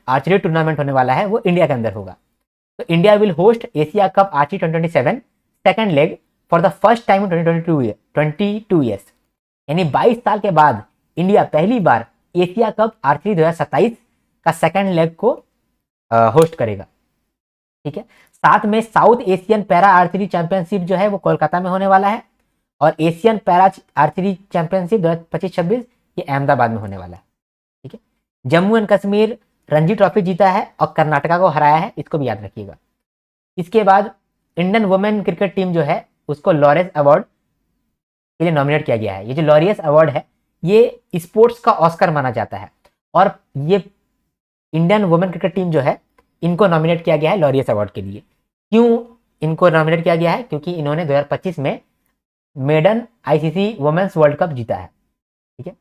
आर्चरी टूर्नामेंट होने वाला है वो इंडिया के अंदर होगा। तो India will host Asia Cup archery 2027 second leg for the first time in 22 years, यानी 22 साल के बाद इंडिया पहली बार एशिया कप आर्चरी 2027 का सेकेंड लेग को होस्ट करेगा। ठीक है, साथ में south Asian para archery championship जो है वो कोलकाता में होने वाला है, और एशियन पैरा आर्चरी चैंपियनशिप 2025-26 ये अहमदाबाद में होने वाला है। ठीक है, जम्मू एंड कश्मीर रणजी ट्रॉफी जीता है और कर्नाटका को हराया है, इसको भी याद रखिएगा। इसके बाद इंडियन वुमेन क्रिकेट टीम जो है उसको लॉरेंस अवार्ड के लिए नॉमिनेट किया गया है। ये जो लॉरियस अवार्ड है ये स्पोर्ट्स का ऑस्कर माना जाता है, और ये इंडियन वुमेन क्रिकेट टीम जो है इनको नॉमिनेट किया गया है लॉरियस अवार्ड के लिए। क्यों इनको नॉमिनेट किया गया है? क्योंकि इन्होंने 2025 में maiden ICC women's world cup जीता है, ठीक है,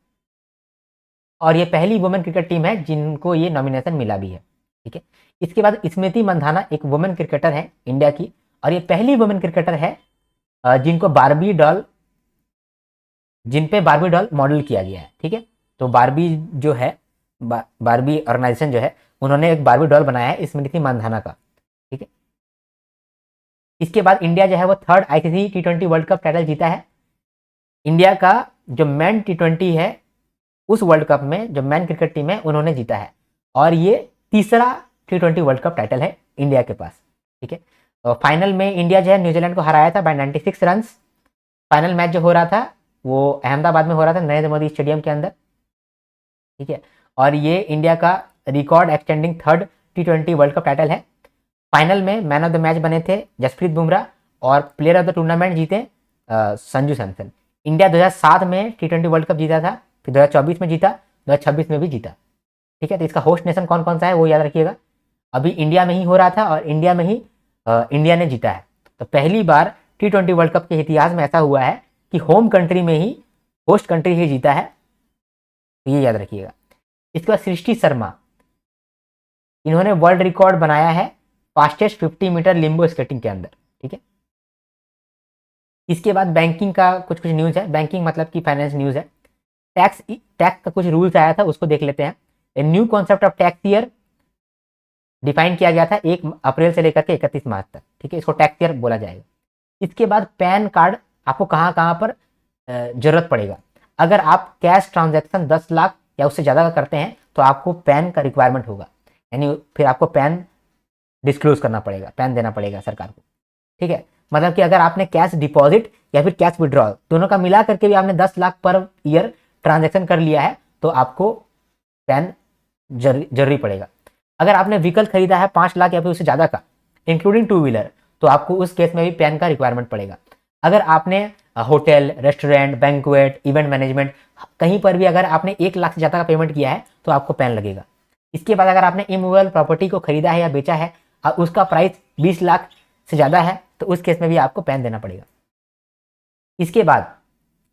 और ये पहली वुमेन क्रिकेट टीम है जिनको ये नॉमिनेशन मिला भी है, ठीक है। इसके बाद स्मृति मंधाना एक वुमेन क्रिकेटर है इंडिया की, और ये पहली वुमेन क्रिकेटर है जिनको जिन पे बारबी डॉल मॉडल किया गया है, ठीक है। तो बारबी जो है, बारबी ऑर्गेनाइजेशन जो है, उन्होंने एक बारबी डॉल बनाया है स्मृति मंधाना का, ठीक है। इसके बाद इंडिया जो है वो 3rd ICC T20 world cup title जीता है। इंडिया का जो मैन T20 है उस वर्ल्ड कप में जो मैन क्रिकेट टीम है उन्होंने जीता है, और ये तीसरा T20 वर्ल्ड कप टाइटल है इंडिया के पास, ठीक है। तो फाइनल में इंडिया जो है न्यूजीलैंड को हराया था बाय 96 रन। फाइनल मैच जो हो रहा था वो अहमदाबाद में हो रहा था, नरेंद्र मोदी स्टेडियम के अंदर, ठीक है। और ये इंडिया का record extending 3rd T20 world cup title है। फाइनल में मैन ऑफ द मैच बने थे जसप्रीत बुमराह, और प्लेयर ऑफ द टूर्नामेंट जीते संजू सैमसन। इंडिया 2007 में T20 वर्ल्ड कप जीता था, फिर 2024 में जीता, 2026 में भी जीता, ठीक है। तो इसका होस्ट नेशन कौन कौन सा है वो याद रखिएगा। अभी इंडिया में ही हो रहा था और इंडिया में ही इंडिया ने जीता है। तो पहली बार T20 वर्ल्ड कप के इतिहास में ऐसा हुआ है कि होम कंट्री में ही होस्ट कंट्री ही जीता है, तो ये याद रखिएगा। इसके बाद सृष्टि शर्मा, इन्होंने वर्ल्ड रिकॉर्ड बनाया है फास्टेस्ट 50 मीटर लिम्बो स्केटिंग के अंदर, ठीक है। इसके बाद बैंकिंग का कुछ न्यूज है, बैंकिंग मतलब कि फाइनेंस न्यूज है। टैक्स का कुछ रूल्स आया था, उसको देख लेते हैं। A new concept of tax year define किया गया था 1 अप्रैल से लेकर के 31 मार्च तक, ठीक है। इसको टैक्स ईयर बोला जाएगा। इसके बाद पैन कार्ड आपको कहाँ कहाँ पर जरूरत पड़ेगा। अगर आप कैश ट्रांजैक्शन 10 लाख या उससे ज़्यादा का करते हैं तो आपको पैन का रिक्वायरमेंट होगा, यानी फिर आपको पैन डिस्क्लोज करना पड़ेगा, पैन देना पड़ेगा सरकार को, ठीक है। मतलब कि अगर आपने कैश डिपॉजिट या फिर कैश विड्रॉल दोनों का मिला करके भी आपने 10 लाख पर ईयर ट्रांजैक्शन कर लिया है तो आपको पैन जरूरी पड़ेगा। अगर आपने व्हीकल खरीदा है 5 लाख या फिर उससे ज़्यादा का इंक्लूडिंग 2 व्हीलर, तो आपको उस केस में भी पैन का रिक्वायरमेंट पड़ेगा। अगर आपने hotel, restaurant, banquet, event management कहीं पर भी अगर आपने 1 लाख से ज़्यादा का पेमेंट किया है तो आपको पैन लगेगा। इसके बाद अगर आपने इमूवेबल प्रॉपर्टी को खरीदा है या बेचा है और उसका प्राइस 20 लाख से ज़्यादा है तो उस केस में भी आपको पैन देना पड़ेगा। इसके बाद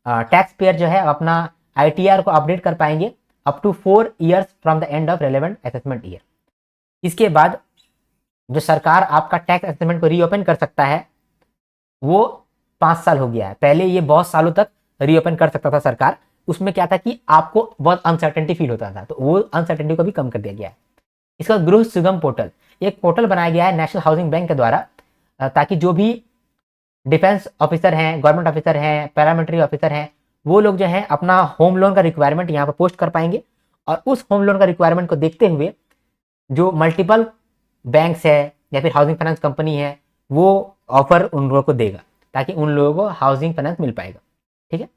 टैक्स पेयर जो है अपना ITR को अपडेट कर पाएंगे up to 4 years from the end of relevant assessment year. इसके बाद जो सरकार आपका टैक्स असेसमेंट को रीओपन कर सकता है वो 5 साल हो गया है। पहले ये बहुत सालों तक रीओपन कर सकता था सरकार, उसमें क्या था कि आपको बहुत अनसर्टेनिटी फील होता था, तो वो अनसर्टेनिटी को भी कम कर दिया गया है। इसका गृह सुगम पोर्टल, एक पोर्टल बनाया गया है नेशनल हाउसिंग बैंक के द्वारा, ताकि जो भी डिफेंस ऑफिसर हैं, गवर्नमेंट ऑफिसर हैं, पैरामिलिट्री ऑफिसर हैं, वो लोग जो हैं अपना होम लोन का रिक्वायरमेंट यहाँ पर पोस्ट कर पाएंगे, और उस होम लोन का रिक्वायरमेंट को देखते हुए जो मल्टीपल बैंक्स है या फिर हाउसिंग फाइनेंस कंपनी है वो ऑफर उन लोगों को देगा ताकि उन लोगों को हाउसिंग फाइनेंस मिल पाएगा, ठीक है।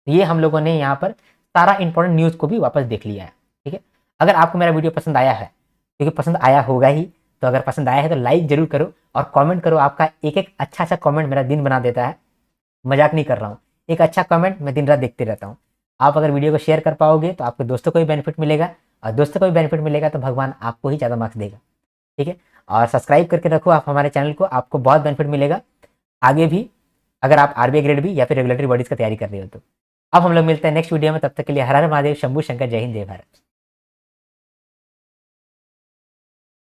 ये हम लोगों ने यहाँ पर सारा इंपॉर्टेंट न्यूज़ को भी वापस देख लिया है, ठीक है। अगर आपको मेरा वीडियो पसंद आया है, क्योंकि पसंद आया होगा ही, तो अगर पसंद आया है तो लाइक जरूर करो और कमेंट करो। आपका एक एक अच्छा सा कमेंट मेरा दिन बना देता है, मजाक नहीं कर रहा हूँ। एक अच्छा कमेंट मैं दिन रात देखते रहता हूँ। आप अगर वीडियो को शेयर कर पाओगे तो आपके दोस्तों को भी बेनिफिट मिलेगा, और दोस्तों को भी बेनिफिट मिलेगा तो भगवान आपको ही ज़्यादा मार्क्स देगा, ठीक है। और सब्सक्राइब करके रखो आप हमारे चैनल को, आपको बहुत बेनिफिट मिलेगा आगे भी, अगर आप RBI ग्रेड भी या फिर रेगुलेटरी बॉडीज़ का तैयारी कर रहे हो तो। अब हम लोग मिलते हैं नेक्स्ट वीडियो में, तब तक के लिए हर हर महादेव, शंभू शंकर, जय हिंद, जय भारत।